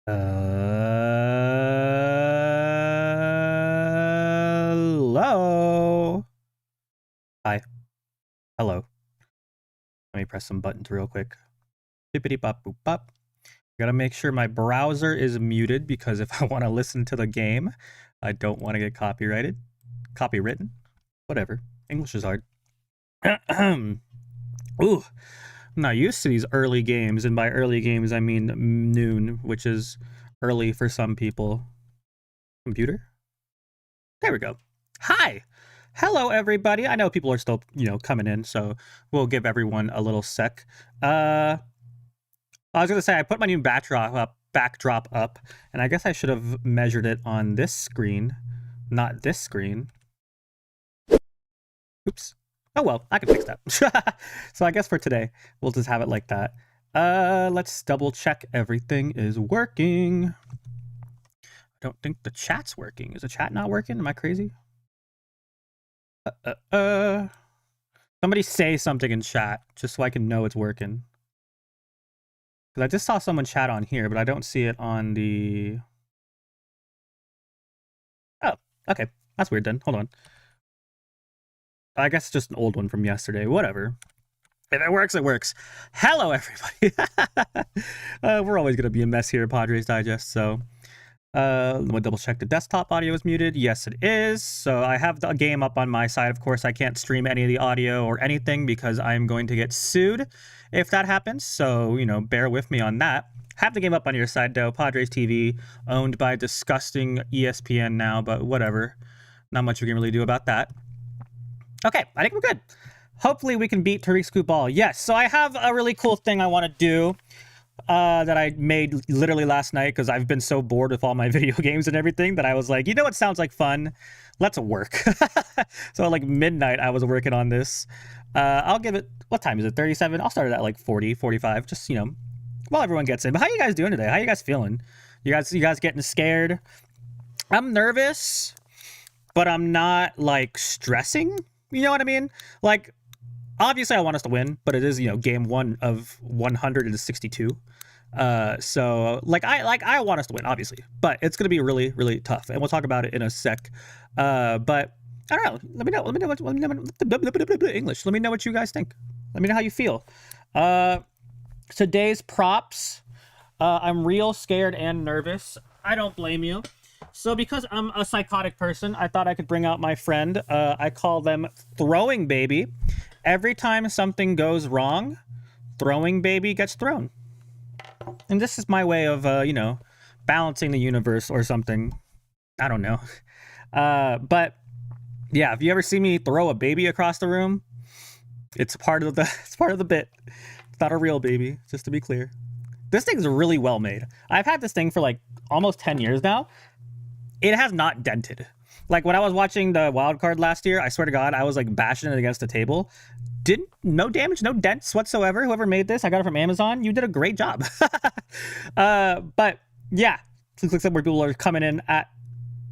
Hello. Hi. Hello. Let me press some buttons real quick. Bippity bop boop bop. Gotta make sure my browser is muted because if I want to listen to the game, I don't want to get copywritten. Whatever. English is hard. Ooh. I'm not used to these early games, and by early games I mean noon, which is early for some people. Computer? There we go. Hi. Hello, everybody. I know people are still, coming in, so we'll give everyone a little sec. I was going to say, I put my new backdrop up, and I guess I should have measured it on this screen, not this screen. Oops. Oh, well, I can fix that. So I guess for today, we'll just have it like that. Let's double check everything is working. I don't think the chat's working. Is the chat not working? Am I crazy? Somebody say something in chat, just so I can know it's working. Because I just saw someone chat on here, but I don't see it on the... Oh, okay. That's weird then. Hold on. I guess it's just an old one from yesterday. Whatever. If it works, it works. Hello, everybody. We're always going to be a mess here at Padres Digest, so... Let me double check the desktop audio is muted. Yes, it is. So I have the game up on my side. Of course, I can't stream any of the audio or anything because I'm going to get sued if that happens. So, bear with me on that. Have the game up on your side, though. Padres TV, owned by disgusting ESPN now, but whatever. Not much we can really do about that. Okay, I think we're good. Hopefully we can beat Tariq Scoop Ball. Yes, so I have a really cool thing I want to do. That I made literally last night because I've been so bored with all my video games and everything that I was like, you know what sounds like fun? Let's work. So at like midnight, I was working on this. I'll give it, what time is it? 37? I'll start it at like 40, 45, just, while everyone gets in. But how you guys doing today? How you guys feeling? You guys getting scared? I'm nervous, but I'm not like stressing. You know what I mean? Like, obviously, I want us to win, but it is, game 1 of 162. So I want us to win, obviously, but it's gonna be really, really tough, and we'll talk about it in a sec. But I don't know. Let me know what English. Let me know what you guys think. Let me know how you feel. Today's props. I'm real scared and nervous. I don't blame you. So because I'm a psychotic person, I thought I could bring out my friend. I call them Throwing Baby. Every time something goes wrong, Throwing Baby gets thrown. And this is my way of, balancing the universe or something. I don't know. But yeah, if you ever see me throw a baby across the room, it's part of the bit. It's not a real baby, just to be clear. This thing's really well made. I've had this thing for like almost 10 years now. It has not dented. Like when I was watching the wild card last year, I swear to God, I was like bashing it against the table. No damage, no dents whatsoever. Whoever made this, I got it from Amazon. You did a great job. But yeah, it looks like more people are coming in at,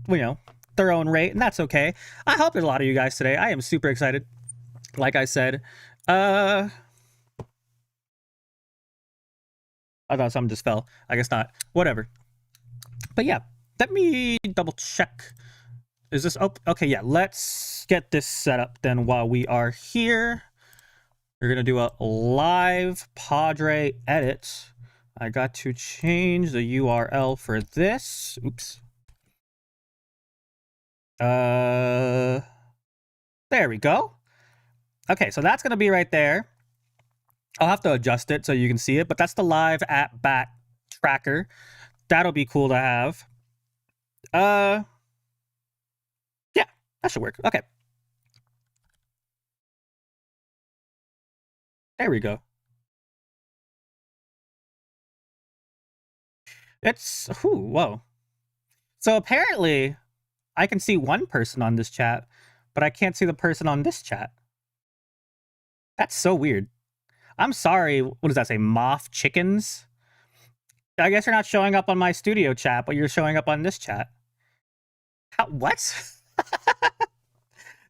their own rate, and that's okay. I hope there's a lot of you guys today. I am super excited. Like I said, I thought something just fell. I guess not. Whatever. But yeah, let me double check. Is this open? Okay, yeah, let's get this set up then while we are here. We're going to do a live Padre edit. I got to change the URL for this. Oops. There we go. Okay, so that's going to be right there. I'll have to adjust it so you can see it, but that's the live at bat tracker. That'll be cool to have. Yeah, that should work. Okay. There we go. It's, whoa. So apparently I can see one person on this chat, but I can't see the person on this chat. That's so weird. I'm sorry. What does that say? Moth chickens? I guess you're not showing up on my studio chat, but you're showing up on this chat. What?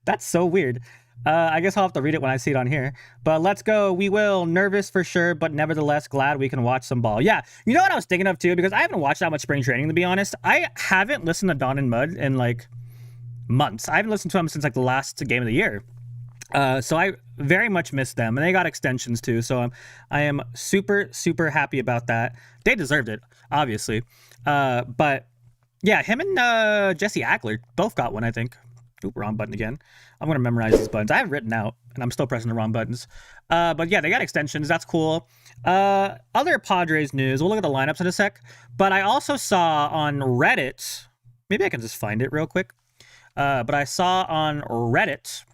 That's so weird. I guess I'll have to read it when I see it on here. But let's go. We will. Nervous for sure, but nevertheless glad we can watch some ball. Yeah, you know what I was thinking of too? Because I haven't watched that much spring training, to be honest. I haven't listened to Don and Mud in like months. I haven't listened to them since like the last game of the year. So I very much miss them, and they got extensions too. So I am super, super happy about that. They deserved it, obviously. But yeah, him and Jesse Agler both got one, I think. Oop, wrong button again. I'm going to memorize these buttons. I have written out, and I'm still pressing the wrong buttons. But yeah, they got extensions. That's cool. Other Padres news. We'll look at the lineups in a sec. But I also saw on Reddit, maybe I can just find it real quick. But I saw on Reddit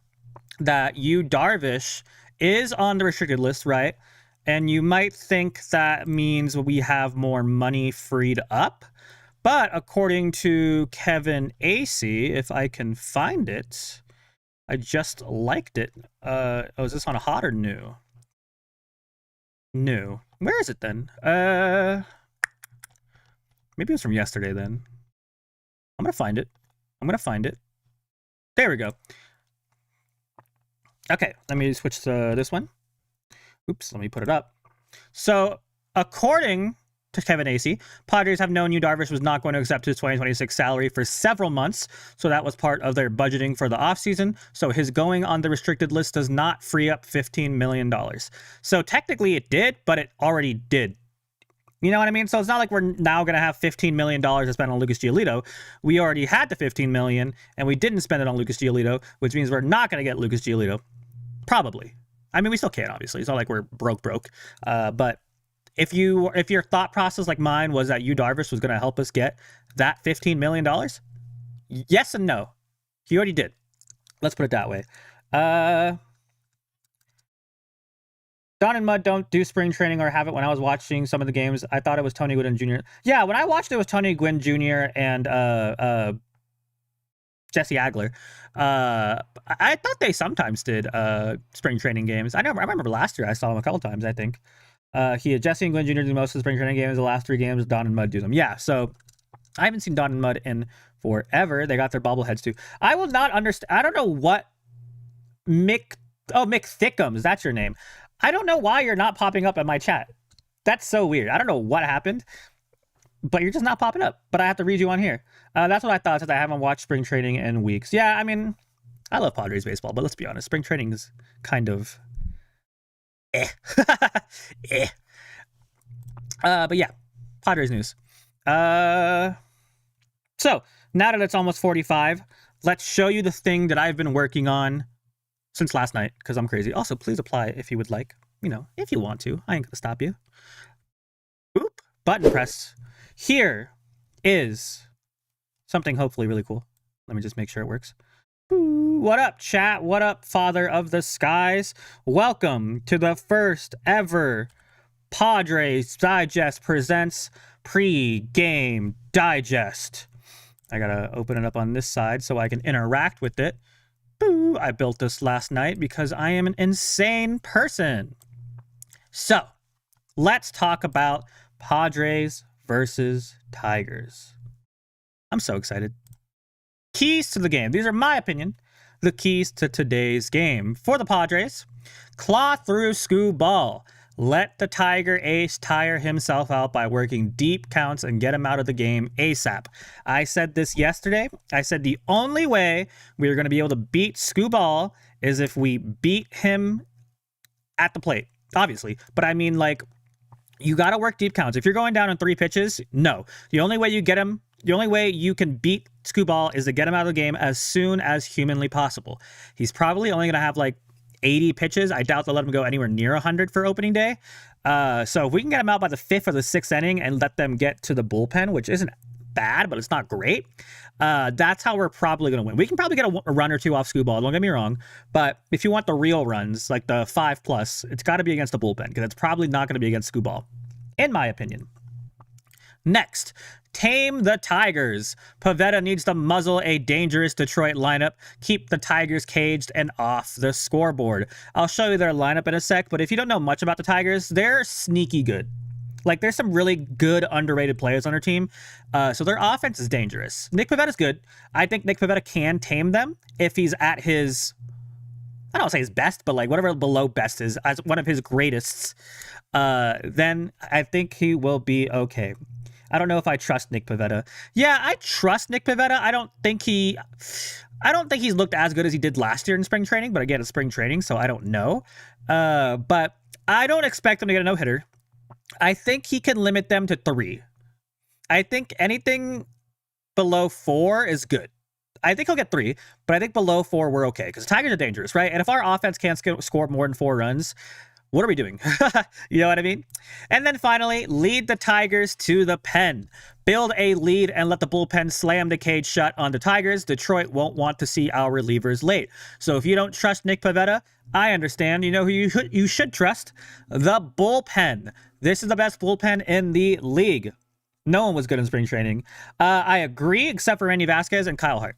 that Yu Darvish is on the restricted list, right? And you might think that means we have more money freed up. But according to Kevin Acee, if I can find it, I just liked it. Oh, is this on a hot or new? New. Where is it then? Maybe it was from yesterday then. I'm going to find it. There we go. Okay, let me switch to this one. Oops, let me put it up. So, according to Kevin Acee, Padres have known Yu Darvish was not going to accept his 2026 salary for several months, so that was part of their budgeting for the offseason. So his going on the restricted list does not free up $15 million. So technically it did, but it already did. You know what I mean? So it's not like we're now going to have $15 million to spend on Lucas Giolito. We already had the $15 million, and we didn't spend it on Lucas Giolito, which means we're not going to get Lucas Giolito. Probably. I mean, we still can, obviously. It's not like we're broke. But if your thought process like mine was that Yu Darvish was going to help us get that $15 million, yes and no. He already did. Let's put it that way. Don and Mud don't do spring training or have it. When I was watching some of the games, I thought it was Tony Gwynn Jr. Yeah, when I watched it was Tony Gwynn Jr. and Jesse Agler. I thought they sometimes did spring training games. I remember last year I saw him a couple times, I think. Jesse and Gwynn Jr. do most of the spring training games. The last 3 games, Don and Mud do them. Yeah, so I haven't seen Don and Mud in forever. They got their bobbleheads too. I will not understand. I don't know what Mick Thickums, that's your name. I don't know why you're not popping up in my chat. That's so weird. I don't know what happened, but you're just not popping up. But I have to read you on here. That's what I thought, since I haven't watched spring training in weeks. Yeah, I mean, I love Padres baseball, but let's be honest, spring training is kind of eh. But yeah, Padres news. So now that it's almost 45, let's show you the thing that I've been working on since last night, because I'm crazy. Also, please apply if you would like. You know, if you want to. I ain't gonna stop you. Boop. Button press. Here is something hopefully really cool. Let me just make sure it works. Ooh, what up, chat? What up, Father of the Skies? Welcome to the first ever Padres Digest presents Pre-Game Digest. I gotta open it up on this side so I can interact with it. Boo! I built this last night because I am an insane person. So, let's talk about Padres versus Tigers. I'm so excited. Keys to the game. These are my opinion. The keys to today's game. For the Padres, claw through Skoo ball. Let the Tiger ace tire himself out by working deep counts and get him out of the game ASAP. I said this yesterday. I said the only way we're going to be able to beat Skoo ball is if we beat him at the plate, obviously. But I mean, like, you got to work deep counts. If you're going down in 3 pitches, no. The only way you can beat Skoo ball is to get him out of the game as soon as humanly possible. He's probably only going to have like 80 pitches. I doubt they'll let him go anywhere near 100 for opening day. So if we can get him out by the 5th or the 6th inning and let them get to the bullpen, which isn't bad, but it's not great, that's how we're probably going to win. We can probably get a run or 2 off Skoo ball, don't get me wrong, but if you want the real runs, like the 5+, it's got to be against the bullpen, because it's probably not going to be against Skoo ball, in my opinion. Next, tame the Tigers. Pivetta needs to muzzle a dangerous Detroit lineup, keep the Tigers caged and off the scoreboard. I'll show you their lineup in a sec, but if you don't know much about the Tigers, they're sneaky good. Like, there's some really good underrated players on their team, so their offense is dangerous. Nick Pivetta's good. I think Nick Pivetta can tame them if he's at his I don't say his best, but like whatever below best is, as one of his greatest, then I think he will be okay. I don't know if I trust Nick Pivetta. Yeah, I trust Nick Pivetta. I don't think he's looked as good as he did last year in spring training, but again, it's spring training, so I don't know. But I don't expect him to get a no-hitter. I think he can limit them to 3. I think anything below 4 is good. I think he'll get 3, but I think below 4 we're okay, because Tigers are dangerous, right? And if our offense can't score more than 4 runs, what are we doing? You know what I mean? And then finally, lead the Tigers to the pen. Build a lead and let the bullpen slam the cage shut on the Tigers. Detroit won't want to see our relievers late. So if you don't trust Nick Pivetta, I understand. You know who you should trust? The bullpen. This is the best bullpen in the league. No one was good in spring training. I agree, except for Randy Vasquez and Kyle Hart.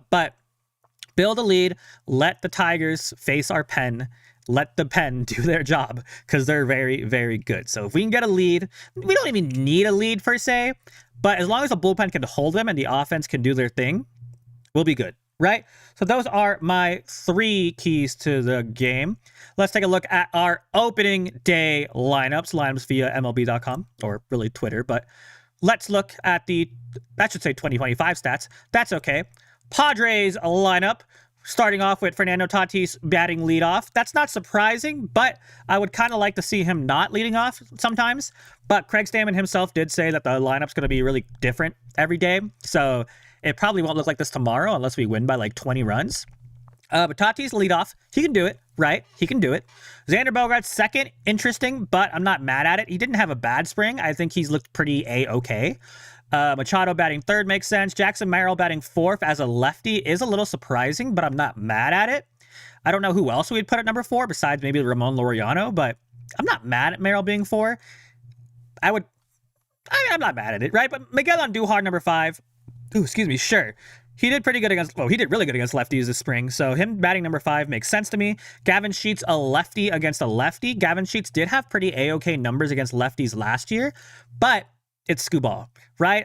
But build a lead. Let the Tigers face our pen. Let the pen do their job, because they're very, very good. So if we can get a lead, we don't even need a lead per se, but as long as the bullpen can hold them and the offense can do their thing, we'll be good, right? So those are my 3 keys to the game. Let's take a look at our opening day lineups via MLB.com, or really Twitter, but let's look at that should say 2025 stats. That's okay. Padres lineup. Starting off with Fernando Tatis batting leadoff. That's not surprising, but I would kind of like to see him not leading off sometimes. But Craig Stammen himself did say that the lineup's going to be really different every day. So it probably won't look like this tomorrow unless we win by like 20 runs. But Tatis leadoff. He can do it, right? He can do it. Xander Bogaerts second. Interesting, but I'm not mad at it. He didn't have a bad spring. I think he's looked pretty A-okay. Machado batting third makes sense. Jackson Merrill batting fourth as a lefty is a little surprising, but I'm not mad at it. I don't know who else we'd put at number 4 besides maybe Ramon Laureano, but I'm not mad at Merrill being 4. I'm not mad at it, right? But Miguel Andujar, number 5. Ooh, excuse me, sure. He did really good against lefties this spring, so him batting number 5 makes sense to me. Gavin Sheets, a lefty against a lefty. Gavin Sheets did have pretty A-okay numbers against lefties last year, but it's Scooball, right?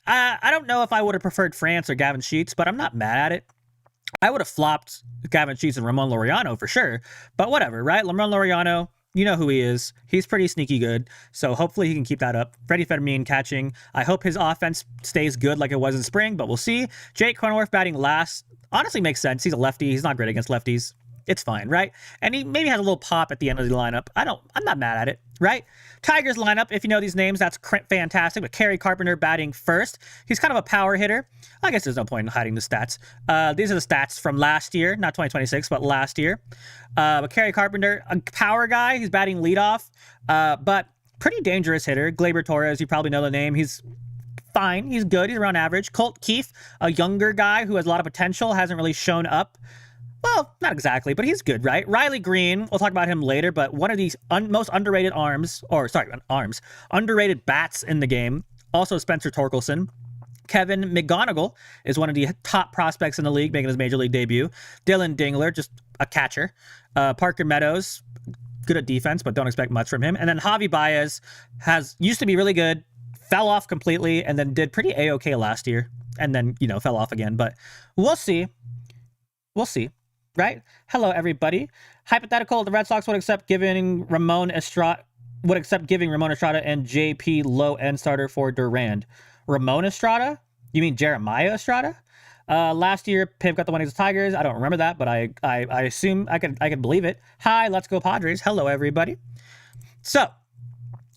I don't know if I would have preferred France or Gavin Sheets, but I'm not mad at it. I would have flopped Gavin Sheets and Ramon Laureano for sure, but whatever, right? Ramon Laureano, you know who he is. He's pretty sneaky good, so hopefully he can keep that up. Freddie Fermin catching. I hope his offense stays good like it was in spring, but we'll see. Jake Cronenworth batting last. Honestly makes sense. He's a lefty. He's not great against lefties. It's fine, right? And he maybe has a little pop at the end of the lineup. I'm not mad at it, right? Tigers lineup, if you know these names, that's fantastic. But Kerry Carpenter batting first. He's kind of a power hitter. I guess there's no point in hiding the stats. These are the stats from last year, not 2026, but last year. But Kerry Carpenter, a power guy. He's batting leadoff, but pretty dangerous hitter. Gleyber Torres, you probably know the name. He's fine. He's good. He's around average. Colt Keith, a younger guy who has a lot of potential, hasn't really shown up. Well, not exactly, but he's good, right? Riley Green, we'll talk about him later, but one of these most underrated underrated bats in the game. Also Spencer Torkelson. Kevin McGonigal is one of the top prospects in the league, making his major league debut. Dylan Dingler, just a catcher. Parker Meadows, good at defense, but don't expect much from him. And then Javi Baez used to be really good, fell off completely, and then did pretty A-okay last year, and then, fell off again. But we'll see. We'll see. Right? Hello, everybody. Hypothetical: the Red Sox would accept giving Ramon Estrada and JP low end starter for Durand. Ramon Estrada? You mean Jeremiah Estrada? Last year, Piv got the one against the Tigers. I don't remember that, but I assume I can believe it. Hi, let's go Padres. Hello, everybody. So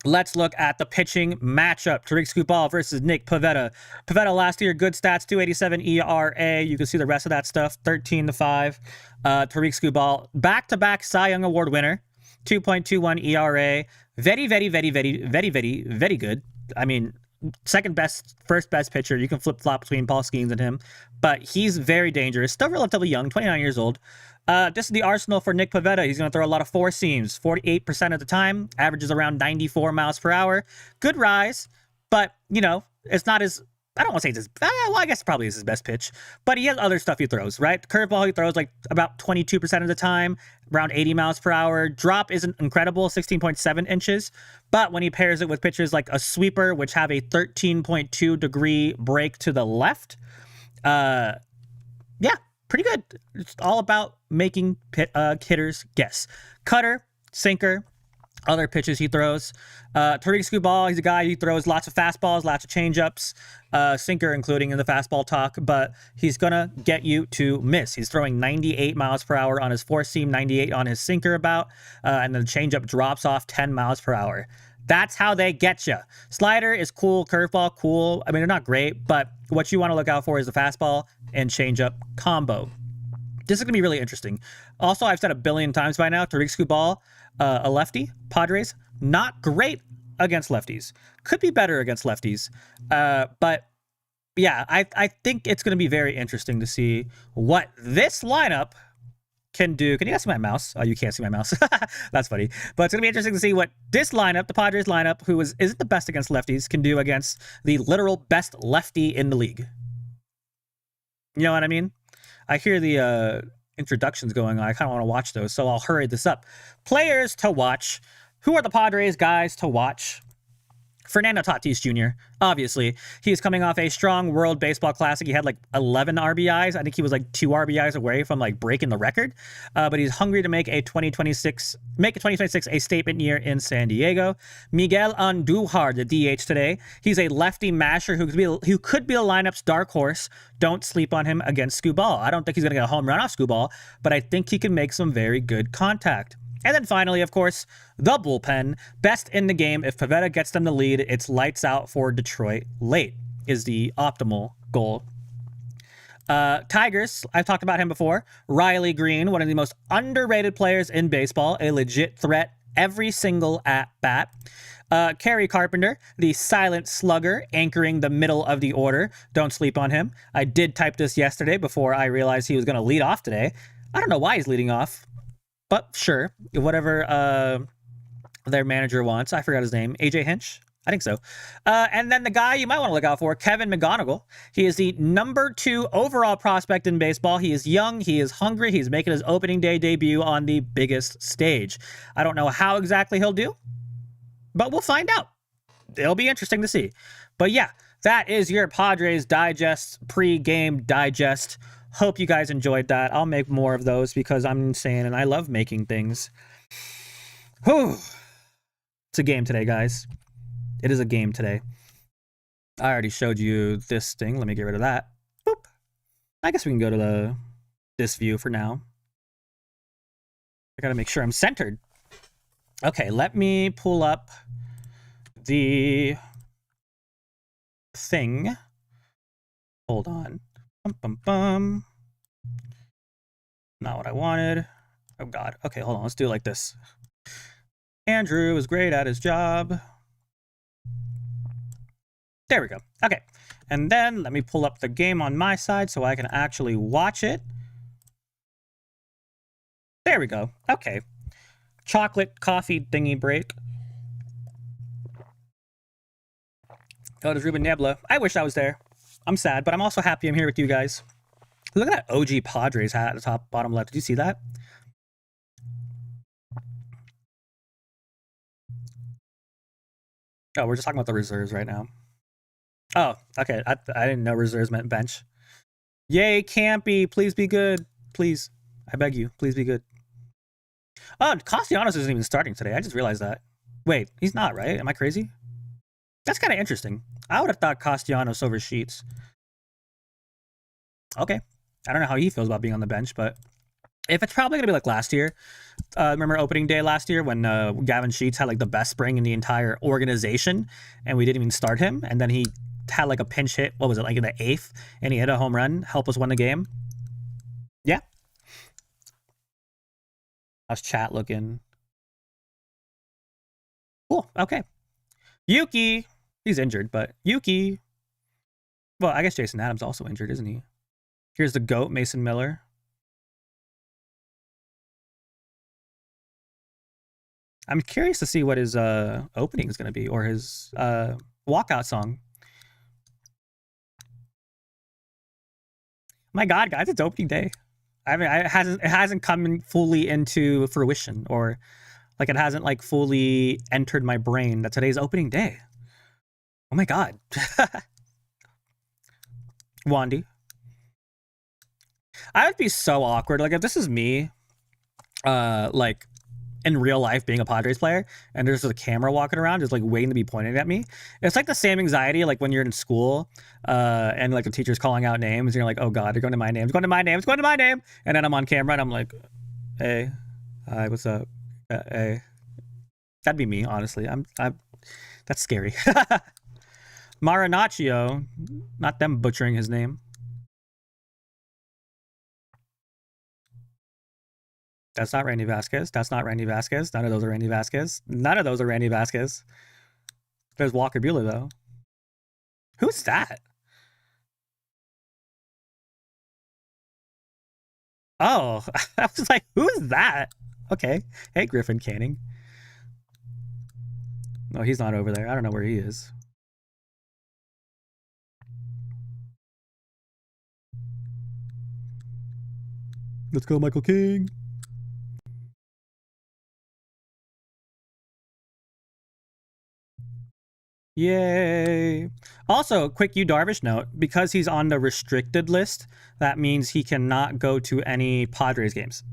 let's look at the pitching matchup. Tariq Skubal versus Nick Pivetta. Pivetta last year, good stats, 2.87 ERA. You can see the rest of that stuff, 13-5. Tariq Skubal, back-to-back Cy Young Award winner, 2.21 ERA. Very, very, very, very, very, very, very good. I mean, second best, first best pitcher. You can flip-flop between Paul Skeens and him, but he's very dangerous. Still relatively young, 29 years old. This is the arsenal for Nick Pivetta. He's going to throw a lot of four seams, 48% of the time, averages around 94 miles per hour. Good rise, but, it's not as, I don't want to say it's his, well, I guess probably is his best pitch, but he has other stuff he throws, right? Curveball he throws like about 22% of the time, around 80 miles per hour. Drop isn't incredible, 16.7 inches, but when he pairs it with pitches like a sweeper, which have a 13.2 degree break to the left, yeah, pretty good. It's all about making hitters guess. Cutter, sinker, other pitches he throws. Tariq Skubal, he's a guy who throws lots of fastballs, lots of changeups, sinker including in the fastball talk, but he's going to get you to miss. He's throwing 98 miles per hour on his four-seam, 98 on his sinker about, and then the changeup drops off 10 miles per hour. That's how they get you. Slider is cool, curveball, cool. I mean, they're not great, but what you want to look out for is the fastball and changeup combo. This is going to be really interesting. Also, I've said a billion times by now, Tariq Skubal, a lefty, Padres, not great against lefties. Could be better against lefties. But yeah, I think it's going to be very interesting to see what this lineup can do. Can you guys see my mouse? Oh, you can't see my mouse. That's funny. But it's going to be interesting to see what this lineup, the Padres lineup, who isn't the best against lefties, can do against the literal best lefty in the league. You know what I mean? I hear the introductions going on. I kind of want to watch those, so I'll hurry this up. Players to watch. Who are the Padres guys to watch? Fernando Tatis Jr., obviously. He's coming off a strong World Baseball Classic. He had like 11 RBIs. I think he was like 2 RBIs away from like breaking the record. But he's hungry to make 2026 a statement year in San Diego. Miguel Andujar, the DH today. He's a lefty masher who could be a lineup's dark horse. Don't sleep on him against Skubal. I don't think he's going to get a home run off Skubal, but I think he can make some very good contact. And then finally, of course, the bullpen. Best in the game. If Pivetta gets them the lead, it's lights out for Detroit late is the optimal goal. Tigers, I've talked about him before. Riley Green, one of the most underrated players in baseball. A legit threat every single at-bat. Kerry Carpenter, the silent slugger, anchoring the middle of the order. Don't sleep on him. I did type this yesterday before I realized he was going to lead off today. I don't know why he's leading off. But sure, whatever their manager wants. I forgot his name. AJ Hinch? I think so. And then the guy you might want to look out for, Kevin McGonigal. He is the number 2 overall prospect in baseball. He is young. He is hungry. He's making his opening day debut on the biggest stage. I don't know how exactly he'll do, but we'll find out. It'll be interesting to see. But yeah, that is your Padres Digest, pre-game digest. Hope you guys enjoyed that. I'll make more of those because I'm insane and I love making things. Whew. It's a game today, guys. It is a game today. I already showed you this thing. Let me get rid of that. Boop. I guess we can go to this view for now. I gotta make sure I'm centered. Okay, let me pull up the thing. Hold on. Not what I wanted. Oh God. Okay, hold on. Let's do it like this. Andrew is great at his job. There we go. Okay. And then let me pull up the game on my side so I can actually watch it. There we go. Okay. Chocolate coffee thingy break. Oh, there's Ruben Nebula. I wish I was there. I'm sad, but I'm also happy I'm here with you guys. Look at that OG Padres hat at the top, bottom left. Did you see that? Oh, we're just talking about the reserves right now. Oh, okay. I didn't know reserves meant bench. Yay, Campy. Please be good. Please. I beg you. Please be good. Oh, Castellanos isn't even starting today. I just realized that. Wait, he's not, right? Am I crazy? That's kind of interesting. I would have thought Castellanos over Sheets. Okay. I don't know how he feels about being on the bench, but if it's probably going to be like last year. Remember opening day last year when Gavin Sheets had like the best spring in the entire organization and we didn't even start him. And then he had like a pinch hit. What was it? Like in the 8th and he hit a home run, help us win the game. Yeah. How's chat looking? Cool. Okay. Yuki. He's injured, but Yuki. Well, I guess Jason Adams also injured, isn't he? Here's the GOAT, Mason Miller. I'm curious to see what his opening is going to be, or his walkout song. My God, guys, it's opening day. I mean, it hasn't come fully into fruition, or like it hasn't like fully entered my brain that today's opening day. Oh my God. Wandy. I would be so awkward. Like if this is me, like in real life being a Padres player, and there's a camera walking around just like waiting to be pointed at me. It's like the same anxiety like when you're in school, and like the teacher's calling out names, and you're like, oh god, they're going to my name, it's going to my name, it's going to my name, and then I'm on camera and I'm like, hey, hi, what's up? Hey, that'd be me, honestly. I'm that's scary. Marinaccio, not them butchering his name. That's not Randy Vasquez. That's not Randy Vasquez. None of those are Randy Vasquez. None of those are Randy Vasquez. There's Walker Buehler, though. Who's that? Oh, I was like, who's that? Okay. Hey, Griffin Canning. No, he's not over there. I don't know where he is. Let's go, Michael King. Yay. Also, quick Yu Darvish note, because he's on the restricted list, that means he cannot go to any Padres games.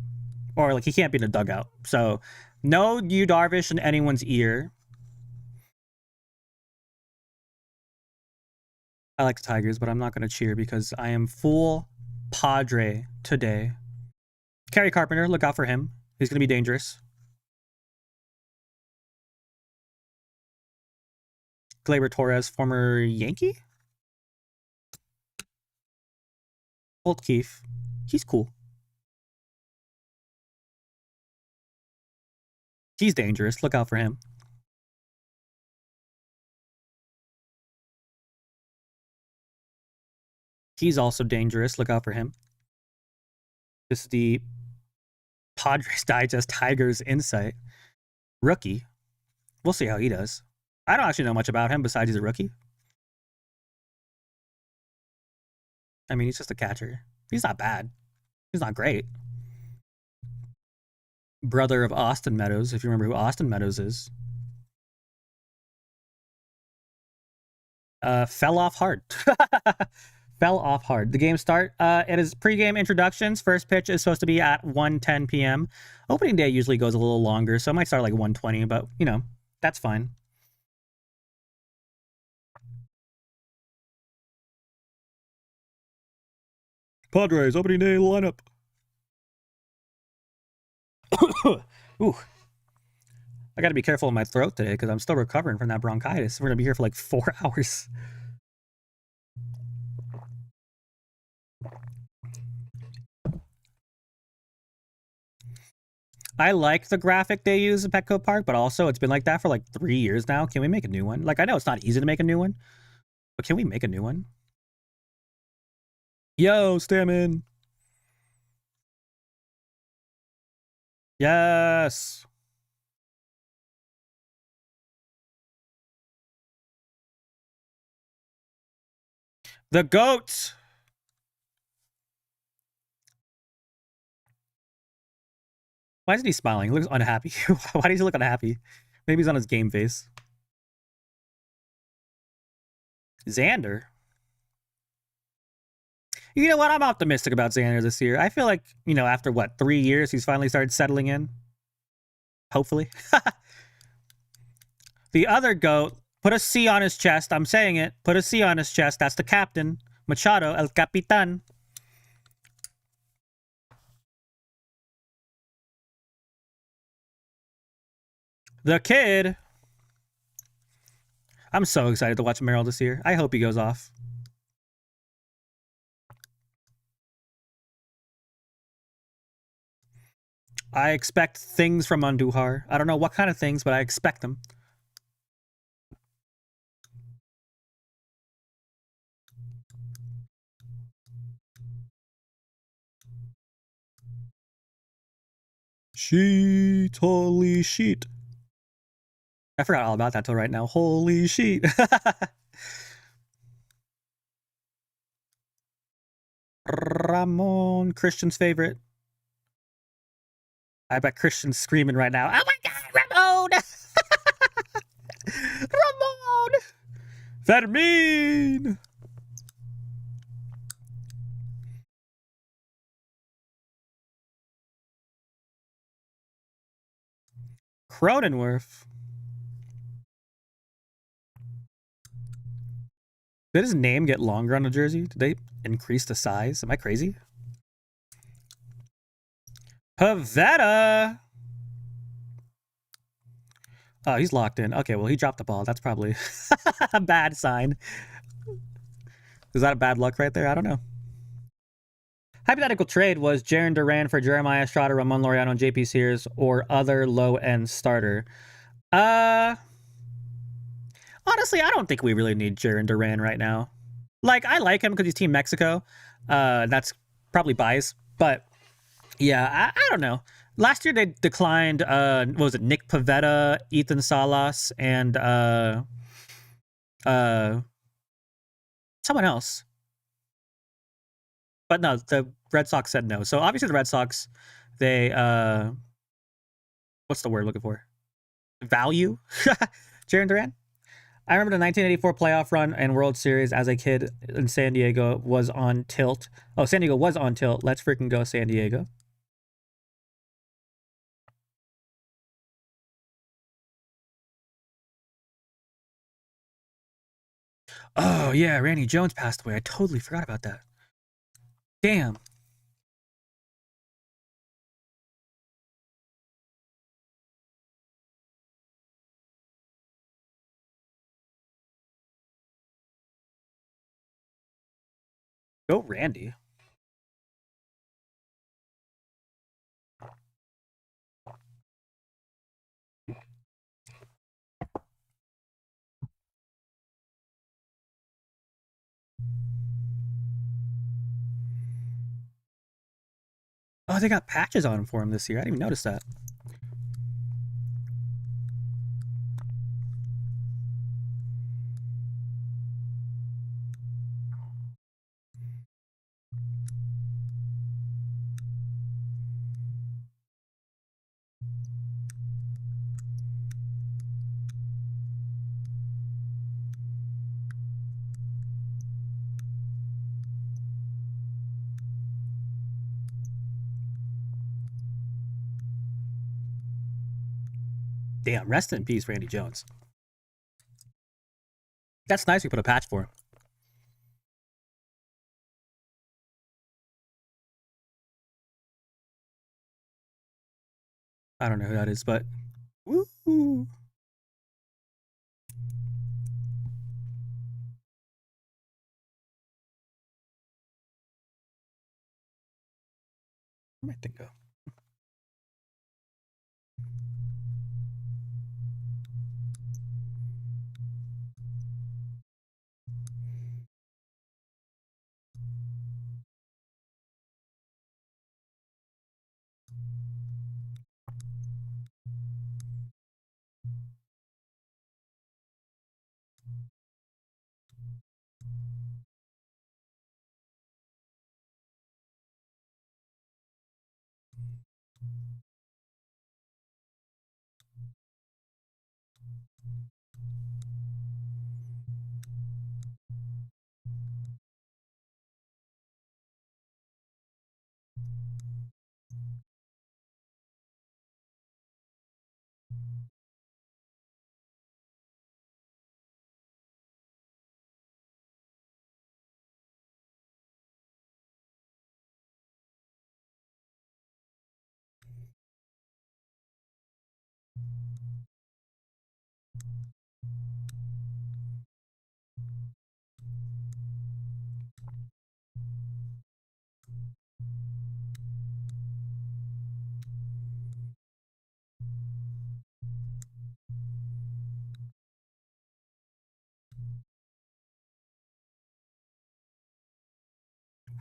Or, like, he can't be in the dugout. So, no Yu Darvish in anyone's ear. I like the Tigers, but I'm not going to cheer because I am full Padre today. Kerry Carpenter, look out for him. He's going to be dangerous. Gleyber Torres, former Yankee? Holt Keefe. He's cool. He's dangerous. Look out for him. He's also dangerous. Look out for him. This is the Padres Digest Tigers Insight. Rookie. We'll see how he does. I don't actually know much about him besides he's a rookie. I mean, he's just a catcher. He's not bad. He's not great. Brother of Austin Meadows, if you remember who Austin Meadows is. Fell off hard. Fell off hard. The game start. It is pregame introductions. First pitch is supposed to be at 1:10 p.m. Opening day usually goes a little longer, so it might start like 1:20, but, you know, that's fine. Padres, opening day lineup. Ooh. I gotta be careful in my throat today because I'm still recovering from that bronchitis. We're gonna be here for like 4 hours. I like the graphic they use at Petco Park, but also it's been like that for like 3 years now. Can we make a new one? Like, I know it's not easy to make a new one, but can we make a new one? Yo, Stammen. Yes. The goats. Why isn't he smiling? He looks unhappy. Why does he look unhappy? Maybe he's on his game face. Xander. You know what? I'm optimistic about Xander this year. I feel like, you know, after what, 3 years, he's finally started settling in. Hopefully. The other goat, put a C on his chest. I'm saying it. Put a C on his chest. That's the captain. Machado, El Capitan. The kid. I'm so excited to watch Merrill this year. I hope he goes off. I expect things from Andujar. I don't know what kind of things, but I expect them. Sheet, holy sheet. I forgot all about that till right now. Holy sheet. Ramon, Christian's favorite. I bet Christian's screaming right now. Oh my God, Ramon! Ramon! Fermin! Cronenworth. Did his name get longer on the jersey? Did they increase the size? Am I crazy? Pavetta. Oh, he's locked in. Okay, well, he dropped the ball. That's probably a bad sign. Is that a bad luck right there? I don't know. Hypothetical trade was Jarren Duran for Jeremiah Estrada, Ramon Laureano, and JP Sears, or other low-end starter. Honestly, I don't think we really need Jarren Duran right now. Like, I like him because he's Team Mexico. That's probably biased, but yeah, I don't know. Last year they declined. What was it? Nick Pivetta, Ethan Salas, and someone else. But no, the Red Sox said no. So obviously the Red Sox, they what's the word looking for? Value Jarren Duran. I remember the 1984 playoff run and World Series as a kid in San Diego was on tilt. Oh, San Diego was on tilt. Let's freaking go, San Diego. Oh, yeah, Randy Jones passed away. I totally forgot about that. Damn. Go, Randy. Oh, they got patches on him for him this year. I didn't even notice that. Damn, rest in peace, Randy Jones. That's nice we put a patch for him. I don't know who that is, but woo. Where'd my thing go?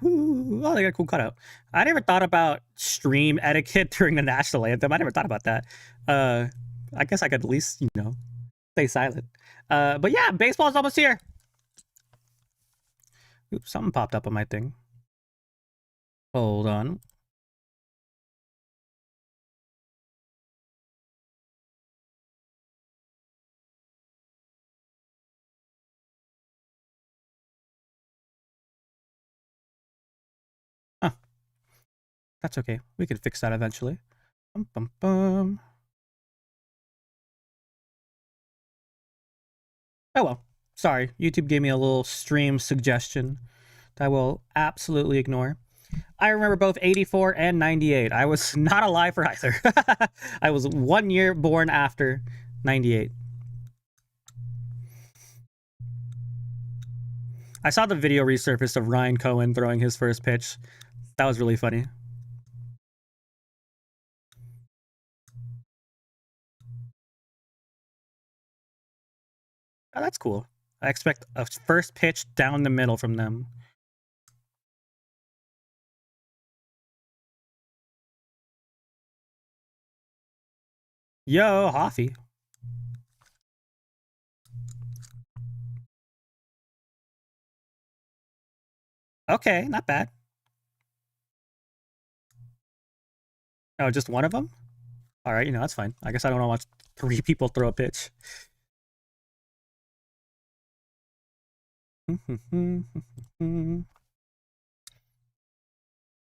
Woo. Oh, they got a cool cutout. I never thought about stream etiquette during the national anthem. I never thought about that. I guess I could at least, stay silent. But yeah, baseball's almost here. Oops, something popped up on my thing. Hold on. Huh. That's okay. We can fix that eventually. Bum, bum, bum. Oh well. Sorry. YouTube gave me a little stream suggestion that I will absolutely ignore. I remember both 84 and 98. I was not alive for either. I was 1 year born after 98. I saw the video resurface of Ryan Cohen throwing his first pitch. That was really funny. Oh, that's cool. I expect a first pitch down the middle from them. Yo, Hoffy. Okay, not bad. Oh, just one of them? All right, that's fine. I guess I don't want to watch 3 people throw a pitch.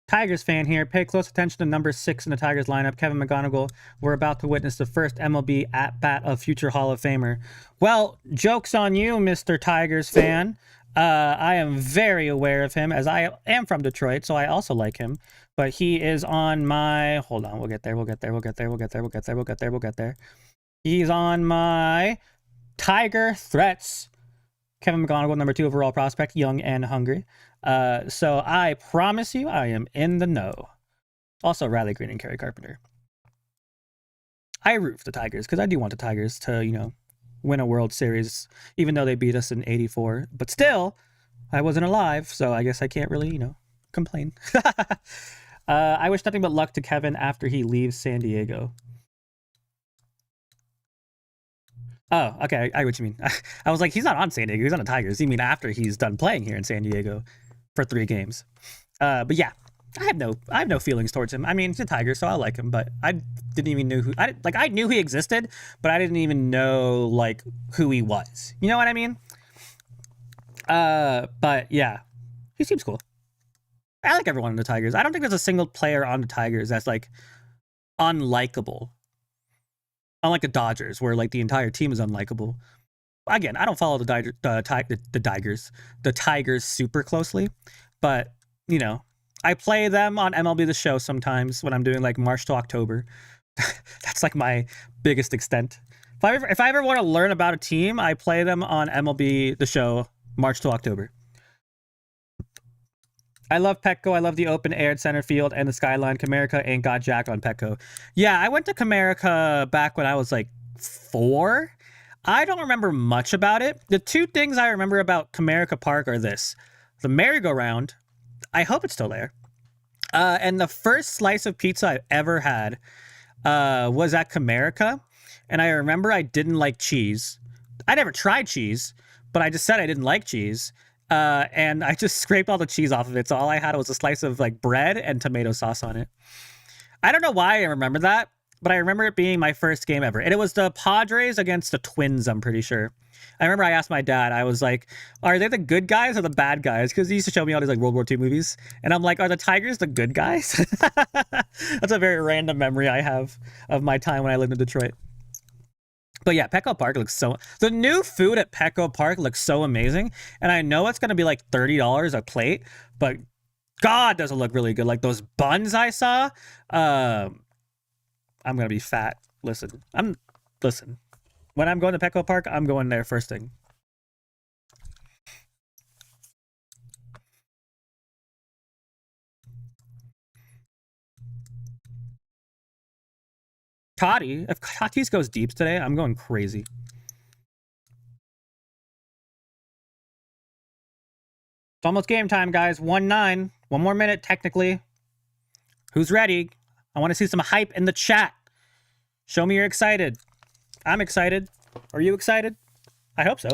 Tigers fan here. Pay close attention to number 6 in the Tigers lineup, Kevin McGonigal. We're about to witness the first MLB at-bat of future Hall of Famer. Well, joke's on you, Mr. Tigers fan. I am very aware of him, as I am from Detroit, so I also like him. But he is on my... Hold on, we'll get there. He's on my Tiger Threats. Kevin McGonigal, number 2 overall prospect, young and hungry. So I promise you, I am in the know. Also, Riley Green and Kerry Carpenter. I root for the Tigers because I do want the Tigers to, win a World Series, even though they beat us in '84. But still, I wasn't alive, so I guess I can't really, complain. I wish nothing but luck to Kevin after he leaves San Diego. Oh, okay. I what you mean. I was like, he's not on San Diego. He's on the Tigers. You mean after he's done playing here in San Diego for 3 games? But yeah, I have no feelings towards him. I mean, he's a Tiger, so I like him. But I didn't even know I knew he existed, but I didn't even know who he was. You know what I mean? But yeah, he seems cool. I like everyone in the Tigers. I don't think there's a single player on the Tigers that's unlikable. Unlike the Dodgers, where the entire team is unlikable. Again, I don't follow the Tigers super closely, but I play them on MLB The Show sometimes when I'm doing March to October. That's my biggest extent. If I ever want to learn about a team, I play them on MLB The Show March to October. I love Petco. I love the open air center field and the skyline. Comerica ain't got jack on Petco. Yeah, I went to Comerica back when I was 4. I don't remember much about it. The 2 things I remember about Comerica Park are this. The merry-go-round. I hope it's still there. And the first slice of pizza I ever had was at Comerica. And I remember I didn't like cheese. I never tried cheese, but I just said I didn't like cheese. And I just scraped all the cheese off of it. So all I had was a slice of bread and tomato sauce on it. I don't know why I remember that, but I remember it being my first game ever. And it was the Padres against the Twins, I'm pretty sure. I remember I asked my dad, I was like, are they the good guys or the bad guys? Because he used to show me all these World War II movies. And I'm like, are the Tigers the good guys? That's a very random memory I have of my time when I lived in Detroit. But yeah, Petco Park looks the new food at Petco Park looks so amazing. And I know it's going to be $30 a plate, but God, does it look really good. Those buns I saw, I'm going to be fat. Listen. When I'm going to Petco Park, I'm going there first thing. Toddy, if Tatis goes deep today, I'm going crazy. It's almost game time, guys. 1-9. 1 more minute, technically. Who's ready? I want to see some hype in the chat. Show me you're excited. I'm excited. Are you excited? I hope so.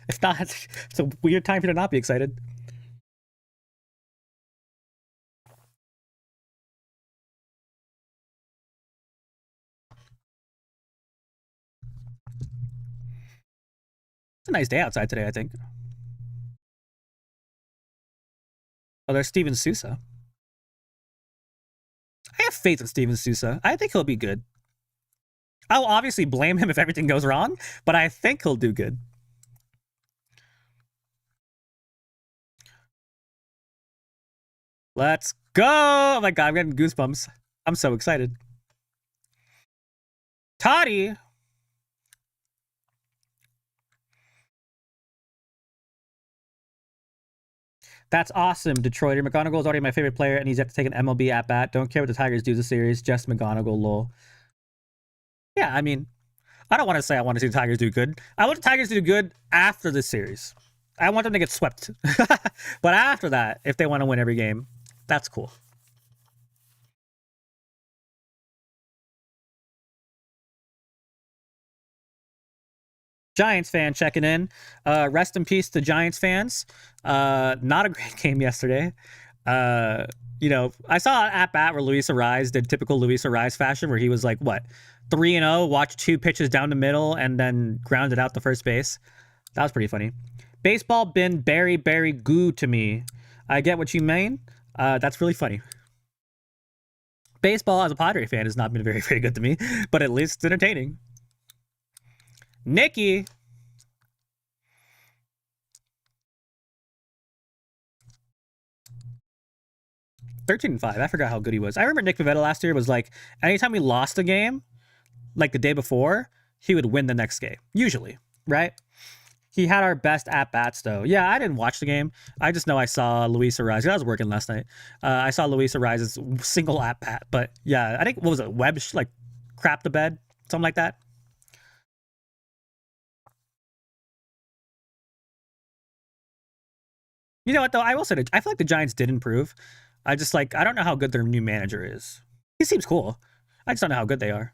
If not, it's a weird time for you to not be excited. It's a nice day outside today, I think. Oh, there's Steven Souza. I have faith in Steven Souza. I think he'll be good. I'll obviously blame him if everything goes wrong, but I think he'll do good. Let's go! Oh my god, I'm getting goosebumps. I'm so excited. Toddy! That's awesome, Detroit. McGonagall is already my favorite player, and he's yet to take an MLB at bat. Don't care what the Tigers do this series. Just McGonagall, lol. Yeah, I mean, I don't want to say I want to see the Tigers do good. I want the Tigers to do good after this series. I want them to get swept. But after that, if they want to win every game, that's cool. Giants fan checking in. Rest in peace to Giants fans. Not a great game yesterday. I saw an at bat where Luis Arraez did typical Luis Arraez fashion, where he was like, what, 3-0, watched 2 pitches down the middle, and then grounded out the first base. That was pretty funny. Baseball been berry goo to me. I get what you mean. That's really funny. Baseball as a Padre fan has not been very good to me, but at least it's entertaining. Nikki. $13-5. I forgot how good he was. I remember Nick Pivetta last year was like, anytime we lost a game, like the day before, he would win the next game. Usually, right? He had our best at-bats, though. Yeah, I didn't watch the game. I just know I saw Luis Arraez. I was working last night. I saw Luis Arraez's single at-bat. But yeah, I think, what was it? Webb, like, crapped the bed? Something like that? You know what, though? I will say, I feel like the Giants did improve. I don't know how good their new manager is. He seems cool. I just don't know how good they are.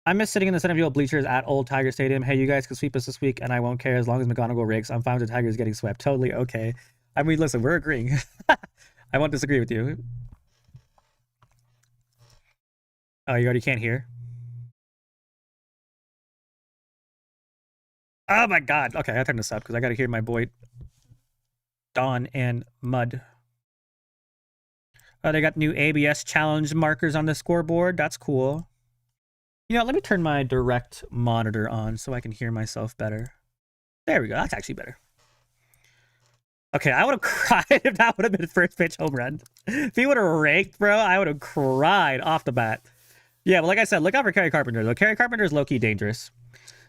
I miss sitting in the center field bleachers at Old Tiger Stadium. Hey, you guys can sweep us this week, and I won't care as long as McGonagall rakes. I'm fine with the Tigers getting swept. Totally okay. I mean, listen, we're agreeing. I won't disagree with you. Oh, you already can't hear? Oh my god. Okay, I turn this up because I gotta hear my boy Don and Mud. Oh, they got new ABS challenge markers on the scoreboard. That's cool. You know, let me turn my direct monitor on so I can hear myself better. There we go. That's actually better. Okay, I would have cried if that would have been first pitch home run. If he would have raked, bro, I would have cried off the bat. Yeah, but like I said, look out for Kerry Carpenter, though. Kerry Carpenter is low-key dangerous.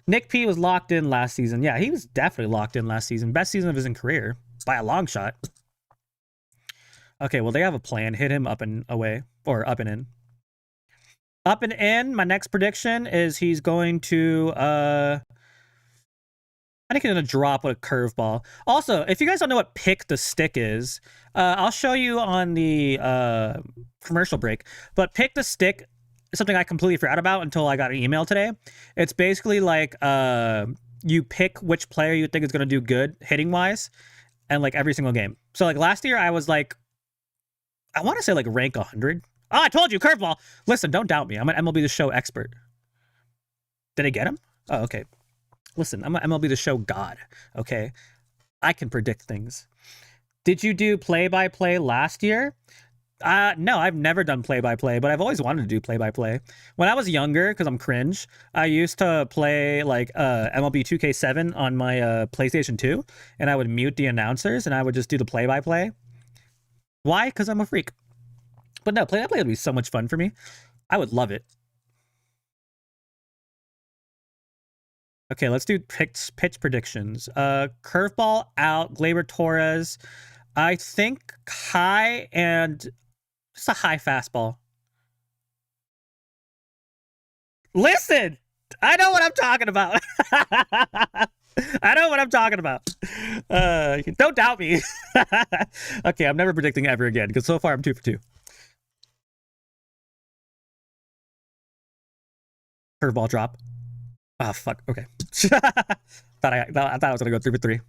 Nick P was locked in last season. Yeah, he was definitely locked in last season. Best season of his career by a long shot. Okay, well, they have a plan. Hit him up and away, or up and in. Up and in, my next prediction is he's going to, I think he's going to drop with a curveball. Also, if you guys don't know what pick the stick is, I'll show you on the commercial break. But pick the stick is something I completely forgot about until I got an email today. It's basically like you pick which player you think is going to do good hitting-wise, and like every single game. So like last year, I was like, I want to say like rank 100. Oh, I told you, curveball. Listen, don't doubt me. I'm an MLB The Show expert. Did I get him? Oh, okay. Listen, I'm an MLB The Show god, okay? I can predict things. Did you do play-by-play last year? No, I've never done play-by-play, but I've always wanted to do play-by-play. When I was younger, because I'm cringe, I used to play like MLB 2K7 on my PlayStation 2, and I would mute the announcers, and I would just do the play-by-play. Why? Because I'm a freak. But no, play-by-play would be so much fun for me. I would love it. Okay, let's do pitch predictions. Curveball out, Gleyber Torres. I think high and just a high fastball. Listen, I know what I'm talking about. I know what I'm talking about. Don't doubt me. Okay, I'm never predicting ever again because so far I'm 2 for 2. Curveball drop. Oh, fuck. Okay. I thought I was going to go 3 for 3.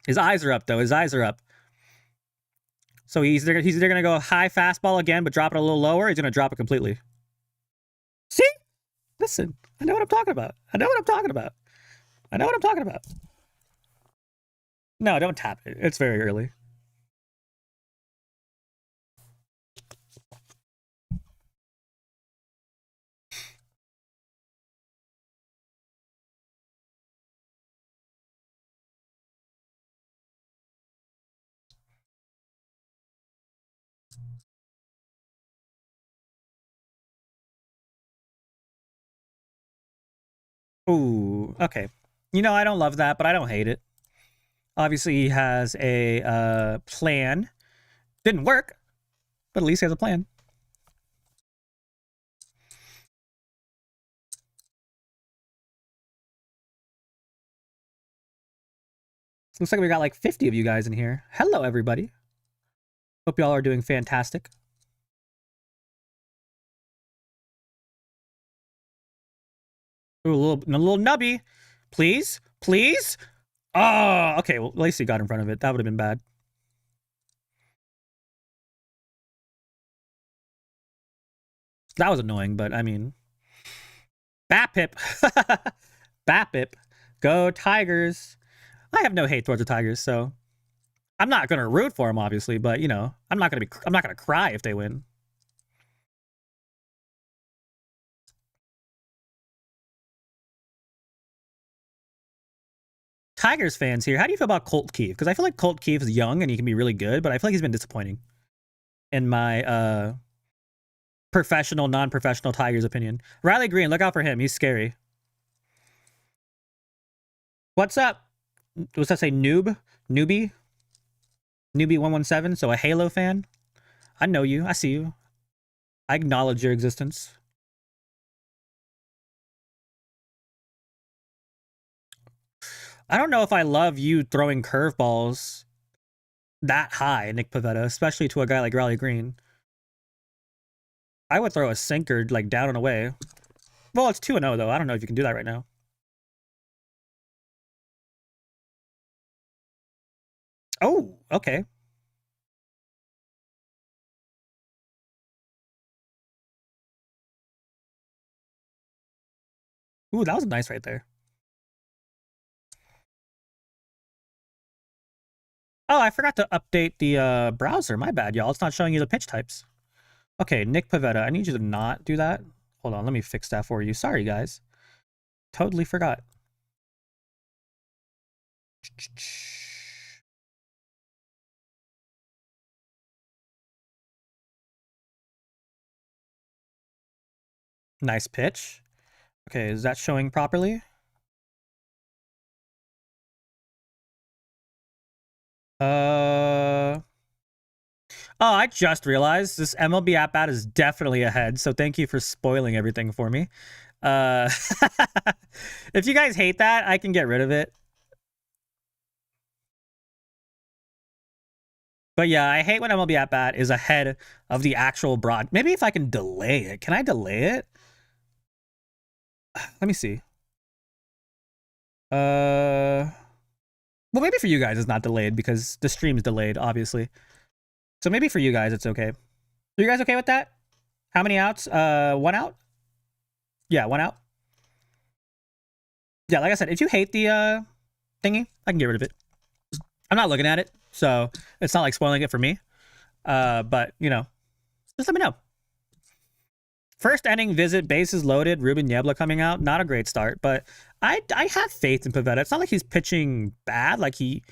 His eyes are up, though. His eyes are up. So he's either going to go high fastball again, but drop it a little lower, or he's going to drop it completely. See? Listen, I know what I'm talking about. I know what I'm talking about. I know what I'm talking about. No, don't tap it. It's very early. Ooh, okay. You know, I don't love that, but I don't hate it. Obviously, he has a plan. Didn't work, but at least he has a plan. Looks like we got like 50 of you guys in here. Hello, everybody. Hope y'all are doing fantastic. Ooh, a little nubby. Please? Please? Oh, okay. Well, at least he got in front of it. That would have been bad. That was annoying, but I mean... BAPIP. BAPIP. Go Tigers. I have no hate towards the Tigers, so... I'm not going to root for them, obviously, but, you know, I'm not going to cry if they win. Tigers fans here, how do you feel about Colt Keith? Because I feel like Colt Keith is young and he can be really good, but I feel like he's been disappointing in my professional, non-professional Tigers opinion. Riley Green, look out for him. He's scary. What's up? What's that say? Newbie 117. So a Halo fan. I know you. I see you. I acknowledge your existence. I don't know if I love you throwing curveballs that high, Nick Pivetta, especially to a guy like Riley Green. I would throw a sinker like down and away. Well, it's 2-0 though. I don't know if you can do that right now. Oh, okay. Ooh, that was nice right there. Oh, I forgot to update the browser. My bad, y'all. It's not showing you the pitch types. Okay, Nick Pivetta, I need you to not do that. Hold on, let me fix that for you. Sorry, guys. Totally forgot. Nice pitch. Okay, is that showing properly? Oh, I just realized this MLB app ad is definitely ahead, so thank you for spoiling everything for me. If you guys hate that, I can get rid of it. But yeah, I hate when MLB app ad is ahead of the actual broad. Maybe if I can delay it. Can I delay it? Let me see. Well, maybe for you guys it's not delayed because the stream is delayed, obviously. So maybe for you guys it's okay. Are you guys okay with that? How many outs? 1 out? Yeah, 1 out. Yeah, like I said, if you hate the thingy, I can get rid of it. I'm not looking at it, so it's not like spoiling it for me. But, you know, just let me know. First inning visit, bases loaded, Ruben Niebla coming out. Not a great start, but I have faith in Pivetta. It's not like he's pitching bad. Like he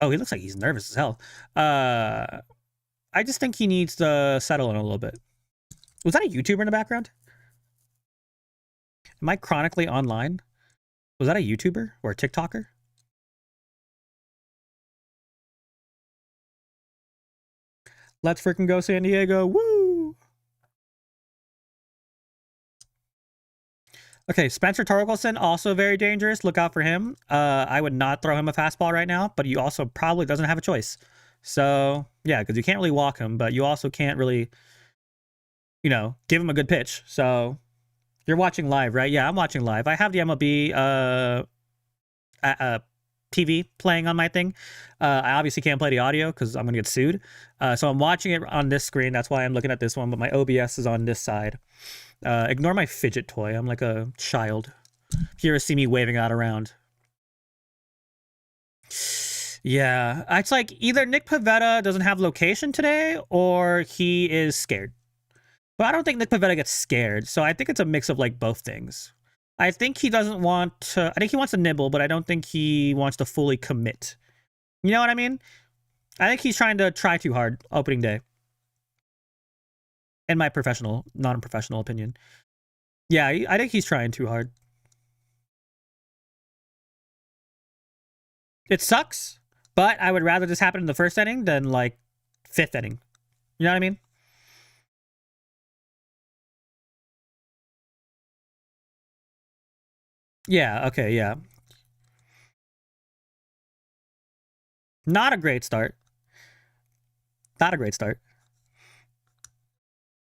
oh, he looks like he's nervous as hell. I just think he needs to settle in a little bit. Was that a YouTuber in the background? Am I chronically online? Was that a YouTuber or a TikToker? Let's freaking go San Diego. Woo! Okay, Spencer Torkelson, also very dangerous. Look out for him. I would not throw him a fastball right now, but he also probably doesn't have a choice. So, yeah, because you can't really walk him, but you also can't really, you know, give him a good pitch. So, you're watching live, right? Yeah, I'm watching live. I have the MLB TV playing on my thing. I obviously can't play the audio because I'm going to get sued. So I'm watching it on this screen. That's why I'm looking at this one, but my OBS is on this side. Ignore my fidget toy. I'm like a child. Here, see me waving out around. Yeah, it's like either Nick Pivetta doesn't have location today or he is scared. But I don't think Nick Pivetta gets scared, so I think it's a mix of like both things. I think he doesn't want to, I think he wants to nibble, but I don't think he wants to fully commit. You know what I mean? I think he's trying to try too hard opening day. In my professional, non-professional opinion. Yeah, I think he's trying too hard. It sucks, but I would rather this happen in the first inning than like 5th inning. You know what I mean? Yeah, okay, yeah. Not a great start. Not a great start.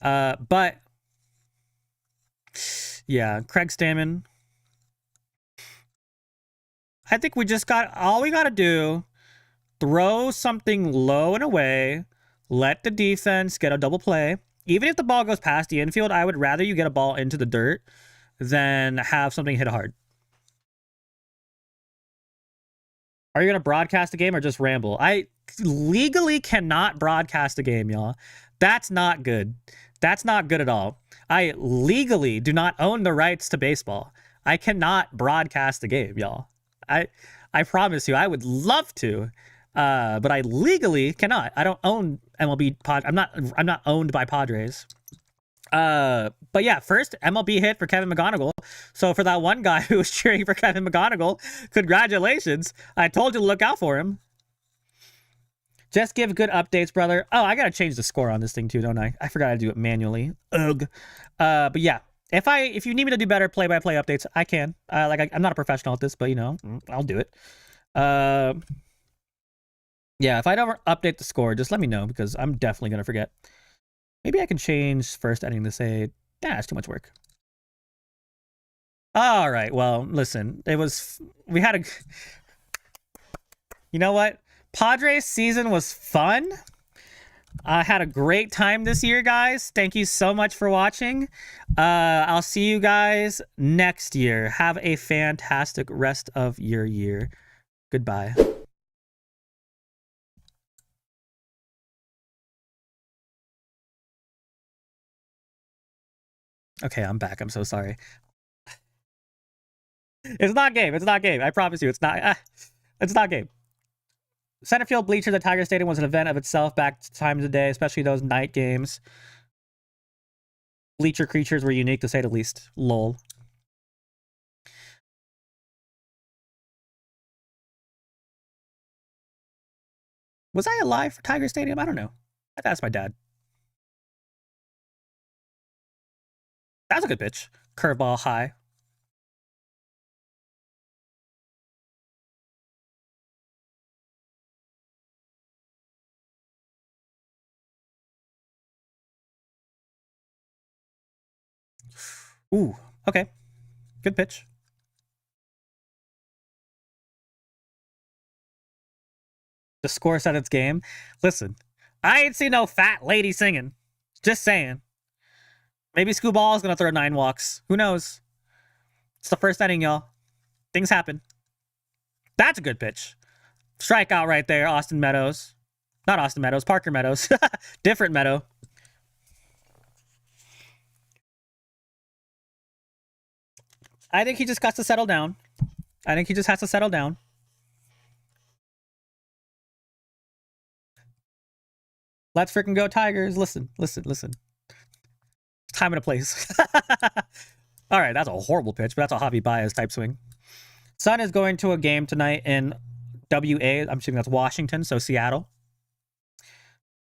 But yeah, Craig Stammen. I think we just got all we gotta do. Throw something low and away. Let the defense get a double play. Even if the ball goes past the infield, I would rather you get a ball into the dirt than have something hit hard. Are you going to broadcast the game or just ramble? I legally cannot broadcast a game, y'all. That's not good. That's not good at all. I legally do not own the rights to baseball. I cannot broadcast the game, y'all. I promise you, I would love to, but I legally cannot. I don't own MLB pod. I'm not owned by Padres. But yeah, first MLB hit for Kevin McGonigal. So for that one guy who was cheering for Kevin McGonigal, congratulations. I told you to look out for him. Just give good updates, brother. Oh, I gotta change the score on this thing too, don't I? I forgot to do it manually. Ugh. But yeah, if you need me to do better play-by-play updates, I can. I'm not a professional at this, but you know, I'll do it. Yeah, if I don't update the score, just let me know because I'm definitely gonna forget. Maybe I can change first inning to say, it's too much work. All right, well, listen, we had a, you know what? Padres season was fun. I had a great time this year, guys. Thank you so much for watching. I'll see you guys next year. Have a fantastic rest of your year. Goodbye. Okay, I'm back. I'm so sorry. It's not game. It's not game. I promise you, it's not. It's not game. Center field bleachers at Tiger Stadium was an event of itself back to times of day, especially those night games. Bleacher creatures were unique to say the least. Lol. Was I alive for Tiger Stadium? I don't know. I thought that's my dad. That was a good pitch. Curveball high. Ooh, okay. Good pitch. The score set its game. Listen, I ain't seen no fat lady singing. Just saying. Maybe Scooball is going to throw 9 walks. Who knows? It's the first inning, y'all. Things happen. That's a good pitch. Strikeout right there, Austin Meadows. Not Austin Meadows, Parker Meadows. Different Meadow. I think he just got to settle down. I think he just has to settle down. Let's freaking go Tigers. Listen. Time and a place. All right, that's a horrible pitch, but that's a Javi Baez type swing. Sun is going to a game tonight in WA. I'm assuming that's Washington, so Seattle.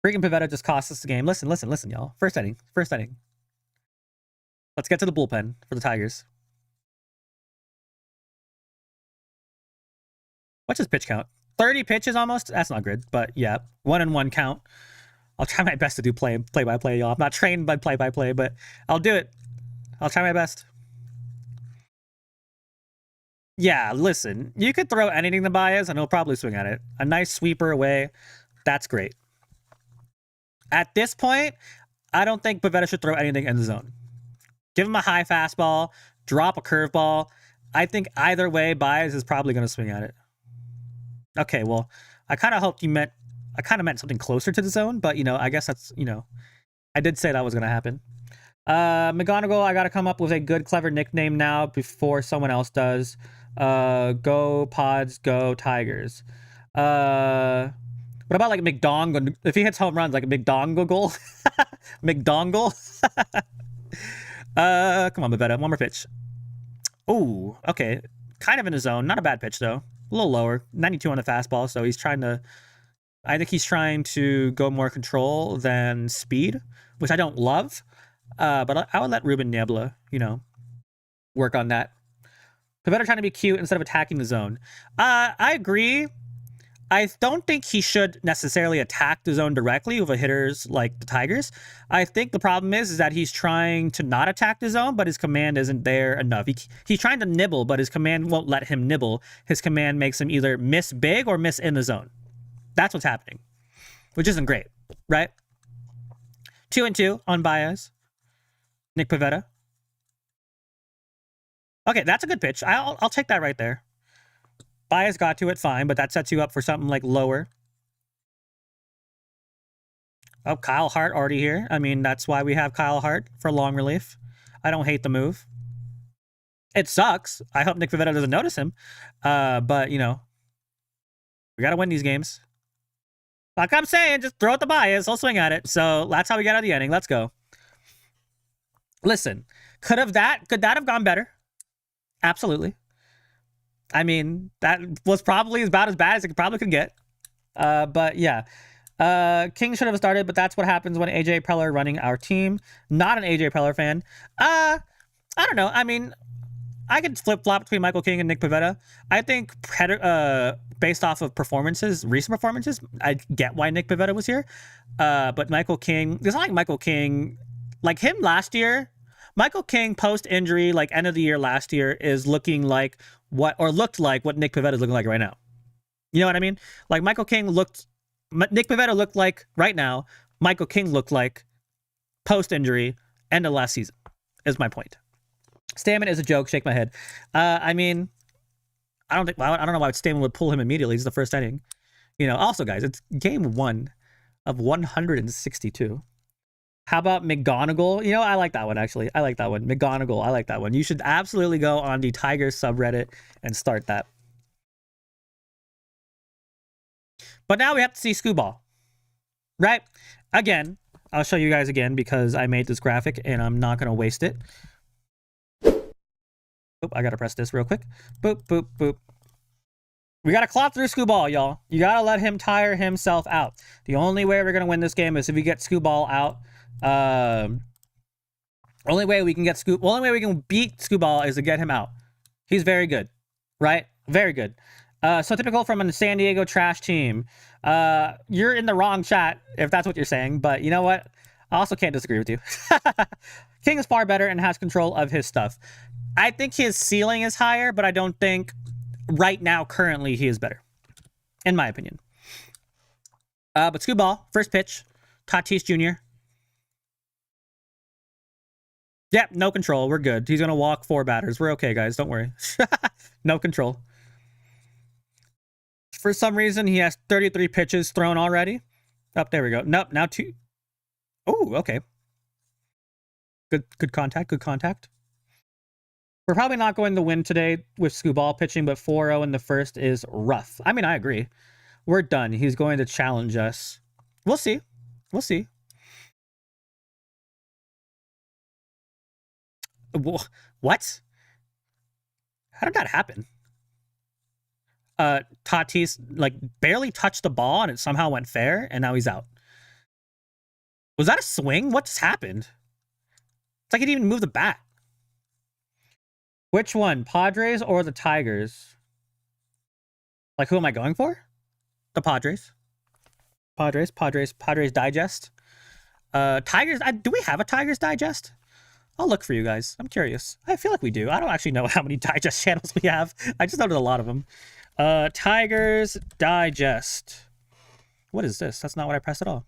Freaking Pivetta just cost us the game. Listen, y'all. First inning. Let's get to the bullpen for the Tigers. What's his pitch count? 30 pitches almost? That's not good, but yeah, 1-1 count. I'll try my best to do play-by-play, y'all. I'm not trained by play-by-play, but I'll do it. I'll try my best. Yeah, listen, you could throw anything to Baez and he'll probably swing at it. A nice sweeper away, that's great. At this point, I don't think Pivetta should throw anything in the zone. Give him a high fastball, drop a curveball. I think either way, Baez is probably going to swing at it. Okay, well, I kind of meant something closer to the zone, but, you know, I guess that's, you know, I did say that was going to happen. McGonigal, I got to come up with a good, clever nickname now before someone else does. Go Pods, go Tigers. Wait, What about like McDongle? If he hits home runs, like a McDongle goal? McDongle? Come on, Bavetta. One more pitch. Ooh, okay. Kind of in his zone. Not a bad pitch, though. A little lower. 92 on the fastball, so he's trying to... I think he's trying to go more control than speed, which I don't love. But I would let Ruben Niebla, you know, work on that. Pavetta trying to be cute instead of attacking the zone. I agree. I don't think he should necessarily attack the zone directly with hitters like the Tigers. I think the problem is that he's trying to not attack the zone, but his command isn't there enough. He's trying to nibble, but his command won't let him nibble. His command makes him either miss big or miss in the zone. That's what's happening, which isn't great, right? 2-2 on Baez. Nick Pivetta. Okay, that's a good pitch. I'll take that right there. Baez got to it fine, but that sets you up for something like lower. Oh, Kyle Hart already here. I mean, that's why we have Kyle Hart for long relief. I don't hate the move. It sucks. I hope Nick Pivetta doesn't notice him. But, you know, we got to win these games. Like I'm saying, just throw out the Baez. I'll swing at it. So that's how we get out of the inning. Let's go. Listen, could that have gone better? Absolutely. I mean, that was probably about as bad as it probably could get. But yeah. King should have started, but that's what happens when AJ Preller running our team. Not an AJ Preller fan. I don't know. I mean, I could flip-flop between Michael King and Nick Pivetta. I think based off of performances, recent performances, I get why Nick Pivetta was here. But Michael King, it's not like Michael King, like him last year. Michael King post-injury, like end of the year last year, is looking like looked like what Nick Pivetta is looking like right now. You know what I mean? Like Nick Pivetta looked like right now, Michael King looked like post-injury, end of last season, is my point. Stammen is a joke, shake my head. I mean, I don't know why Stammen would pull him immediately. It's the first inning. You know, also guys, it's game 1 of 162. How about McGonagall? You know, I like that one, actually. I like that one. McGonagall, I like that one. You should absolutely go on the Tigers subreddit and start that. But now we have to see Scooball, right? Again, I'll show you guys again because I made this graphic and I'm not going to waste it. Oop, I got to press this real quick. Boop, boop, boop. We got to claw through Scooball, y'all. You got to let him tire himself out. The only way we're going to win this game is if we get Scooball out. Only way we can beat Scooball is to get him out. He's very good, right? Very good. So typical from a San Diego trash team. You're in the wrong chat if that's what you're saying, but you know what? I also can't disagree with you. King is far better and has control of his stuff. I think his ceiling is higher, but I don't think right now, currently, he is better, in my opinion. But Scooball, first pitch, Tatis Jr. Yep, no control. We're good. He's going to walk 4 batters. We're okay, guys. Don't worry. No control. For some reason, he has 33 pitches thrown already. Oh, there we go. Nope, now 2. Oh, okay. Good contact, good contact. We're probably not going to win today with Scooball pitching, but 4-0 in the first is rough. I mean, I agree. We're done. He's going to challenge us. We'll see. We'll see. What? How did that happen? Tatis, like, barely touched the ball, and it somehow went fair, and now he's out. Was that a swing? What just happened? It's like he didn't even move the bat. Which one? Padres or the Tigers? Like, who am I going for? The Padres. Padres Digest. Tigers, do we have a Tigers Digest? I'll look for you guys. I'm curious. I feel like we do. I don't actually know how many Digest channels we have. I just know there's a lot of them. Tigers Digest. What is this? That's not what I pressed at all.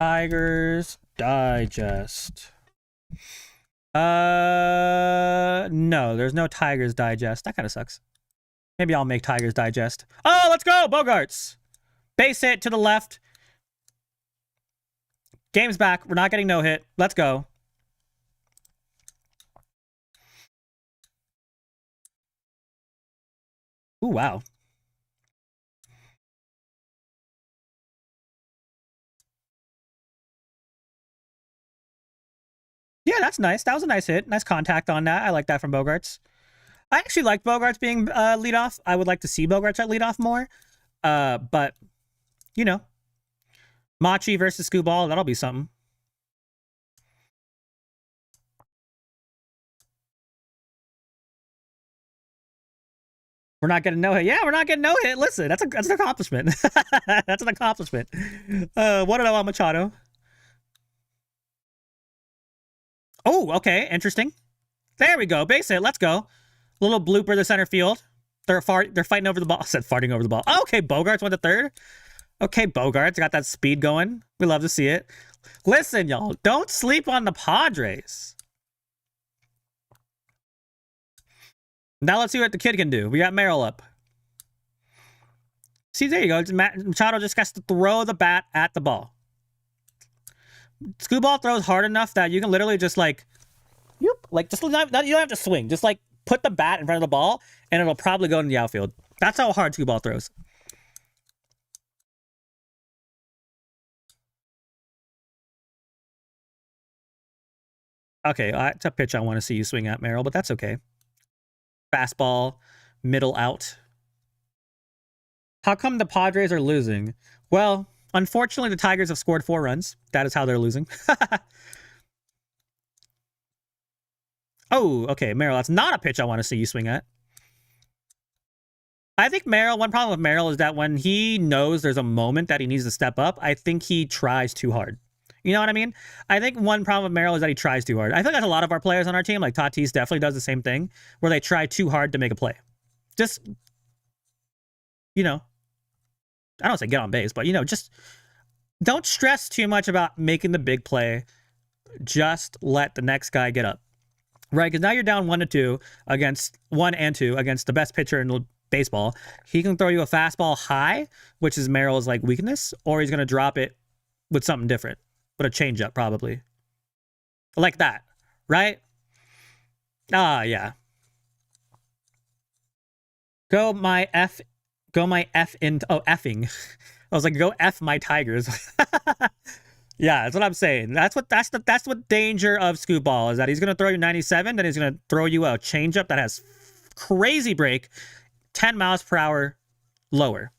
Tigers Digest. No, there's no Tigers Digest. That kind of sucks. Maybe I'll make Tigers Digest. Oh, let's go! Bogaerts! Base hit to the left. Game's back. We're not getting no hit. Let's go. Ooh, wow. Yeah, that's nice. That was a nice hit. Nice contact on that. I like that from Bogaerts. I actually like Bogaerts being leadoff. I would like to see Bogaerts at leadoff more. But, you know, Machi versus Scooball, that'll be something. We're not getting no hit. Yeah, we're not getting no hit. Listen, that's an accomplishment. That's an accomplishment. What did I want, Machado? Oh, okay, interesting. There we go. Base hit. Let's go. Little blooper to center field. They're fighting over the ball. I said farting over the ball. Oh, okay, Bogaerts went to third. Okay, Bogaerts got that speed going. We love to see it. Listen, y'all, don't sleep on the Padres. Now let's see what the kid can do. We got Merrill up. See, there you go. Machado just has to throw the bat at the ball. Scooball throws hard enough that you can literally just like, you don't have to swing. Just like put the bat in front of the ball, and it'll probably go in the outfield. That's how hard Scooball throws. Okay, it's a pitch I want to see you swing at, Merrill, but that's okay. Fastball, middle out. How come the Padres are losing? Well, unfortunately, the Tigers have scored 4 runs. That is how they're losing. Oh, okay, Merrill, that's not a pitch I want to see you swing at. I think one problem with Merrill is that when he knows there's a moment that he needs to step up, I think he tries too hard. You know what I mean? I think one problem with Merrill is that he tries too hard. I think that's a lot of our players on our team. Like Tatis definitely does the same thing, where they try too hard to make a play. Just, you know, I don't say get on base, but, you know, just don't stress too much about making the big play. Just let the next guy get up. Right? Because now you're down 1-2 against 1 and 2 against the best pitcher in baseball. He can throw you a fastball high, which is Merrill's like weakness, or he's going to drop it with something different. But a changeup, probably. Like that, right? Yeah. Go my F in. Oh, effing. I was like, go F my Tigers. Yeah, that's what I'm saying. That's what danger of Scooball is, that he's gonna throw you 97, then he's gonna throw you a changeup that has crazy break, 10 miles per hour lower.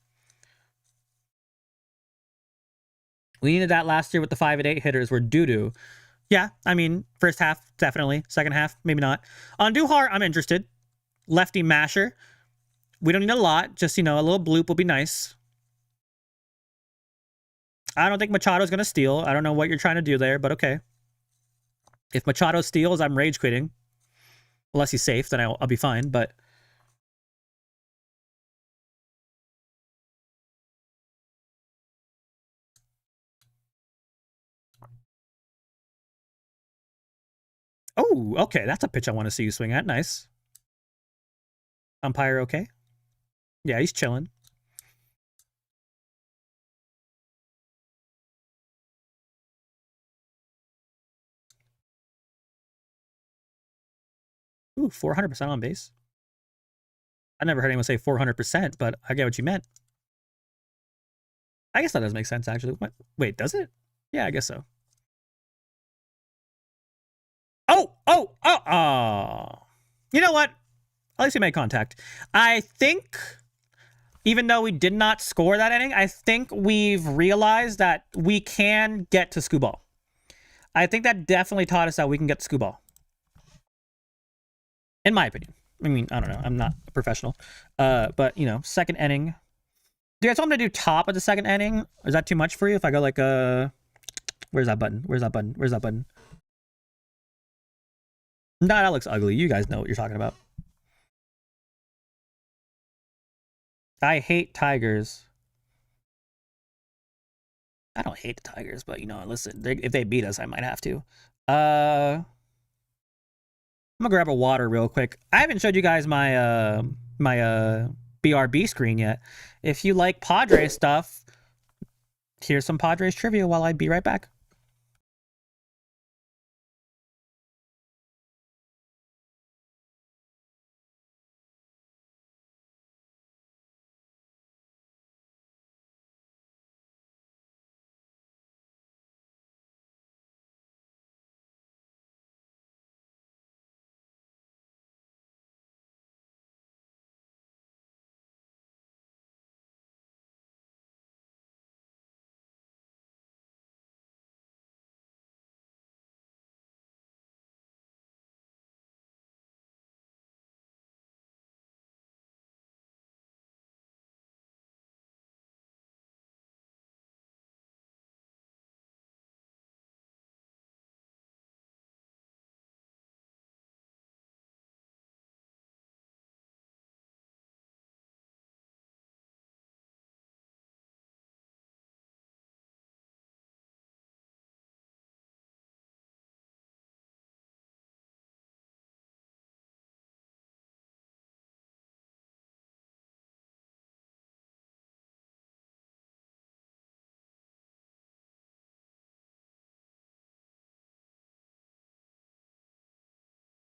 We needed that last year with the 5 and 8 hitters were doo-doo. Yeah, I mean, first half, definitely. Second half, maybe not. On Duhar, I'm interested. Lefty masher. We don't need a lot. Just, you know, a little bloop will be nice. I don't think Machado's going to steal. I don't know what you're trying to do there, but okay. If Machado steals, I'm rage quitting. Unless he's safe, then I'll be fine, but... Oh, okay. That's a pitch I want to see you swing at. Nice. Umpire okay? Yeah, he's chilling. Ooh, 400% on base. I never heard anyone say 400%, but I get what you meant. I guess that does make sense, actually. Wait, does it? Yeah, I guess so. Oh! You know what? At least we made contact. I think, even though we did not score that inning, I think we've realized that we can get to Scooball. I think that definitely taught us that we can get to Scooball. In my opinion. I mean, I don't know. I'm not a professional. But, you know, second inning. Do you guys want me to do top of the second inning? Is that too much for you if I go like, where's that button? Where's that button? Where's that button? No, that looks ugly. You guys know what you're talking about. I hate Tigers. I don't hate the Tigers, but, you know, listen, if they beat us, I might have to. I'm gonna grab a water real quick. I haven't showed you guys my BRB screen yet. If you like Padres stuff, here's some Padres trivia while I be right back.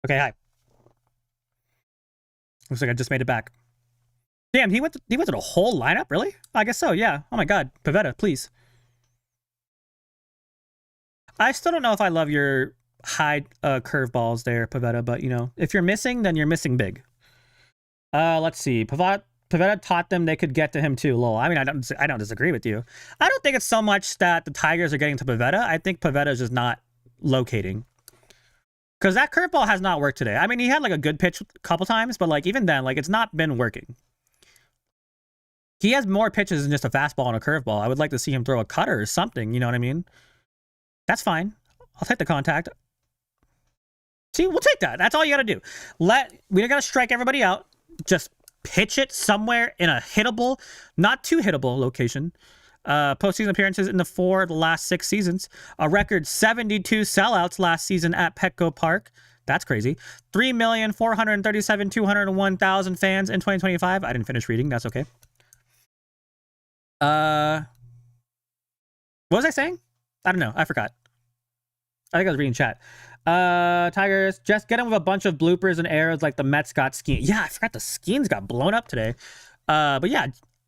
Okay, hi. Looks like I just made it back. Damn, he went to the whole lineup? Really? I guess so, yeah. Oh my god. Pavetta, please. I still don't know if I love your high curveballs there, Pavetta, but, you know, if you're missing, then you're missing big. Let's see. Pavetta taught them they could get to him too. Lol. I mean, I don't disagree with you. I don't think it's so much that the Tigers are getting to Pavetta. I think Pavetta is just not locating. Because that curveball has not worked today. I mean, he had like a good pitch a couple times, but like even then, like it's not been working. He has more pitches than just a fastball and a curveball. I would like to see him throw a cutter or something. You know what I mean? That's fine. I'll take the contact. See, we'll take that. That's all you got to do. We don't got to strike everybody out. Just pitch it somewhere in a hittable, not too hittable location. Postseason appearances in the last 6 seasons. A record 72 sellouts last season at Petco Park. That's crazy. 3,437,201 fans in 2025. I didn't finish reading. That's okay. What was I saying? I don't know. I forgot. I think I was reading chat. Tigers, just get him with a bunch of bloopers and errors like the Mets got skiing. Yeah, I forgot the Skeens got blown up today. But yeah,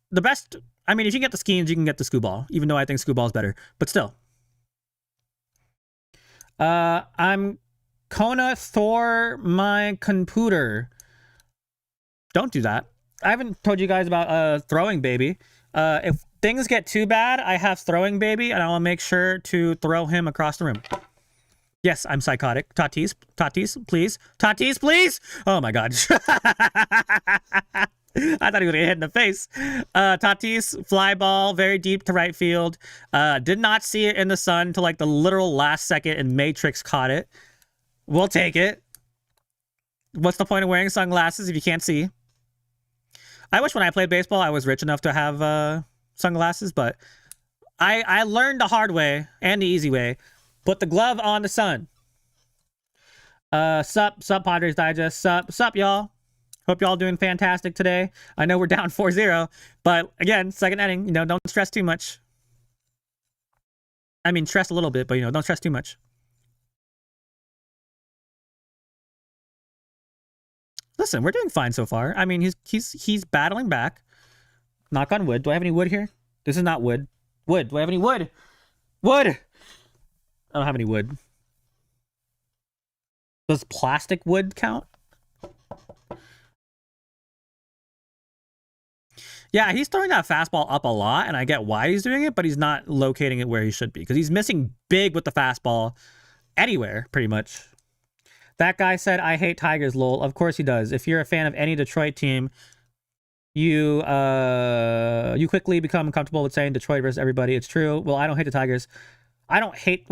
the best... I mean, if you can get the Skeens, you can get the Scooball, even though I think Scooball's better. But still. I'm Kona Thor my computer. Don't do that. I haven't told you guys about Throwing Baby. If things get too bad, I have Throwing Baby, and I'll make sure to throw him across the room. Yes, I'm psychotic. Tatis, please. Tatis, please! Oh my god. I thought he was gonna hit in the face. Tatis, fly ball, very deep to right field. Did not see it in the sun till like the literal last second, and Matrix caught it. We'll take it. What's the point of wearing sunglasses if you can't see? I wish when I played baseball I was rich enough to have sunglasses, but I learned the hard way and the easy way. Put the glove on the sun. Sup Padres Digest. Sup y'all. Hope y'all doing fantastic today. I know we're down 4-0, but again, second inning, you know, don't stress too much. I mean, stress a little bit, but you know, don't stress too much. Listen, we're doing fine so far. I mean, he's battling back. Knock on wood. Do I have any wood here? This is not wood. Wood. Do I have any wood? Wood! I don't have any wood. Does plastic wood count? Yeah, he's throwing that fastball up a lot, and I get why he's doing it, but he's not locating it where he should be, because he's missing big with the fastball anywhere, pretty much. That guy said, I hate Tigers, lol. Of course he does. If you're a fan of any Detroit team, you quickly become comfortable with saying Detroit versus everybody. It's true. Well, I don't hate the Tigers. I don't hate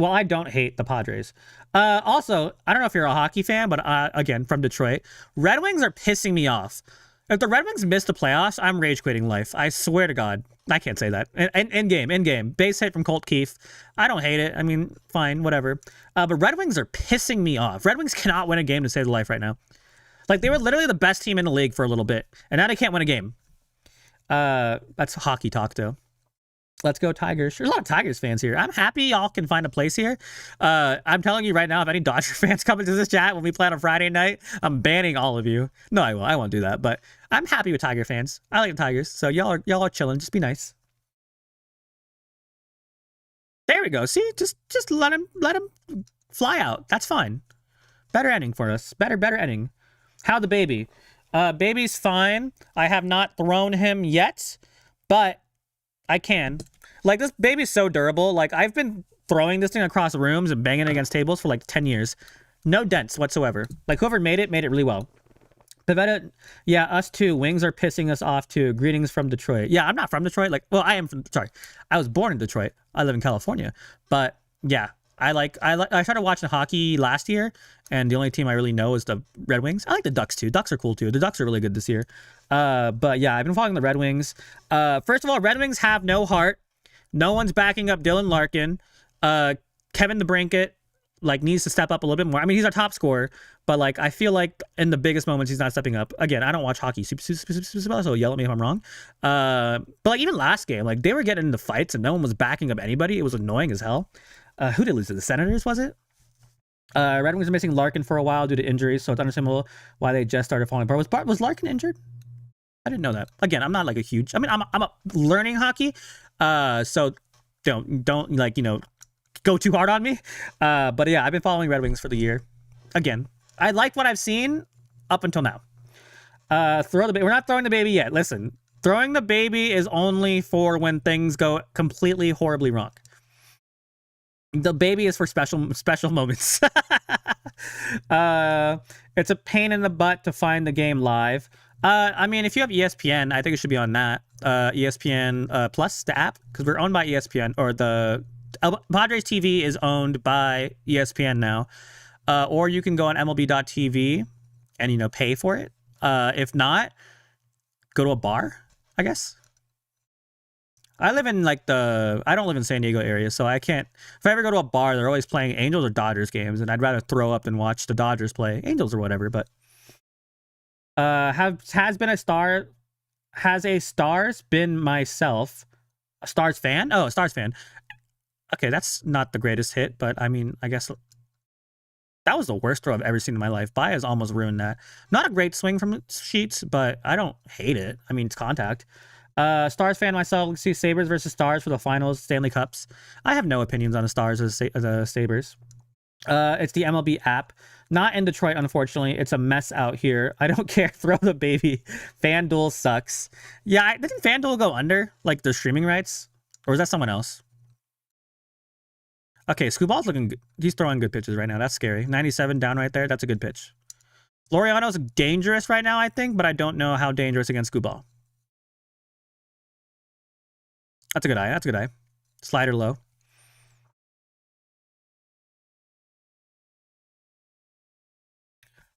the Padres. Also, I don't know if you're a hockey fan, but again, from Detroit, Red Wings are pissing me off. If the Red Wings miss the playoffs, I'm rage quitting life. I swear to God. I can't say that. In game. Base hit from Colt Keefe. I don't hate it. I mean, fine, whatever. But Red Wings are pissing me off. Red Wings cannot win a game to save their life right now. Like, they were literally the best team in the league for a little bit, and now they can't win a game. That's hockey talk, though. Let's go Tigers. There's a lot of Tigers fans here. I'm happy y'all can find a place here. I'm telling you right now, if any Dodger fans come into this chat when we play on a Friday night, I'm banning all of you. No, I won't. I won't do that. But I'm happy with Tiger fans. I like the Tigers. So y'all are chilling. Just be nice. There we go. See, just let him fly out. That's fine. Better ending for us. Better ending. How the baby? Baby's fine. I have not thrown him yet, but I can. Like, this baby's so durable. Like, I've been throwing this thing across rooms and banging it against tables for like 10 years. No dents whatsoever. Like, whoever made it really well. Pavetta, yeah, us too. Wings are pissing us off too. Greetings from Detroit. Yeah, I'm not from Detroit. Like, well, I am from, sorry. I was born in Detroit. I live in California. But yeah, I started watching hockey last year, and the only team I really know is the Red Wings. I like the Ducks too. Ducks are cool too. The Ducks are really good this year. But yeah, I've been following the Red Wings. First of all, Red Wings have no heart. No one's backing up Dylan Larkin. Kevin DeBrincat, like, needs to step up a little bit more. I mean, he's our top scorer, but like, I feel like in the biggest moments he's not stepping up. Again, I don't watch hockey super well, so yell at me if I'm wrong. But like, even last game, like, they were getting into fights and no one was backing up anybody. It was annoying as hell. Who did they lose to? The Senators, was it? Red Wings are missing Larkin for a while due to injuries, so it's understandable why they just started falling apart. Was Larkin injured? I didn't know that. Again, I'm not like a huge. I mean, I'm a learning hockey, so don't like go too hard on me. But yeah, I've been following Red Wings for the year. Again, I like what I've seen up until now. Throw the baby. We're not throwing the baby yet. Listen, throwing the baby is only for when things go completely horribly wrong. The baby is for special moments. It's a pain in the butt to find the game live. I mean, if you have ESPN, I think it should be on that. ESPN Plus, the app, because we're owned by ESPN, or the Padres TV is owned by ESPN now. Or you can go on MLB.tv and pay for it. If not, go to a bar, I guess. I live in I don't live in San Diego area, so I can't. If I ever go to a bar, they're always playing Angels or Dodgers games, and I'd rather throw up than watch the Dodgers play Angels or whatever. But has a Stars been myself a Stars fan? Oh, a Stars fan. Okay, that's not the greatest hit, but I mean, I guess that was the worst throw I've ever seen in my life. Baez almost ruined that. Not a great swing from Sheets, but I don't hate it. I mean, it's contact. Stars fan myself. Let's see Sabres versus Stars for the finals, Stanley Cups. I have no opinions on the Stars or the Sabres. It's the MLB app. Not in Detroit, unfortunately. It's a mess out here. I don't care. Throw the baby. FanDuel sucks. Yeah, didn't FanDuel go under, like, the streaming rights? Or is that someone else? Okay, Scooball's looking good. He's throwing good pitches right now. That's scary. 97 down right there. That's a good pitch. Laureano's dangerous right now, I think, but I don't know how dangerous against Scooball. That's a good eye. That's a good eye. Slider low.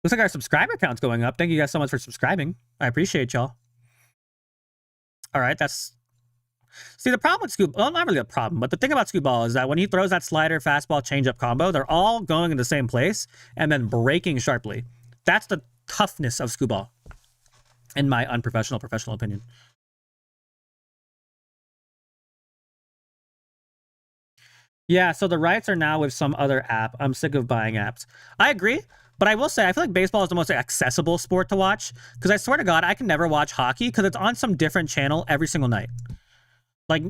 Looks like our subscriber count's going up. Thank you guys so much for subscribing. I appreciate y'all. All right, see, the problem with Scooball, well, not really a problem, but the thing about Scooball is that when he throws that slider, fastball, changeup combo, they're all going in the same place and then breaking sharply. That's the toughness of Scooball, in my professional opinion. Yeah, so the rights are now with some other app. I'm sick of buying apps. I agree, but I will say I feel like baseball is the most accessible sport to watch, because I swear to God, I can never watch hockey because it's on some different channel every single night. Like,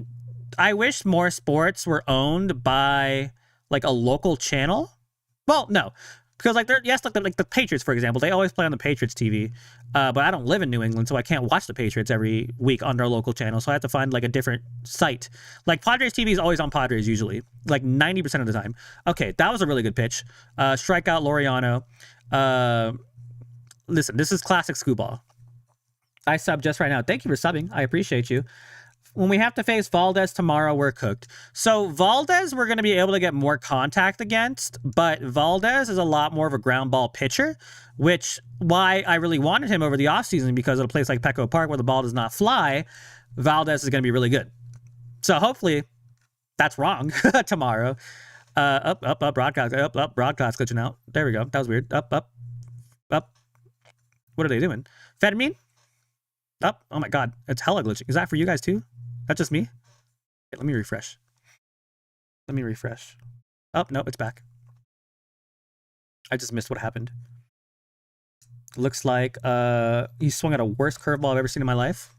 I wish more sports were owned by like a local channel. Well, no, because like the Patriots, for example, they always play on the Patriots TV. But I don't live in New England, so I can't watch the Patriots every week on their local channel. So I have to find like a different site. Like Padres TV is always on Padres usually, like 90% of the time. Okay, that was a really good pitch. Strikeout Laureano. Listen, this is classic Scooball. I sub just right now. Thank you for subbing. I appreciate you. When we have to face Valdez tomorrow, we're cooked. So Valdez, we're going to be able to get more contact against, but Valdez is a lot more of a ground ball pitcher, which why I really wanted him over the offseason, because at a place like Petco Park where the ball does not fly, Valdez is going to be really good. So hopefully that's wrong tomorrow. Up, broadcast, up, broadcast glitching out. There we go. That was weird. Up. What are they doing? Fedamine? Up. Oh my God. It's hella glitching. Is that for you guys too? That's just me? Okay, let me refresh. Oh, no, it's back. I just missed what happened. Looks like he swung at a worst curveball I've ever seen in my life.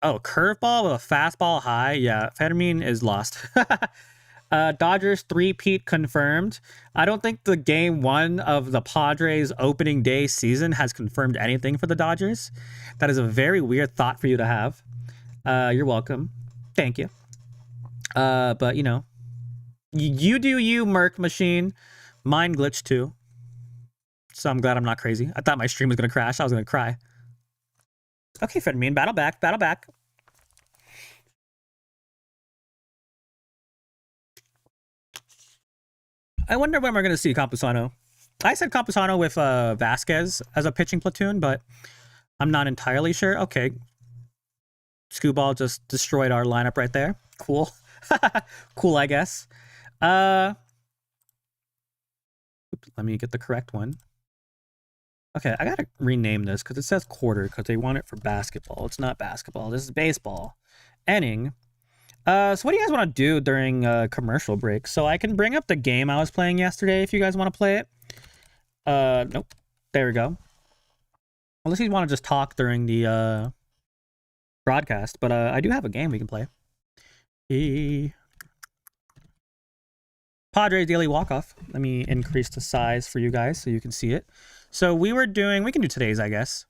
Oh, curveball with a fastball high? Yeah, Fedamine is lost. Dodgers 3-peat confirmed. I don't think the game 1 of the Padres opening day season has confirmed anything for the Dodgers. That is a very weird thought for you to have. You're welcome. Thank you. But you do you, Merc Machine. Mine glitched too. So I'm glad I'm not crazy. I thought my stream was going to crash. I was going to cry. Okay, Fedamine, battle back. I wonder when we're going to see Campusano. I said Campusano with Vasquez as a pitching platoon, but I'm not entirely sure. Okay. Scooball just destroyed our lineup right there. Cool. Cool, I guess. Let me get the correct one. Okay, I got to rename this because it says quarter because they want it for basketball. It's not basketball. This is baseball. Inning. So what do you guys want to do during commercial break? So I can bring up the game I was playing yesterday if you guys want to play it. Nope. There we go. Unless you want to just talk during the broadcast, but I do have a game we can play. Padres Daily Walk-Off. Let me increase the size for you guys so you can see it. So we can do today's, I guess.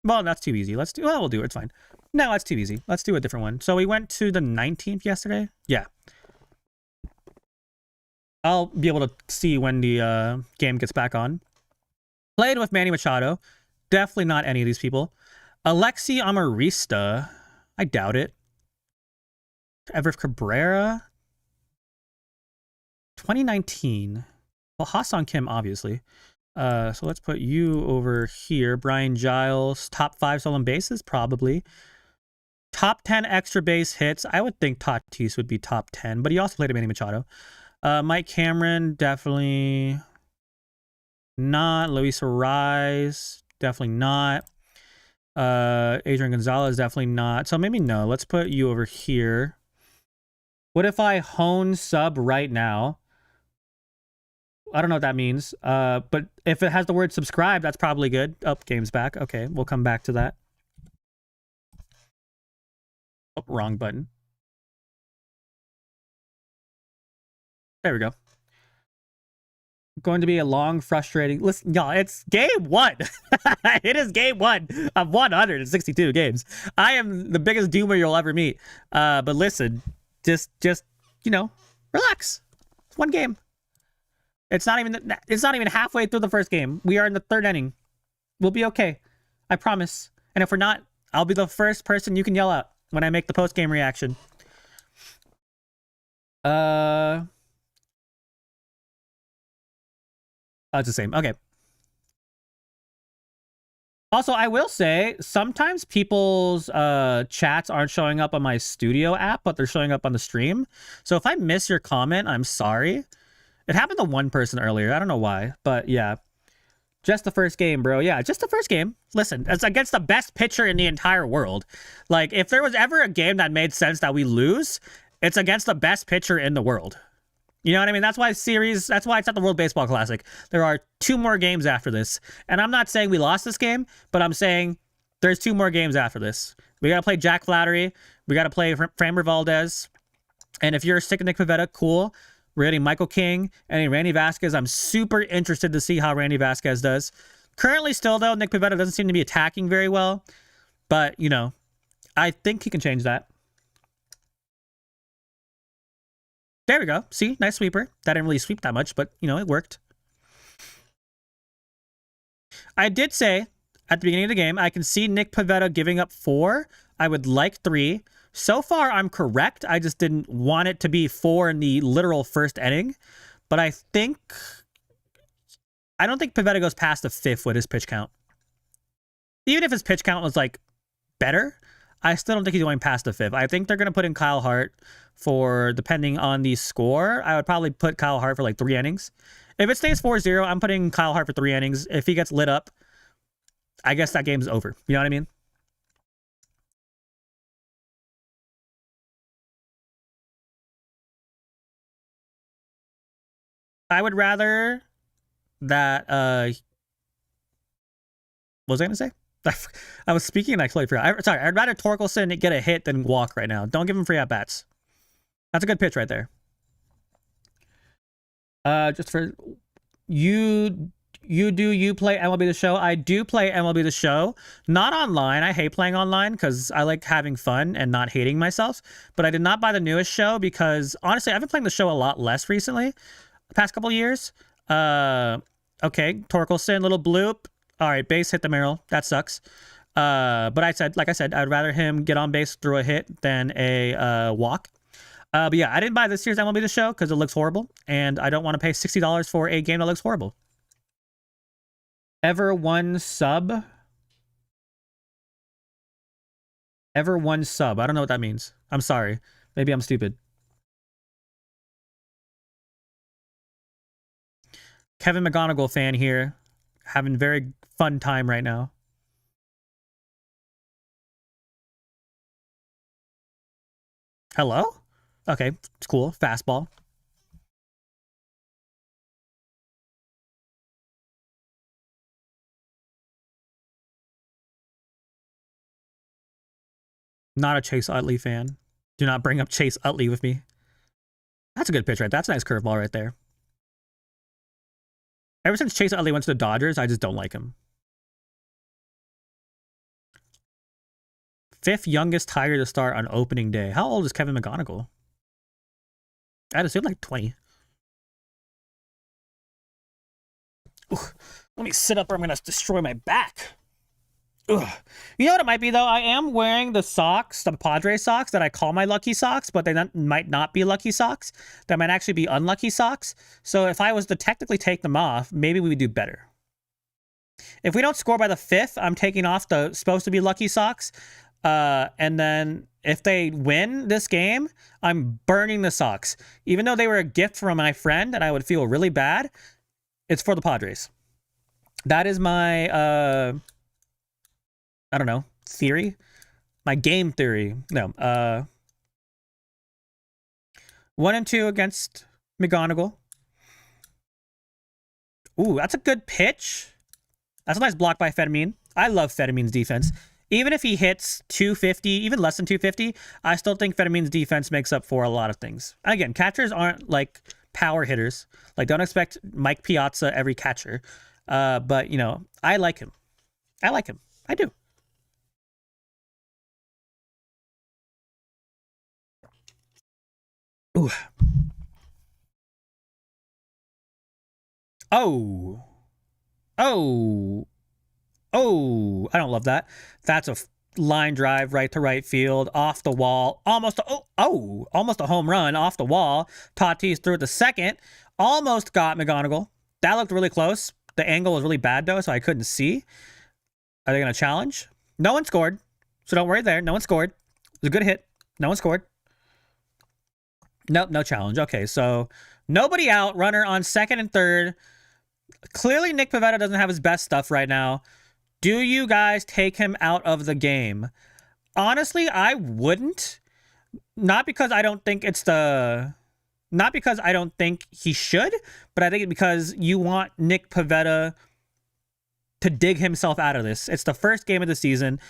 Well, that's too easy. We'll do it. It's fine. No, that's too easy. Let's do a different one. So we went to the 19th yesterday. Yeah. I'll be able to see when the game gets back on. Played with Manny Machado. Definitely not any of these people. Alexi Amarista. I doubt it. Everett Cabrera. 2019. Well, Ha-Seong Kim, obviously. So let's put you over here. Brian Giles. Top 5 stolen bases? Probably. Top 10 extra base hits. I would think Tatis would be top 10, but he also played a Manny Machado. Mike Cameron, definitely not. Luis Arraez, definitely not. Adrian Gonzalez, definitely not. So maybe no. Let's put you over here. What if I hone sub right now? I don't know what that means. But if it has the word subscribe, that's probably good. Oh, game's back. Okay, we'll come back to that. Oh, wrong button. There we go. Going to be a long, frustrating... Listen, y'all, it's game 1. It is game 1 of 162 games. I am the biggest doomer you'll ever meet. But listen, just you know, relax. It's one game. It's not even halfway through the first game. We are in the 3rd inning. We'll be okay. I promise. And if we're not, I'll be the first person you can yell at when I make the post-game reaction. It's the same. Okay. Also, I will say, sometimes people's chats aren't showing up on my studio app, but they're showing up on the stream. So if I miss your comment, I'm sorry. It happened to one person earlier. I don't know why, but yeah. Just the first game, bro. Yeah, just the first game. Listen, it's against the best pitcher in the entire world. Like, if there was ever a game that made sense that we lose, it's against the best pitcher in the world. You know what I mean? That's why it's at the World Baseball Classic. There are 2 more games after this. And I'm not saying we lost this game, but I'm saying there's 2 more games after this. We got to play Jack Flaherty. We got to play Framber Valdez. And if you're sick of Nick Pivetta, cool. We're getting Michael King and Randy Vasquez. I'm super interested to see how Randy Vasquez does. Currently still, though, Nick Pivetta doesn't seem to be attacking very well. But, you know, I think he can change that. There we go. See? Nice sweeper. That didn't really sweep that much, but, you know, it worked. I did say at the beginning of the game, I can see Nick Pivetta giving up 4. I would like 3. So far, I'm correct. I just didn't want it to be 4 in the literal first inning. But I don't think Pivetta goes past the 5th with his pitch count. Even if his pitch count was, like, better, I still don't think he's going past the 5th. I think they're going to put in Kyle Hart for, depending on the score, I would probably put Kyle Hart for, like, 3 innings. If it stays 4-0, I'm putting Kyle Hart for 3 innings. If he gets lit up, I guess that game's over. You know what I mean? I would rather that, what was I going to say? I was speaking and I totally forgot. Sorry, I'd rather Torkelson get a hit than walk right now. Don't give him free at-bats. That's a good pitch right there. Just for... You play MLB The Show? I do play MLB The Show. Not online. I hate playing online because I like having fun and not hating myself. But I did not buy the newest show because, honestly, I've been playing the show a lot less recently. The past couple years. Okay, Torkelson, little bloop. All right, base hit the Merrill. That sucks. But like I said, I'd rather him get on base through a hit than a walk. But yeah, I didn't buy this year's MLB The Show because it looks horrible, and I don't want to pay $60 for a game that looks horrible. Ever one sub? Ever one sub? I don't know what that means. I'm sorry. Maybe I'm stupid. Kevin McGonigal fan here. Having very fun time right now. Hello? Okay, it's cool. Fastball. Not a Chase Utley fan. Do not bring up Chase Utley with me. That's a good pitch, right? That's a nice curveball right there. Ever since Chase Utley went to the Dodgers, I just don't like him. 5th youngest Tiger to start on opening day. How old is Kevin McGonigal? I'd assume like 20. Ooh, let me sit up or I'm going to destroy my back. Ugh. You know what it might be, though? I am wearing the socks, the Padres socks that I call my lucky socks, but they might not be lucky socks. They might actually be unlucky socks. So if I was to technically take them off, maybe we would do better. If we don't score by the 5th, I'm taking off the supposed to be lucky socks. And then if they win this game, I'm burning the socks. Even though they were a gift from my friend and I would feel really bad, it's for the Padres. That is my... I don't know, theory? My game theory. No. 1-2 against McGonigal. Ooh, that's a good pitch. That's a nice block by Fedamine. I love Fedamine's defense. Even if he hits 250, even less than 250, I still think Fedamine's defense makes up for a lot of things. Again, catchers aren't like power hitters. Like, don't expect Mike Piazza every catcher. But, you know, I like him. I like him. I do. Ooh. Oh. Oh. Oh. I don't love that. That's a line drive right to right field, off the wall. Almost a home run off the wall. Tatis threw it to second. Almost got McGonigal. That looked really close. The angle was really bad, though, so I couldn't see. Are they going to challenge? No one scored, so don't worry there. No one scored. It was a good hit. No one scored. Nope, no challenge. Okay, so nobody out. Runner on second and third. Clearly, Nick Pivetta doesn't have his best stuff right now. Do you guys take him out of the game? Honestly, I wouldn't. Not because I don't think it's the... Not because I don't think he should, but I think because you want Nick Pivetta to dig himself out of this. It's the first game of the season.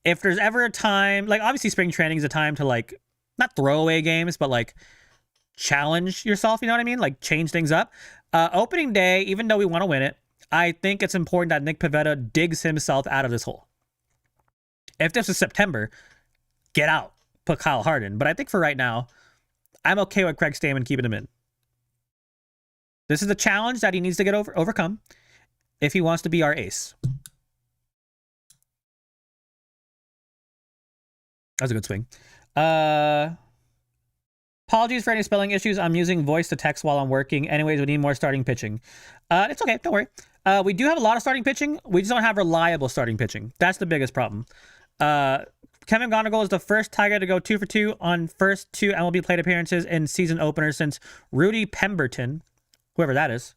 If there's ever a time... Like, obviously, spring training is a time to, like... Not throw away games, but like challenge yourself, you know what I mean? Like change things up. Opening day, even though we want to win it, I think it's important that Nick Pivetta digs himself out of this hole. If this is September, get out. Put Kyle Hart in. But I think for right now, I'm okay with Craig Stammen keeping him in. This is a challenge that he needs to get overcome if he wants to be our ace. That was a good swing. Apologies for any spelling issues. I'm using voice to text while I'm working. Anyways, we need more starting pitching. It's okay. Don't worry. We do have a lot of starting pitching. We just don't have reliable starting pitching. That's the biggest problem. Kevin McGonigal is the first Tiger to go 2 for 2 on first 2 MLB plate appearances in season openers since Rudy Pemberton, whoever that is.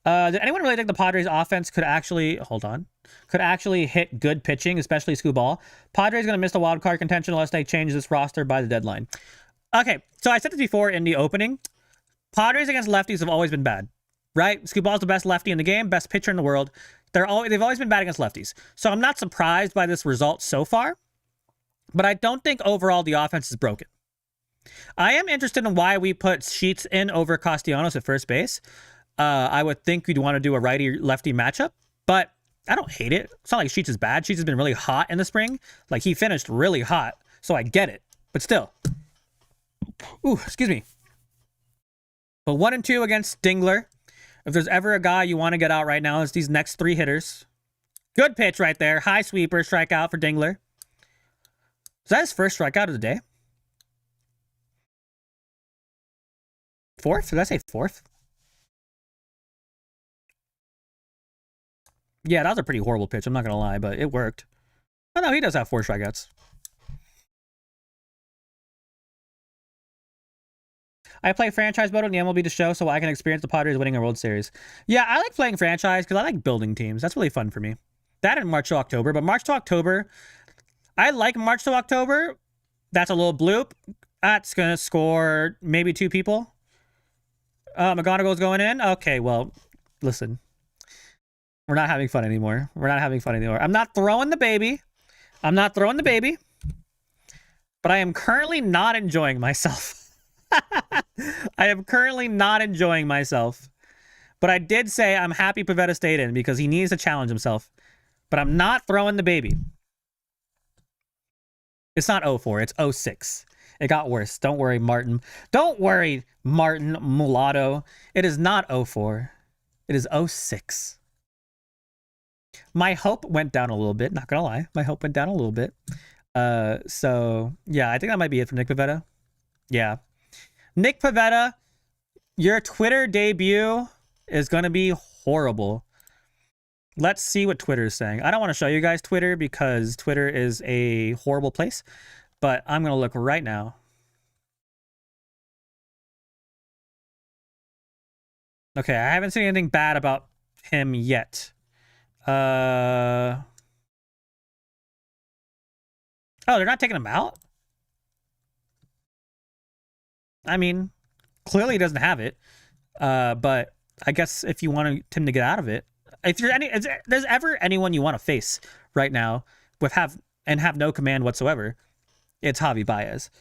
Did anyone really think the Padres offense could actually... Hold on. Could actually hit good pitching, especially Scuball? Padres going to miss the wild card contention unless they change this roster by the deadline. Okay, so I said this before in the opening. Padres against lefties have always been bad, right? Scuball's the best lefty in the game, best pitcher in the world. They've always been bad against lefties. So I'm not surprised by this result so far, but I don't think overall the offense is broken. I am interested in why we put Sheets in over Castellanos at first base. I would think you'd want to do a righty-lefty matchup, but I don't hate it. It's not like Sheets is bad. Sheets has been really hot in the spring. Like, he finished really hot, so I get it. But still. Ooh, excuse me. But 1-2 against Dingler. If there's ever a guy you want to get out right now, it's these next 3 hitters. Good pitch right there. High sweeper, strikeout for Dingler. Is that his first strikeout of the day? 4th? Did I say 4th? Yeah, that was a pretty horrible pitch. I'm not going to lie, but it worked. Oh, no, he does have 4 strikeouts. I play franchise mode on the MLB The Show so I can experience the Padres winning a World Series. Yeah, I like playing franchise because I like building teams. That's really fun for me. That in March to October. But March to October, I like March to October. That's a little bloop. That's going to score maybe 2 people. McGonagall's going in. Okay, well, listen. We're not having fun anymore. We're not having fun anymore. I'm not throwing the baby. I'm not throwing the baby. But I am currently not enjoying myself. I am currently not enjoying myself. But I did say I'm happy Pivetta stayed in because he needs to challenge himself. But I'm not throwing the baby. It's not 04. It's 06. It got worse. Don't worry, Martin. Don't worry, Martin Mulatto. It is not 04. It is 06. My hope went down a little bit. Not gonna lie. My hope went down a little bit. So, yeah, I think that might be it for Nick Pivetta. Yeah. Nick Pivetta, your Twitter debut is going to be horrible. Let's see what Twitter is saying. I don't want to show you guys Twitter because Twitter is a horrible place, but I'm going to look right now. Okay, I haven't seen anything bad about him yet. Oh, they're not taking him out? I mean, clearly he doesn't have it. But I guess if you want him to get out of it, if there's ever anyone you want to face right now with have no command whatsoever, it's Javi Baez.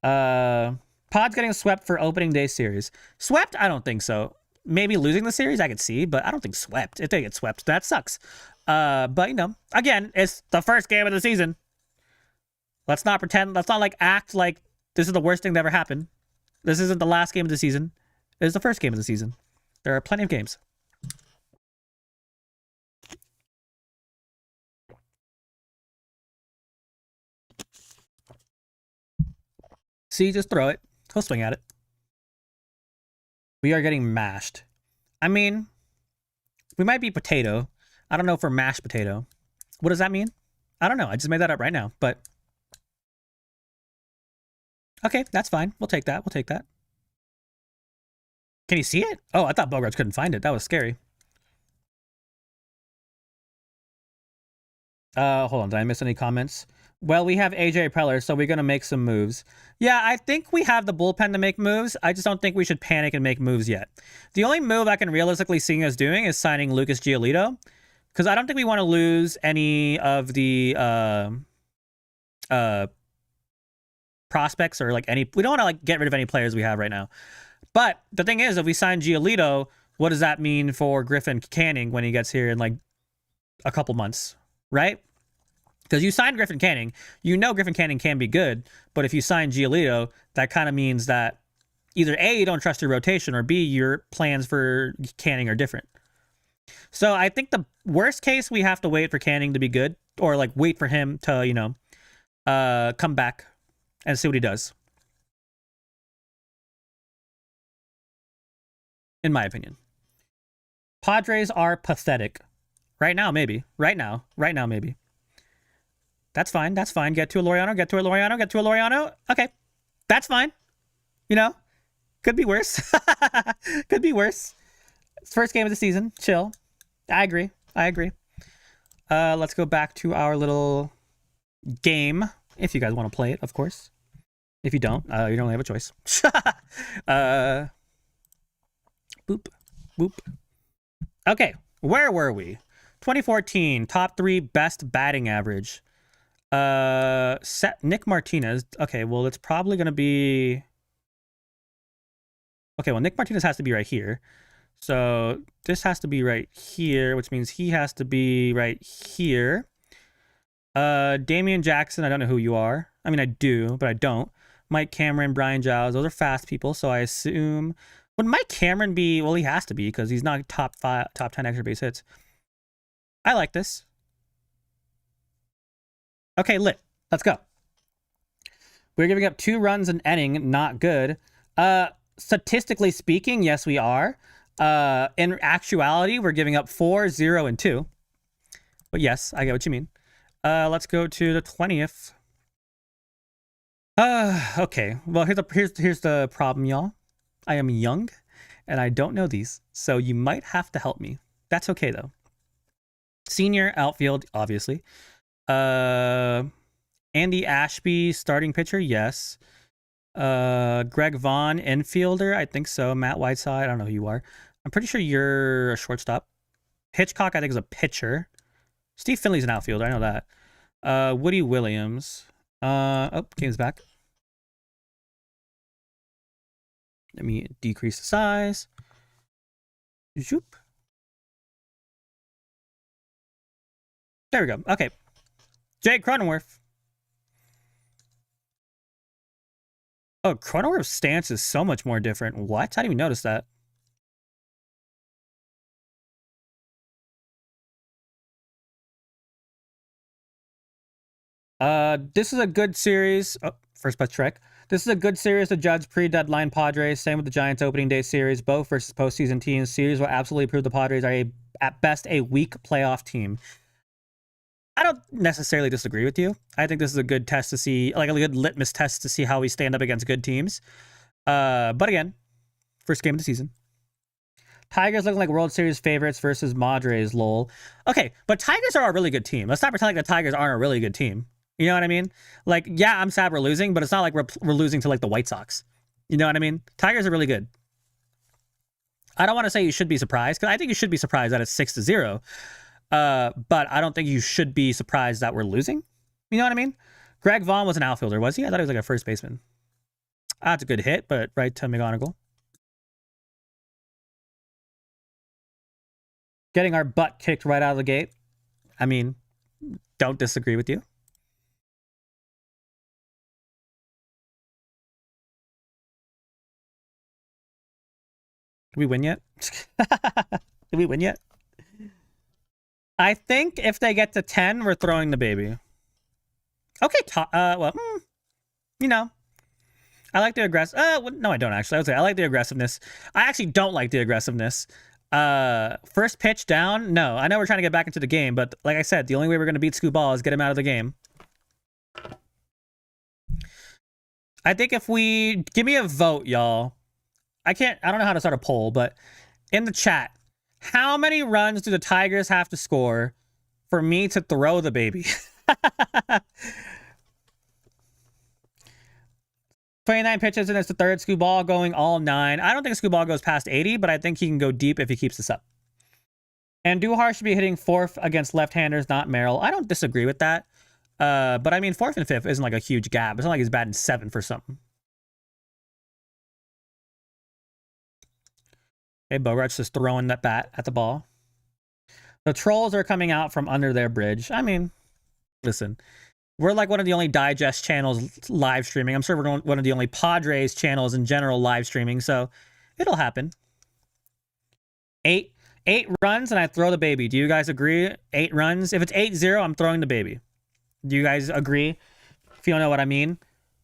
Pod's getting swept for opening day series. Swept? I don't think so. Maybe losing the series I could see, but I don't think swept. If they get swept, that sucks. But you know, again, it's the first game of the season. Let's not pretend. Let's not act like this is the worst thing that ever happened. This isn't the last game of the season. It is the first game of the season. There are plenty of games. See, just throw it. He'll swing at it. We are getting mashed. I mean, we might be potato. I don't know if we're mashed potato. What does that mean? I don't know. I just made that up right now, but okay, that's fine. We'll take that. We'll take that. Can you see it? Oh, I thought Bogaerts couldn't find it. That was scary. Hold on. Did I miss any comments? Well, we have AJ Preller, so we're going to make some moves. Yeah, I think we have the bullpen to make moves. I just don't think we should panic and make moves yet. The only move I can realistically see us doing is signing Lucas Giolito, because I don't think we want to lose any of the prospects or any. We don't want to get rid of any players we have right now. But the thing is, if we sign Giolito, what does that mean for Griffin Canning when he gets here in a couple months, right? Because you sign Griffin Canning, you know Griffin Canning can be good, but if you sign Giolito, that kind of means that either A, you don't trust your rotation, or B, your plans for Canning are different. So I think the worst case, we have to wait for Canning to be good, or wait for him to, come back and see what he does. In my opinion. Padres are pathetic. Right now, maybe. Right now, maybe. That's fine. That's fine. Get to a Laureano. Get to a Laureano. Get to a Laureano. Okay. That's fine. Could be worse. Could be worse. It's first game of the season. Chill. I agree. Let's go back to our little game. If you guys want to play it, of course. If you don't, you don't have a choice. Boop. Boop. Okay. Where were we? 2014. Top 3 best batting average. Nick Martinez. Okay, well, it's probably going to be... Okay, well, Nick Martinez has to be right here. So this has to be right here, which means he has to be right here. Damian Jackson, I don't know who you are. I mean, I do, but I don't. Mike Cameron, Brian Giles, those are fast people, so I assume... Would Mike Cameron be... Well, he has to be, because he's not top 10 extra base hits. I like this. Okay, lit. Let's go. We're giving up 2 runs an inning. Not good. Statistically speaking, yes, we are. In actuality, we're giving up 4, 0, and 2. But yes, I get what you mean. Let's go to the 20th. Okay. Well, here's the problem, y'all. I am young, and I don't know these, so you might have to help me. That's okay, though. Senior outfield, obviously. Andy Ashby, starting pitcher, yes. Greg Vaughn, infielder. I think so. Matt Whiteside. I don't know who you are. I'm pretty sure you're a shortstop. Hitchcock, I think, is a pitcher. Steve Finley's an outfielder. I know that. Woody Williams. Oh, game's back. Let me decrease the size. Zoop. There we go. Okay. Jake Cronenworth. Oh, Cronenworth's stance is so much more different. What? I didn't even notice that. This is a good series. Oh, first pitch trick. This is a good series to judge pre-deadline Padres. Same with the Giants opening day series. Both versus postseason teams. Series will absolutely prove the Padres are at best a weak playoff team. I don't necessarily disagree with you. I think this is a good test to see, like a good litmus test to see how we stand up against good teams. But again, first game of the season. Tigers looking like World Series favorites versus Padres, lol. Okay, but Tigers are a really good team. Let's not pretend like the Tigers aren't a really good team. You know what I mean? Like, yeah, I'm sad we're losing, but it's not like we're losing to like the White Sox. You know what I mean? Tigers are really good. I don't want to say you should be surprised, because I think you should be surprised that it's 6-0. But I don't think you should be surprised that we're losing. You know what I mean? Greg Vaughn was an outfielder, was he? I thought he was like a first baseman. That's a good hit, but right to McGonigal. Getting our butt kicked right out of the gate. I mean, don't disagree with you. Did we win yet? Did we win yet? I think if they get to 10, we're throwing the baby. Okay, well, you know, I like the aggressive. No, I don't actually. I would say I like the aggressiveness. I actually don't like the aggressiveness. First pitch down. No, I know we're trying to get back into the game, but like I said, the only way we're going to beat Scooball is get him out of the game. I think if we give me a vote, y'all. I don't know how to start a poll, but in the chat, how many runs do the Tigers have to score for me to throw the baby? 29 pitches and it's the third. Scooball going all 9. I don't think Scooball goes past 80, but I think he can go deep if he keeps this up. And Duhar should be hitting 4th against left-handers, not Merrill. I don't disagree with that. But I mean, 4th and 5th isn't like a huge gap. It's not like he's batting 7 for something. Okay, Bogaerts just throwing that bat at the ball. The trolls are coming out from under their bridge. I mean, listen, we're like one of the only digest channels live streaming. I'm sure we're one of the only Padres channels in general live streaming, so it'll happen. 8 runs and I throw the baby. Do you guys agree? 8 runs. If it's 8-0, I'm throwing the baby. Do you guys agree? If you don't know what I mean,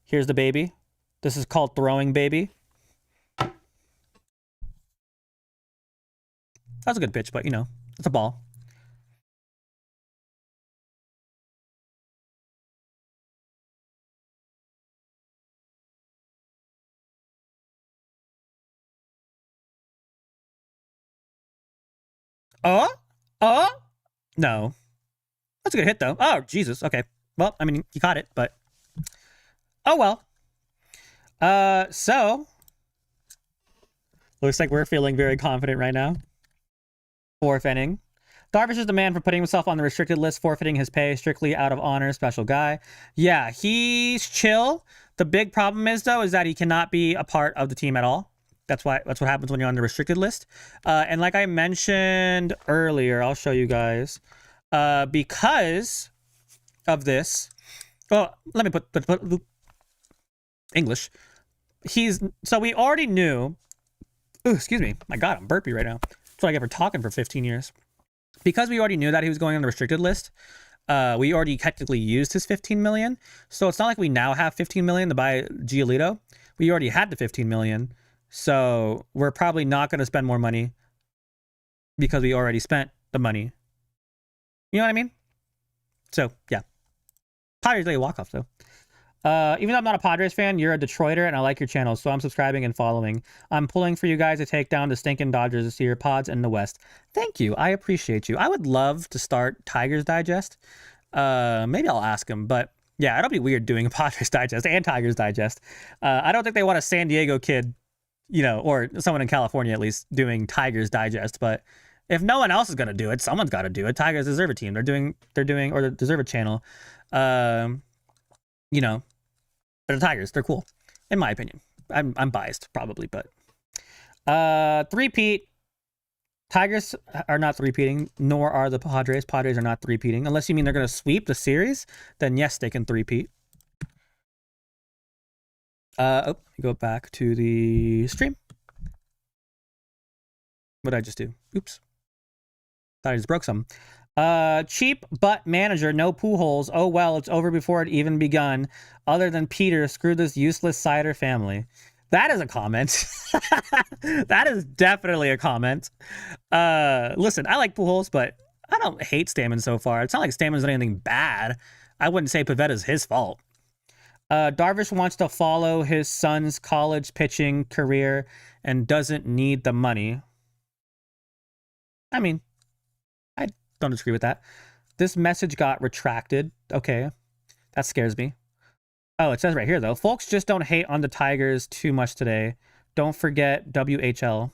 here's the baby. This is called throwing baby. That was a good pitch, but, you know, it's a ball. No. That's a good hit, though. Oh, Jesus. Okay. Well, I mean, he caught it, but... Oh, well. So... Looks like we're feeling very confident right now. 4th inning. Darvish is the man for putting himself on the restricted list, forfeiting his pay, strictly out of honor, special guy. Yeah, he's chill. The big problem is, though, is that he cannot be a part of the team at all. That's what happens when you're on the restricted list. And like I mentioned earlier, I'll show you guys. Because of this... Oh, let me put English. So we already knew... Ooh, excuse me. My God, I'm burpy right now. That's what I get for talking for 15 years. Because we already knew that he was going on the restricted list, we already technically used his $15 million. So it's not like we now have $15 million to buy Giolito. We already had the $15 million. So we're probably not going to spend more money because we already spent the money. You know what I mean? So, yeah. Padres lay a walk-off, though. Even though I'm not a Padres fan, you're a Detroiter, and I like your channel, so I'm subscribing and following. I'm pulling for you guys to take down the stinking Dodgers this year, Pods in the West. Thank you. I appreciate you. I would love to start Tigers Digest. Maybe I'll ask him, but Yeah, it'll be weird doing a Padres Digest and Tigers Digest. I don't think they want a San Diego kid, or someone in California at least, doing Tigers Digest. But if no one else is gonna do it, someone's got to do it. Tigers deserve a team. They're doing, or they deserve a channel. They're the Tigers. They're cool, in my opinion. I'm biased probably, but three-peat. Tigers are not three-peating, nor are the Padres. Padres are not three-peating. Unless you mean they're going to sweep the series, then yes, they can three-peat. Go back to the stream. What did I just do? Oops. Thought I just broke some. Cheap butt manager, no Pujols. Oh, well, it's over before it even begun. Other than Peter, screw this useless cider family. That is a comment. That is definitely a comment. Listen, I like Pujols, but I don't hate Stammen so far. It's not like Stammen's done anything bad. I wouldn't say Pavetta's his fault. Darvish wants to follow his son's college pitching career and doesn't need the money. I mean, I don't disagree with that. This message got retracted. Okay, that scares me. Oh, it says right here, though. Folks just don't hate on the Tigers too much today. Don't forget WHL.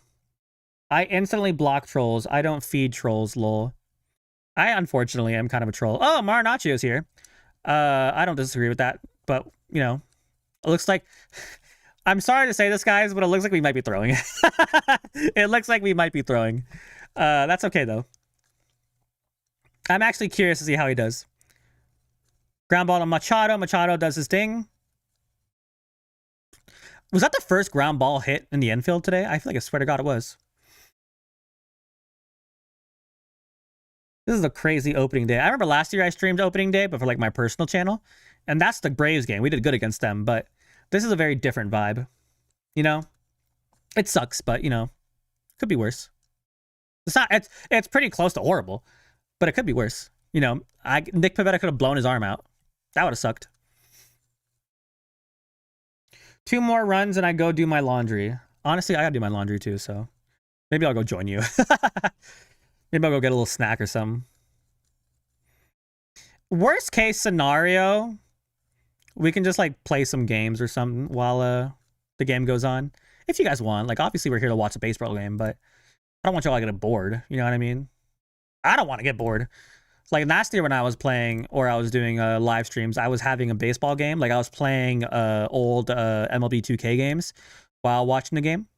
I instantly block trolls. I don't feed trolls, lol. I, unfortunately, am kind of a troll. Oh, Marinaccio's here. I don't disagree with that. But, it looks like... I'm sorry to say this, guys, but it looks like we might be throwing. It looks like we might be throwing. That's okay, though. I'm actually curious to see how he does. Ground ball to Machado. Machado does his thing. Was that the first ground ball hit in the infield today? I feel like I swear to God it was. This is a crazy opening day. I remember last year I streamed opening day, but for like my personal channel. And that's the Braves game. We did good against them, but this is a very different vibe. It sucks, but could be worse. It's pretty close to horrible, but it could be worse. Nick Pivetta could have blown his arm out. That would have sucked. 2 more runs and I go do my laundry. Honestly, I gotta do my laundry too, so maybe I'll go join you. Maybe I'll go get a little snack or something. Worst case scenario, we can just like play some games or something while the game goes on. If you guys want. Like, obviously we're here to watch a baseball game, but I don't want y'all to get bored. You know what I mean? I don't want to get bored. Like last year when I was playing or I was doing live streams, I was having a baseball game. Like I was playing old MLB 2K games while watching the game.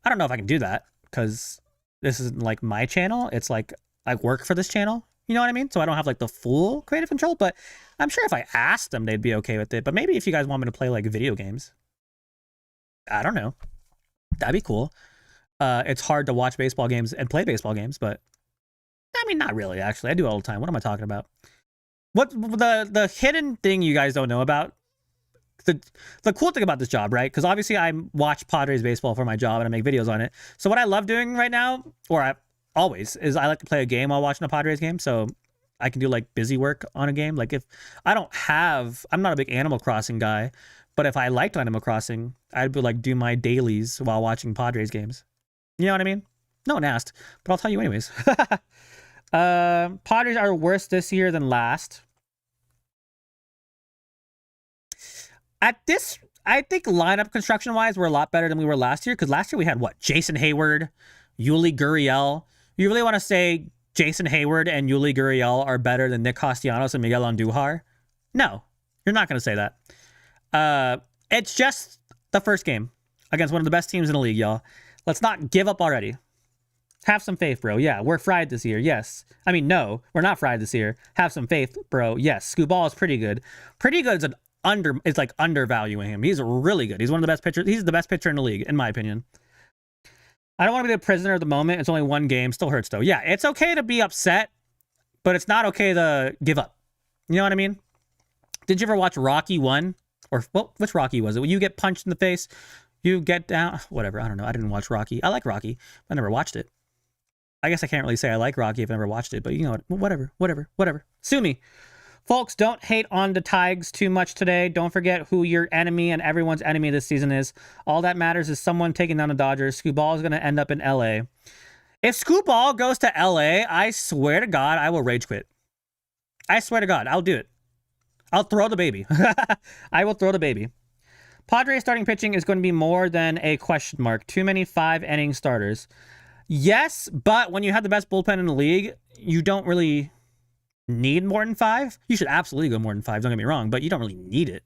I don't know if I can do that because this isn't like my channel. It's like I work for this channel. You know what I mean? So I don't have like the full creative control, but I'm sure if I asked them, they'd be okay with it. But maybe if you guys want me to play like video games, I don't know. That'd be cool. It's hard to watch baseball games and play baseball games, but I mean, not really, actually. I do it all the time. What am I talking about? What the hidden thing you guys don't know about? The cool thing about this job, right? Because obviously I watch Padres baseball for my job and I make videos on it. So what I love doing right now, or I always, is I like to play a game while watching a Padres game. So I can do like busy work on a game. Like if I don't have, I'm not a big Animal Crossing guy, but if I liked Animal Crossing, I'd be like do my dailies while watching Padres games. You know what I mean? No one asked, but I'll tell you anyways. Padres are worse this year than last. At this, I think lineup construction wise, we're a lot better than we were last year. Because last year we had what? Jason Hayward, Yuli Gurriel. You really want to say Jason Hayward and Yuli Gurriel are better than Nick Castellanos and Miguel Andujar? No, you're not going to say that. It's just the first game against one of the best teams in the league, y'all. Let's not give up already. Have some faith, bro. Yeah, we're fried this year. Yes. I mean, no, we're not fried this year. Have some faith, bro. Yes. Scooball is pretty good. Pretty good is it's like undervaluing him. He's really good. He's one of the best pitchers. He's the best pitcher in the league, in my opinion. I don't want to be the prisoner of the moment. It's only one game. Still hurts, though. Yeah, it's okay to be upset, but it's not okay to give up. You know what I mean? Did you ever watch Rocky 1? Or, well, which Rocky was it? When you get punched in the face, you get down. Whatever. I don't know. I didn't watch Rocky. I like Rocky. I never watched it. I guess I can't really say I like Rocky if I never watched it, but you know what? Whatever. Sue me. Folks, don't hate on the Tigers too much today. Don't forget who your enemy and everyone's enemy this season is. All that matters is someone taking down the Dodgers. Scooball is going to end up in LA. If Scooball goes to LA, I swear to God, I will rage quit. I swear to God, I'll do it. I'll throw the baby. I will throw the baby. Padres starting pitching is going to be more than a question mark. Too many 5-inning starters. Yes, but when you have the best bullpen in the league, you don't really need more than 5. You should absolutely go more than 5, don't get me wrong, but you don't really need it.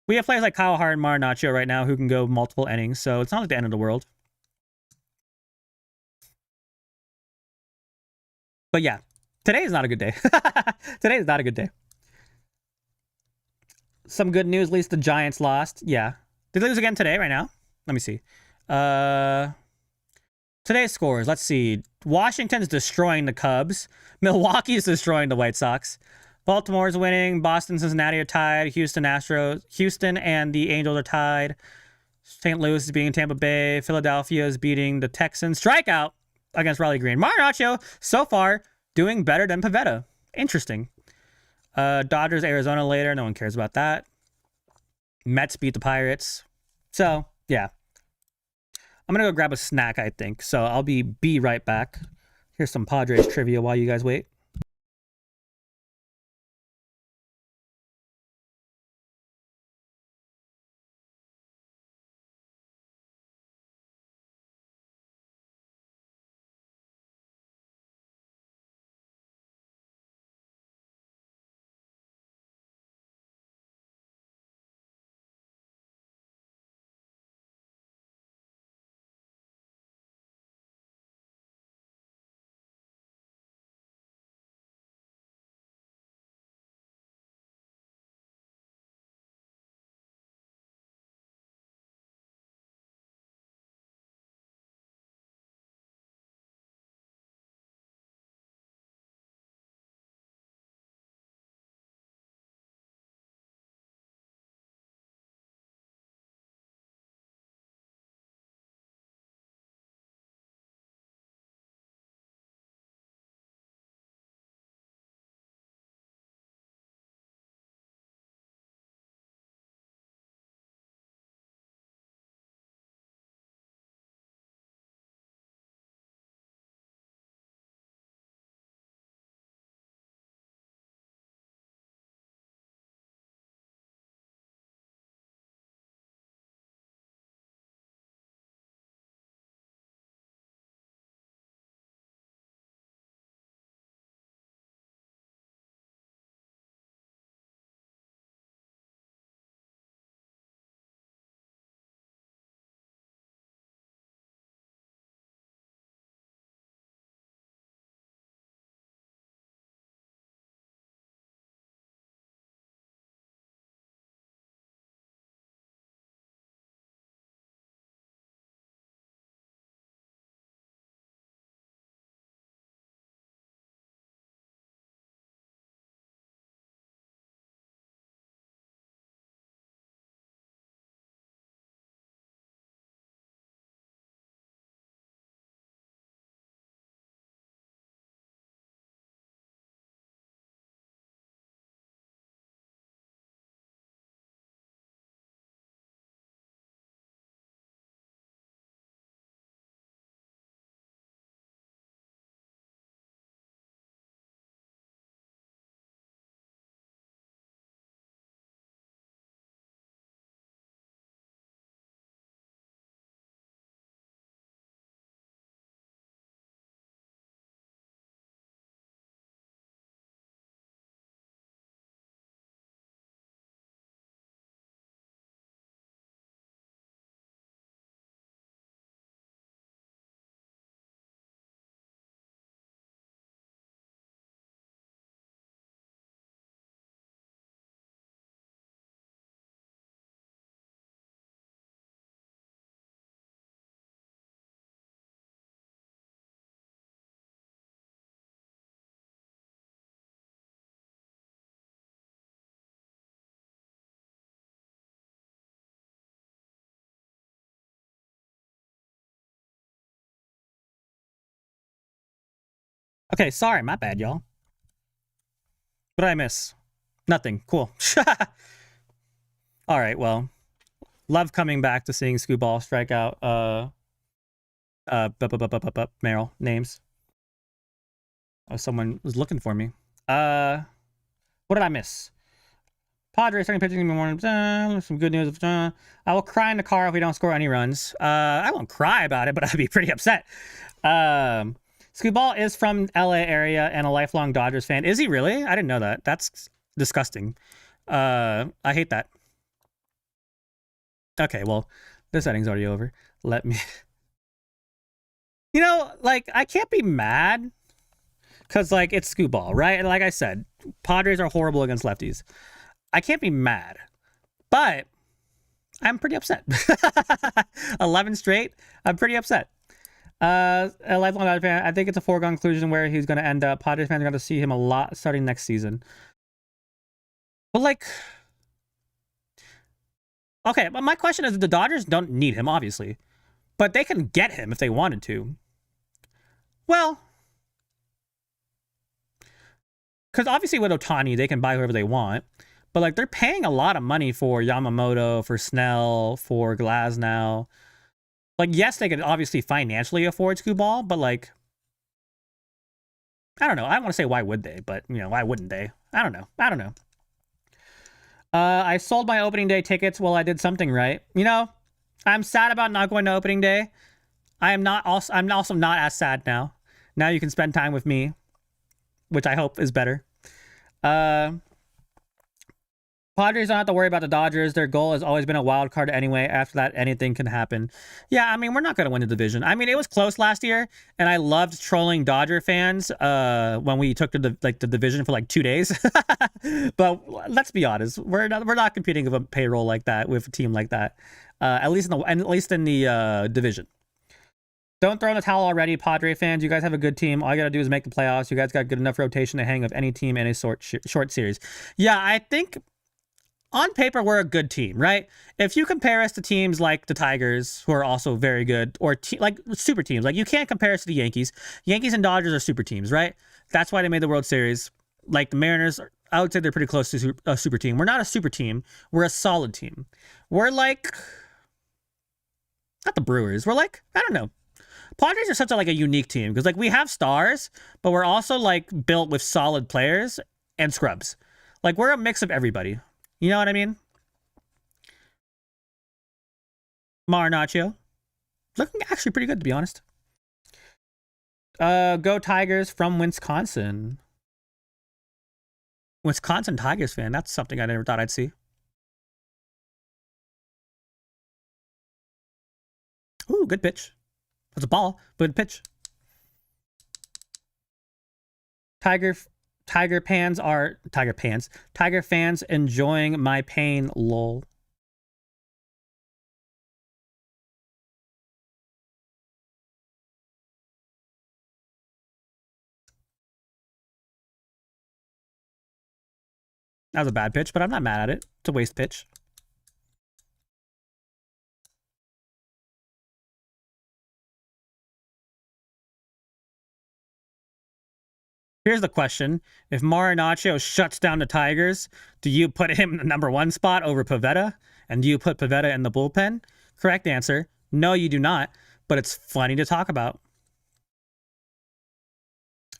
We have players like Kyle Hart and Manny Machado right now who can go multiple innings, so it's not like the end of the world. But yeah, today is not a good day. Today is not a good day. Some good news, at least the Giants lost. Yeah. Did they lose again today, right now? Let me see. Today's scores, let's see. Washington's destroying the Cubs. Milwaukee's destroying the White Sox. Baltimore's winning. Boston, Cincinnati are tied. Houston and the Angels are tied. St. Louis is beating Tampa Bay. Philadelphia is beating the Texans. Strikeout against Raleigh Green. Manny Machado, so far, doing better than Pivetta. Interesting. Dodgers, Arizona later. No one cares about that. Mets beat the Pirates. So, yeah. I'm going to go grab a snack, I think. So, I'll be right back. Here's some Padres trivia while you guys wait. Okay, sorry, my bad, y'all. What did I miss? Nothing. Cool. All right, well, love coming back to seeing Scooball strike out Merrill names. Oh, someone was looking for me. What did I miss? Padres starting pitching in the morning. Some good news. I will cry in the car if we don't score any runs. I won't cry about it, but I'd be pretty upset. Scooball is from LA area and a lifelong Dodgers fan. Is he really? I didn't know that. That's disgusting. I hate that. Okay, well, the setting's already over. Let me... You know, like, I can't be mad because, like, it's Scooball, right? And like I said, Padres are horrible against lefties. I can't be mad, but I'm pretty upset. 11 straight, I'm pretty upset. A lifelong Dodgers fan, I think it's a foregone conclusion where he's going to end up. Padres fans are going to see him a lot starting next season. But, like... Okay, but my question is, the Dodgers don't need him, obviously. But they can get him if they wanted to. Well... Because obviously with Ohtani, they can buy whoever they want. But, like, they're paying a lot of money for Yamamoto, for Snell, for Glasnow. Like, yes, they could obviously financially afford Scooball, but, like... I don't know. I don't want to say why would they, but, you know, why wouldn't they? I don't know. I sold my opening day tickets. Well, I did something right. You know, I'm sad about not going to opening day. I'm also not as sad now. Now you can spend time with me, which I hope is better. Padres don't have to worry about the Dodgers. Their goal has always been a wild card anyway. After that, anything can happen. Yeah, I mean, we're not going to win the division. I mean, it was close last year, and I loved trolling Dodger fans when we took the division for like 2 days. But let's be honest, we're not competing with a payroll like that with a team like that. At least in the division. Don't throw in the towel already, Padre fans. You guys have a good team. All you got to do is make the playoffs. You guys got good enough rotation to hang with any team in a short series. Yeah, I think on paper, we're a good team, right? If you compare us to teams like the Tigers, who are also very good, or like super teams, like you can't compare us to the Yankees. Yankees and Dodgers are super teams, right? That's why they made the World Series. Like the Mariners, I would say they're pretty close to a super team. We're not a super team. We're a solid team. We're like, not the Brewers. We're like, I don't know. Padres are such a unique team because like we have stars, but we're also like built with solid players and scrubs. Like we're a mix of everybody. You know what I mean? Marinaccio. Looking actually pretty good, to be honest. Go Tigers from Wisconsin. Wisconsin Tigers fan. That's something I never thought I'd see. Ooh, good pitch. That's a ball, but good pitch. Tiger fans enjoying my pain, lol. That was a bad pitch, but I'm not mad at it. It's a waste pitch. Here's the question. If Marinaccio shuts down the Tigers, do you put him in the #1 spot over Pivetta? And do you put Pivetta in the bullpen? Correct answer. No, you do not. But it's funny to talk about.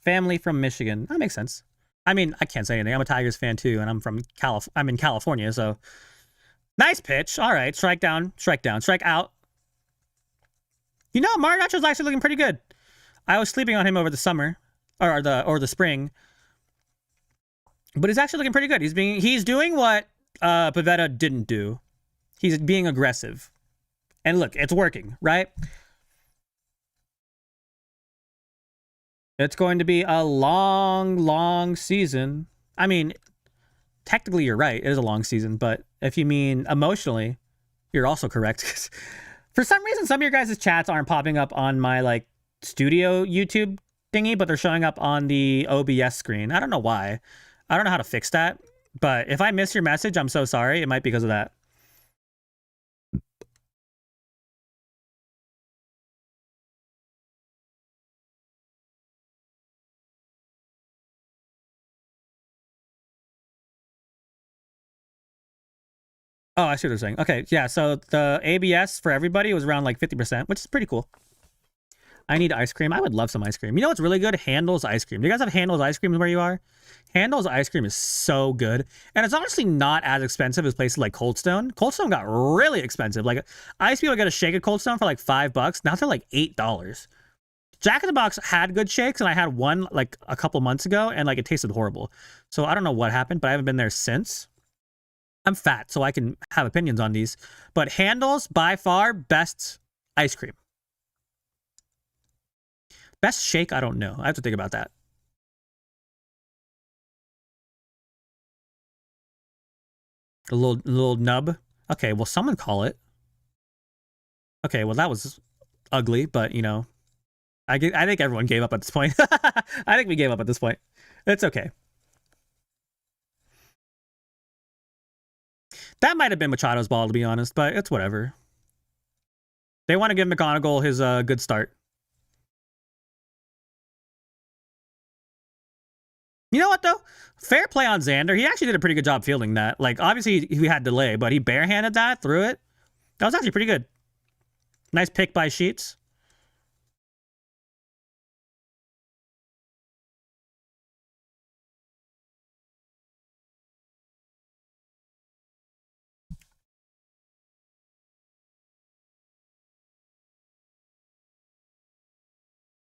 Family from Michigan. That makes sense. I mean, I can't say anything. I'm a Tigers fan too, and I'm in California, so nice pitch. All right, strike down, strike out. You know, Marinaccio's actually looking pretty good. I was sleeping on him over the summer. Or the spring, but he's actually looking pretty good. He's doing what Pivetta didn't do. He's being aggressive, and look, it's working, right? It's going to be a long season. I mean, technically you're right. It is a long season, but if you mean emotionally, you're also correct. For some reason, some of your guys' chats aren't popping up on my studio YouTube thingy, but they're showing up on the OBS screen. I don't know why. I don't know how to fix that, but if I miss your message, I'm so sorry. It might be because of that. Oh, I see what they're saying. Okay, yeah, so the ABS for everybody was around 50%, which is pretty cool. I need ice cream. I would love some ice cream. You know what's really good? Handel's ice cream. Do you guys have Handel's ice cream where you are? Handel's ice cream is so good. And it's honestly not as expensive as places like Cold Stone. Cold Stone got really expensive. Like, I used to be able to get a shake at Cold Stone for like $5. Now they're like $8. Jack in the Box had good shakes, and I had one like a couple months ago, and like it tasted horrible. So I don't know what happened, but I haven't been there since. I'm fat, so I can have opinions on these. But Handel's, by far, best ice cream. Best shake, I don't know. I have to think about that. A little nub. Okay, well, someone call it. Okay, well, that was ugly, but, you know, I think everyone gave up at this point. I think we gave up at this point. It's okay. That might have been Machado's ball, to be honest, but it's whatever. They want to give McGonagall his good start. You know what, though? Fair play on Xander. He actually did a pretty good job fielding that. Like, obviously, he had delay, but he barehanded that, threw it. That was actually pretty good. Nice pick by Sheets.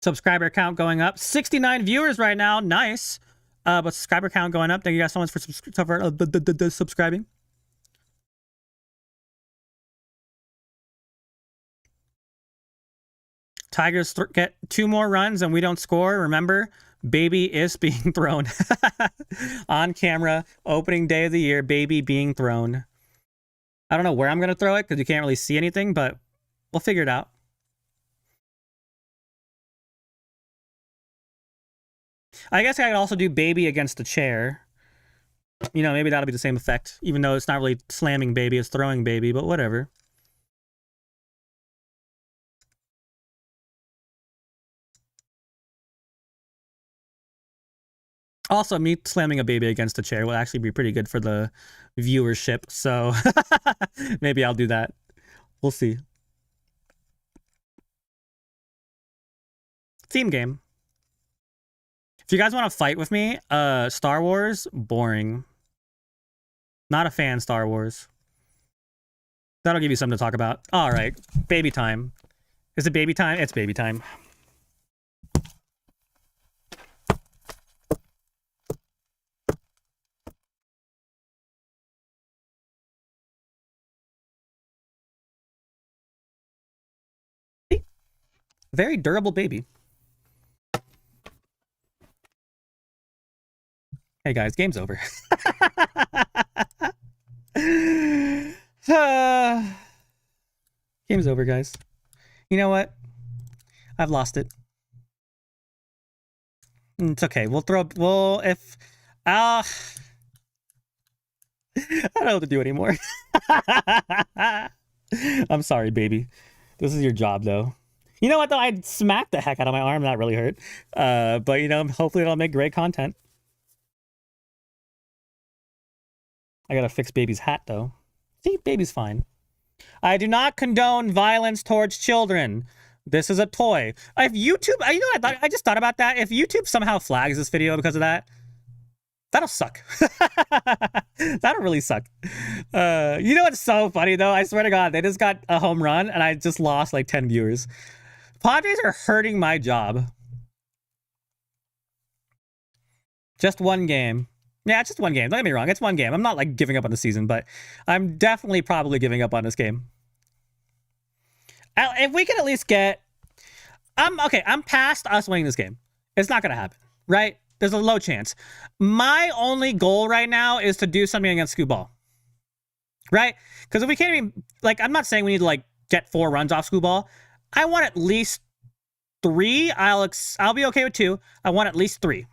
Subscriber count going up. 69 viewers right now. Nice. But subscriber count going up. Thank you guys so much for subscribing. Tigers get 2 more runs and we don't score. Remember, baby is being thrown. On camera, opening day of the year, baby being thrown. I don't know where I'm going to throw it because you can't really see anything, but we'll figure it out. I guess I could also do baby against the chair. You know, maybe that'll be the same effect, even though it's not really slamming baby, it's throwing baby, but whatever. Also, me slamming a baby against a chair will actually be pretty good for the viewership, so maybe I'll do that. We'll see. Theme game. If you guys want to fight with me, Star Wars, boring. Not a fan, Star Wars. That'll give you something to talk about. All right, baby time. Is it baby time? It's baby time. Very durable baby. Hey guys, game's over. Game's over, guys. You know what? I've lost it. It's okay. We'll if I don't know what to do anymore. I'm sorry, baby. This is your job, though. You know what, though? I smacked the heck out of my arm. That really hurt. But, you know, hopefully it'll make great content. I gotta fix baby's hat, though. See, baby's fine. I do not condone violence towards children. This is a toy. If YouTube... You know what I just thought about that? If YouTube somehow flags this video because of that, that'll suck. That'll really suck. You know what's so funny, though? I swear to God, they just got a home run, and I just lost, like, 10 viewers. Padres are hurting my job. Just one game. Yeah, it's just one game. Don't get me wrong. It's one game. I'm not, like, giving up on the season, but I'm definitely probably giving up on this game. If we can at least get... I'm past us winning this game. It's not going to happen, right? There's a low chance. My only goal right now is to do something against Scooball. Right? Because if we can't even... Like, I'm not saying we need to, like, get 4 runs off Scooball. I want at least 3. I'll be okay with 2. I want at least 3.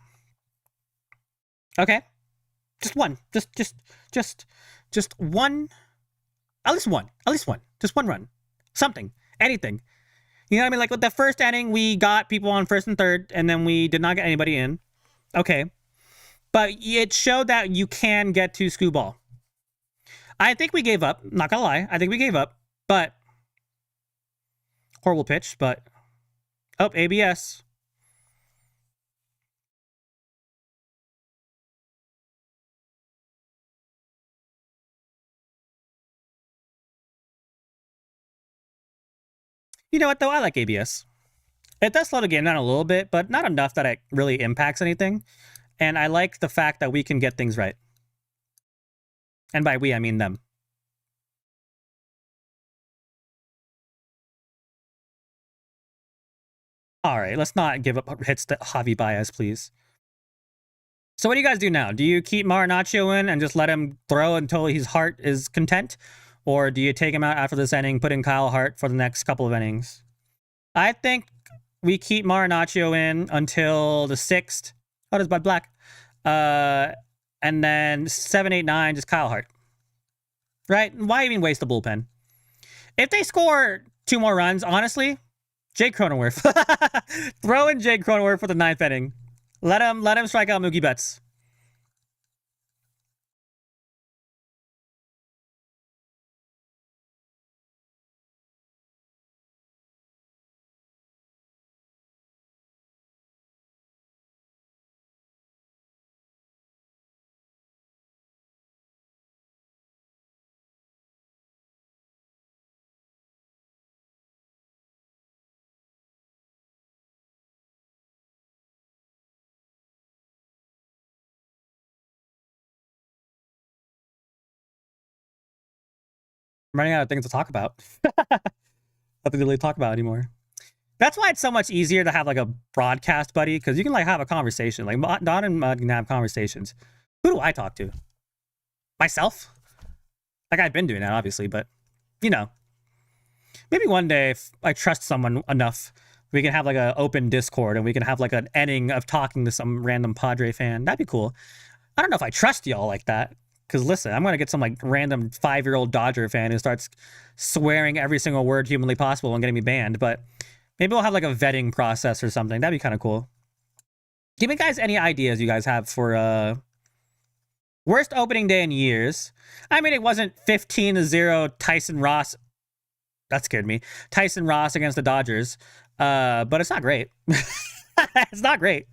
Okay? Just one. Just one. At least one. At least one. Just one run. Something. Anything. You know what I mean? Like with the first inning, we got people on first and third, and then we did not get anybody in. Okay. But it showed that you can get to Scooball. I think we gave up. Not gonna lie. I think we gave up. But horrible pitch, but Oh, ABS. You know what, though? I like ABS. It does slow the game down a little bit, but not enough that it really impacts anything. And I like the fact that we can get things right. And by we, I mean them. All right, let's not give up hits to Javi Baez, please. So what do you guys do now? Do you keep Marinaccio in and just let him throw until his heart is content? Or do you take him out after this inning, put in Kyle Hart for the next couple of innings? I think we keep Marinaccio in until the 6th. Oh, there's Bud Black. And then 7, 8, 9, just Kyle Hart. Right? Why even waste the bullpen? If they score 2 more runs, honestly, Jake Cronenworth. Throw in Jake Cronenworth for the 9th inning. Let him strike out Mookie Betts. I'm running out of things to talk about. Nothing to really talk about anymore. That's why it's so much easier to have like a broadcast buddy, because you can like have a conversation. Like Don and Mud can have conversations. Who do I talk to? Myself? Like I've been doing that, obviously, but you know, maybe one day if I trust someone enough, we can have like an open Discord and we can have like an inning of talking to some random Padre fan. That'd be cool. I don't know if I trust y'all like that. Because listen, I'm going to get some like random 5-year-old Dodger fan who starts swearing every single word humanly possible and getting me banned. But maybe we'll have like a vetting process or something. That'd be kind of cool. Give me guys any ideas you guys have for worst opening day in years. I mean, it wasn't 15-0 Tyson Ross. That scared me. Tyson Ross against the Dodgers. But it's not great. It's not great.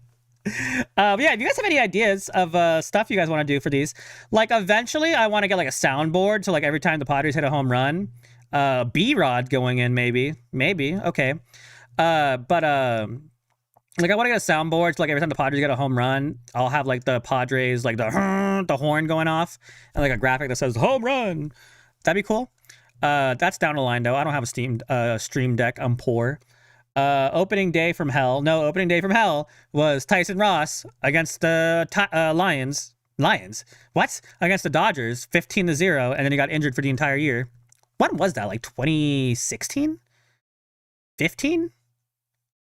But yeah, if you guys have any ideas of stuff you guys want to do for these, like eventually I want to get like a soundboard so like every time the Padres hit a home run, B-Rod going in maybe, okay. But like I want to get a soundboard so like every time the Padres get a home run, I'll have like the Padres like the horn going off and like a graphic that says home run. That'd be cool. That's down the line though. I don't have a Stream Deck. I'm poor. Opening day from hell. No, opening day from hell was Tyson Ross against the Lions. Lions? What? Against the Dodgers, 15-0, and then he got injured for the entire year. When was that? Like 2016? 15?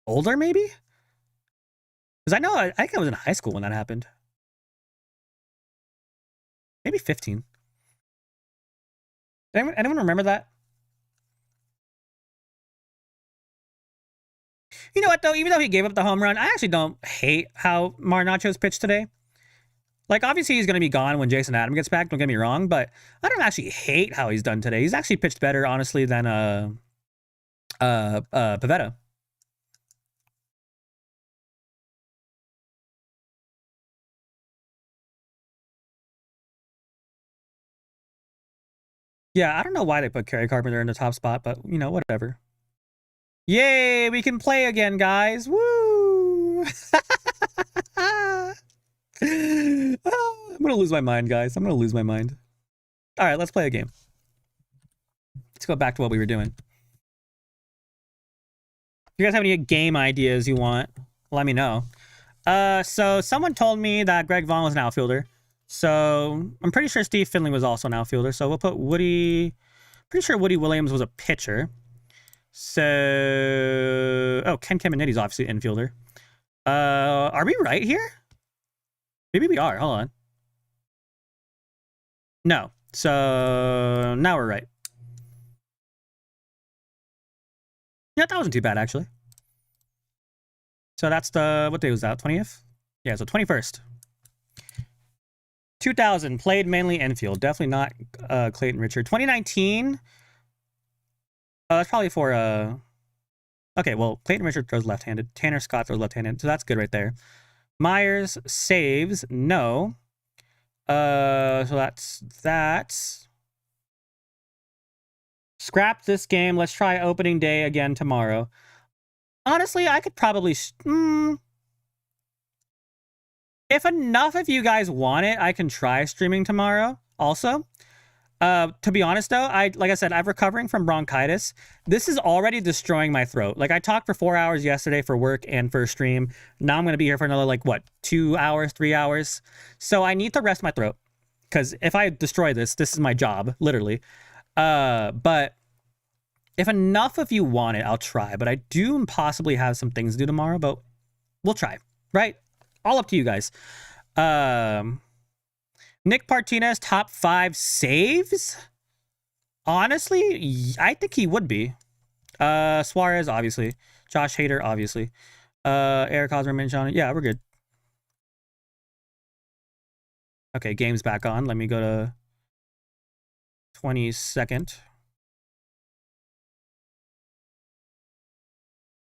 Older, maybe? Because I think I was in high school when that happened. Maybe 15. Anyone remember that? You know what, though? Even though he gave up the home run, I actually don't hate how Marinacccio's pitched today. Like, obviously, he's going to be gone when Jason Adam gets back. Don't get me wrong, but I don't actually hate how he's done today. He's actually pitched better, honestly, than Pivetta. Yeah, I don't know why they put Kerry Carpenter in the top spot, but, you know, whatever. Yay, we can play again, guys. Woo! I'm going to lose my mind, guys. I'm going to lose my mind. All right, let's play a game. Let's go back to what we were doing. If you guys have any game ideas you want, let me know. So someone told me that Greg Vaughn was an outfielder. So I'm pretty sure Steve Finley was also an outfielder. So we'll put Woody. Pretty sure Woody Williams was a pitcher. So, oh, Ken Caminiti's obviously an infielder. Are we right here? Maybe we are. Hold on. No. So now we're right. Yeah, that wasn't too bad actually. So that's what day was that? 20th? Yeah, so 21st. 2000, played mainly infield. Definitely not Clayton Richard. 2019. That's probably for Okay, well, Clayton Richard throws left-handed. Tanner Scott throws left-handed, so that's good right there. Myers saves, no. So that's that. Scrap this game. Let's try opening day again tomorrow. Honestly, I could probably... if enough of you guys want it, I can try streaming tomorrow also. To be honest, though, like I said, I'm recovering from bronchitis. This is already destroying my throat. Like, I talked for 4 hours yesterday for work and for a stream. Now I'm going to be here for another, like, what, 2 hours, 3 hours? So I need to rest my throat. Because if I destroy this is my job, literally. But if enough of you want it, I'll try. But I do possibly have some things to do tomorrow, but we'll try, right? All up to you guys. Nick Martinez, top 5 saves? Honestly, I think he would be. Suarez, obviously. Josh Hader, obviously. Eric Hosmer, John. Yeah, we're good. Okay, game's back on. Let me go to 22nd.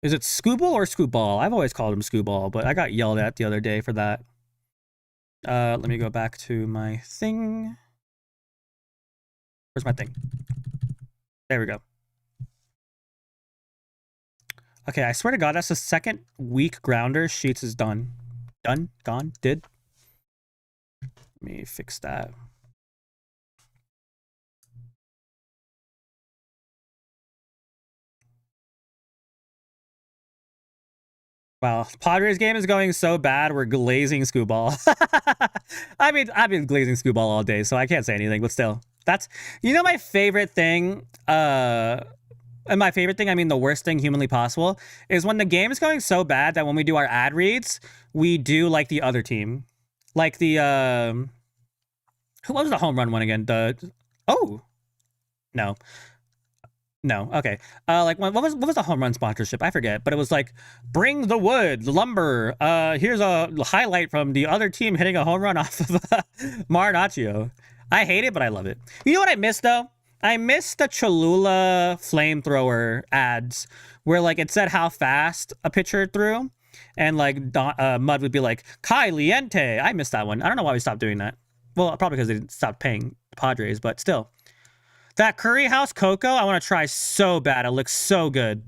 Is it Scooball or Scooball? I've always called him Scooball, but I got yelled at the other day for that. Let me go back to my thing. Where's my thing? There we go. Okay, I swear to God, that's the second weak grounder. Sheets is done. Done? Gone? Did? Let me fix that. Wow, Padres game is going so bad, we're glazing Scooball. I mean, I've been glazing Scooball all day, so I can't say anything, but still. That's, you know, my favorite thing, and my favorite thing, I mean the worst thing humanly possible, is when the game is going so bad that when we do our ad reads, we do like the other team. Like the, what was the home run one again? Oh, no. No, okay. Like what was the home run sponsorship? I forget, but it was like, bring the wood, lumber. Here's a highlight from the other team hitting a home run off of Marinaccio. I hate it, but I love it. You know what I miss though? I miss the Cholula flamethrower ads where like it said how fast a pitcher threw, and like Mud would be like Caliente. I missed that one. I don't know why we stopped doing that. Well, probably because they stopped paying Padres, but still. That Curry House Cocoa, I want to try so bad. It looks so good.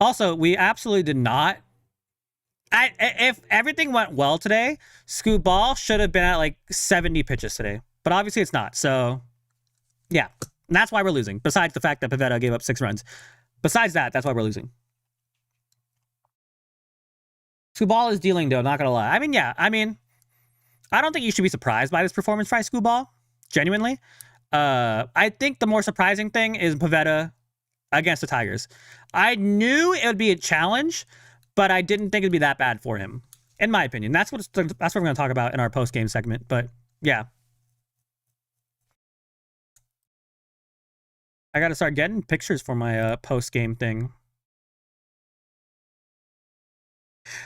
Also, we absolutely did not. If everything went well today, Scoot Ball should have been at like 70 pitches today. But obviously it's not. So, yeah. And that's why we're losing. Besides the fact that Pivetta gave up 6 runs. Besides that, that's why we're losing. Scoot Ball is dealing, though, not going to lie. I mean, yeah. I mean, I don't think you should be surprised by this performance by Scooball. Genuinely. I think the more surprising thing is Pivetta against the Tigers. I knew it would be a challenge, but I didn't think it'd be that bad for him. In my opinion. That's what we're going to talk about in our post-game segment. But, yeah. I got to start getting pictures for my post-game thing.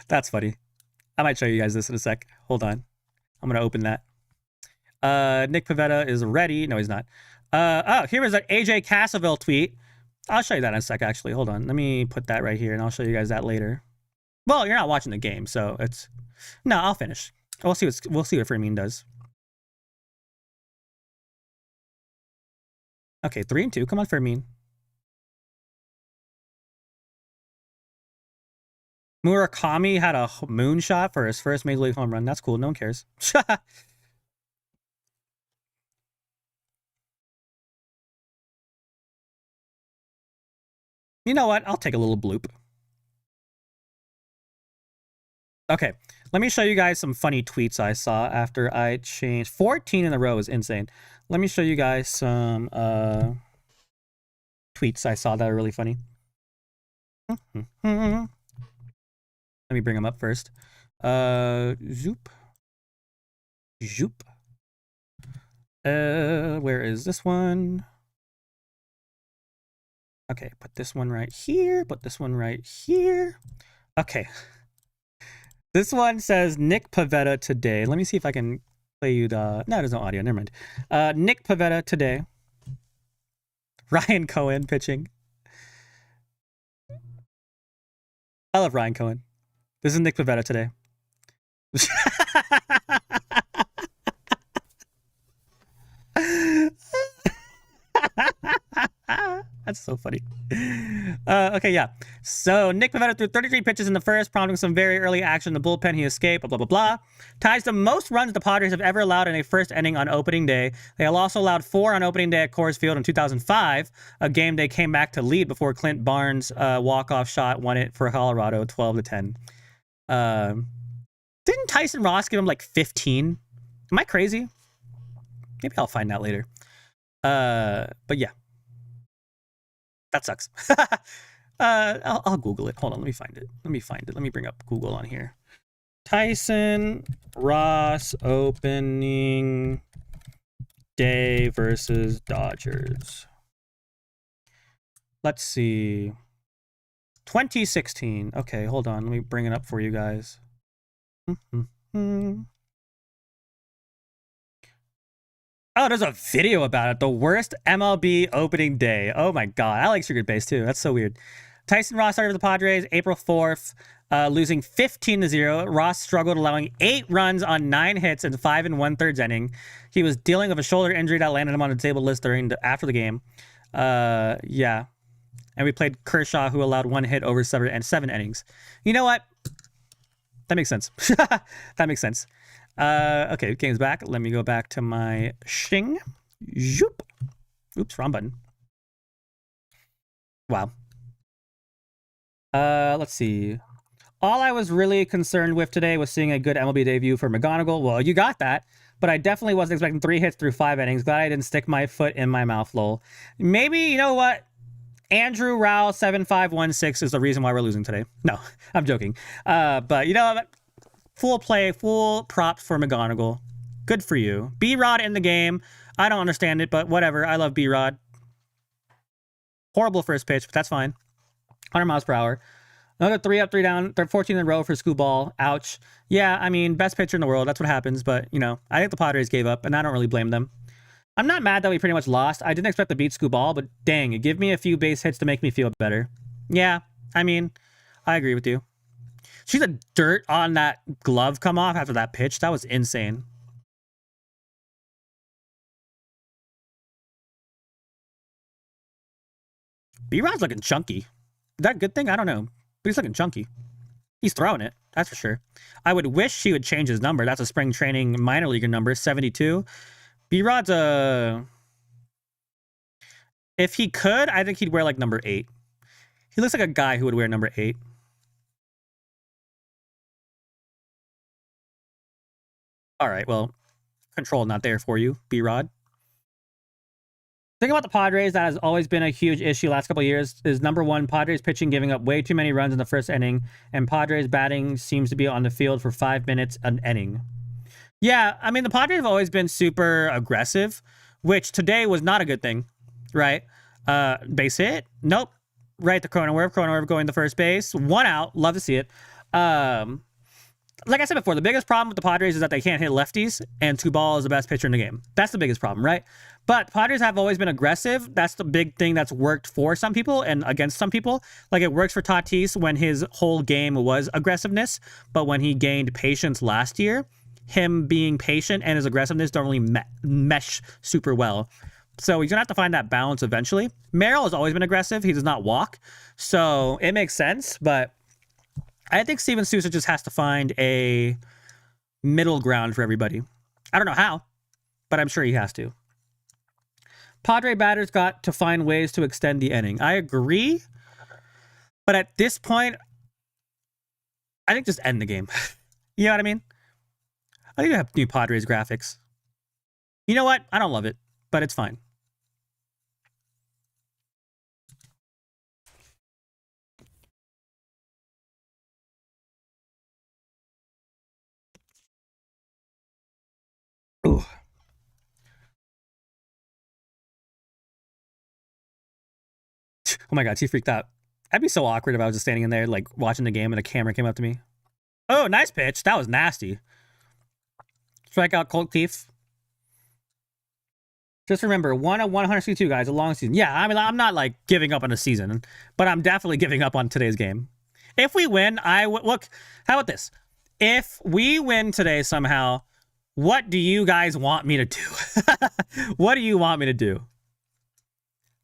That's funny. I might show you guys this in a sec. Hold on. I'm going to open that. Nick Pivetta is ready. No, he's not. Oh, here is an AJ Cassaville tweet. I'll show you that in a sec, actually. Hold on. Let me put that right here, and I'll show you guys that later. Well, you're not watching the game, so it's... No, I'll finish. We'll see what Fermin does. Okay, 3-2. Come on, Fermin. Murakami had a moonshot for his first Major League home run. That's cool. No one cares. You know what? I'll take a little bloop. Okay, let me show you guys some funny tweets I saw after I changed. 14 in a row is insane. Let me show you guys some tweets I saw that are really funny. Let me bring them up first. Zoop. Zoop. Where is this one? Okay, put this one right here. Put this one right here. Okay. This one says Nick Pivetta today. Let me see if I can play you the... No, there's no audio. Never mind. Nick Pivetta today. Ryan Cohen pitching. I love Ryan Cohen. This is Nick Pivetta today. That's so funny. Okay, yeah. So Nick Pivetta threw 33 pitches in the first, prompting some very early action in the bullpen. He escaped, blah, blah, blah. Ties the most runs the Padres have ever allowed in a first inning on opening day. They also allowed 4 on opening day at Coors Field in 2005, a game they came back to lead before Clint Barnes' walk-off shot won it for Colorado 12-10. Didn't Tyson Ross give him like 15? Am I crazy? Maybe I'll find out later. But yeah. That sucks. I'll Google it. Hold on, let me find it. Let me bring up Google on here. Tyson Ross opening day versus Dodgers. Let's see. 2016. Okay, hold on. Let me bring it up for you guys. Oh, there's a video about it. The worst MLB opening day. Oh my God. I like Secret Base too. That's so weird. Tyson Ross started with the Padres April 4th, losing 15-0. Ross struggled, allowing 8 runs on 9 hits in 5 1/3 inning. He was dealing with a shoulder injury that landed him on the disabled list after the game. Yeah. And we played Kershaw, who allowed 1 hit over 7 innings. You know what? That makes sense. That makes sense. Okay, game's back. Let me go back to my Shing. Zoop. Oops, wrong button. Wow. Let's see. All I was really concerned with today was seeing a good MLB debut for McGonigal. Well, you got that, but I definitely wasn't expecting 3 hits through 5 innings. Glad I didn't stick my foot in my mouth, lol. Maybe, you know what? Andrew Rowell 7516 is the reason why we're losing today. No, I'm joking. But you know what? Full play, full props for McGonigal. Good for you. B-Rod in the game. I don't understand it, but whatever. I love B-Rod. Horrible first pitch, but that's fine. 100 miles per hour. Another 3 up, 3 down. 14 in a row for Scooball. Ouch. Yeah, I mean, best pitcher in the world. That's what happens. But, you know, I think the Padres gave up, and I don't really blame them. I'm not mad that we pretty much lost. I didn't expect to beat Scooball, but dang, give me a few base hits to make me feel better. Yeah, I mean, I agree with you. See the dirt on that glove come off after that pitch? That was insane. B-Rod's looking chunky. Is that a good thing? I don't know. But he's looking chunky. He's throwing it. That's for sure. I would wish he would change his number. That's a spring training minor leaguer number, 72. B-Rod's a... If he could, I think he'd wear like number 8. He looks like a guy who would wear number 8. All right, well, control not there for you, B-Rod. Thing about the Padres that has always been a huge issue last couple of years is, number one, Padres pitching giving up way too many runs in the first inning, and Padres batting seems to be on the field for 5 minutes an inning. Yeah, I mean, the Padres have always been super aggressive, which today was not a good thing, right? Base hit? Nope. Right to Cronenworth going to first base. 1 out. Love to see it. Like I said before, the biggest problem with the Padres is that they can't hit lefties, and Scooball is the best pitcher in the game. That's the biggest problem, right? But Padres have always been aggressive. That's the big thing that's worked for some people and against some people. Like, it works for Tatis when his whole game was aggressiveness, but when he gained patience last year, him being patient and his aggressiveness don't really mesh super well. So he's going to have to find that balance eventually. Merrill has always been aggressive. He does not walk. So it makes sense, but I think Steven Souza just has to find a middle ground for everybody. I don't know how, but I'm sure he has to. Padre batters got to find ways to extend the inning. I agree, but at this point, I think just end the game. You know what I mean? I think I have new Padres graphics. You know what? I don't love it, but it's fine. Ooh. Oh my God, she freaked out. That'd be so awkward if I was just standing in there, like, watching the game and a camera came up to me. Oh, nice pitch. That was nasty. Strike out Colt Keith. Just remember, 1 of 162, guys, a long season. Yeah, I mean, I'm not like giving up on a season, but I'm definitely giving up on today's game. If we win, look, how about this? If we win today somehow, what do you guys want me to do? What do you want me to do?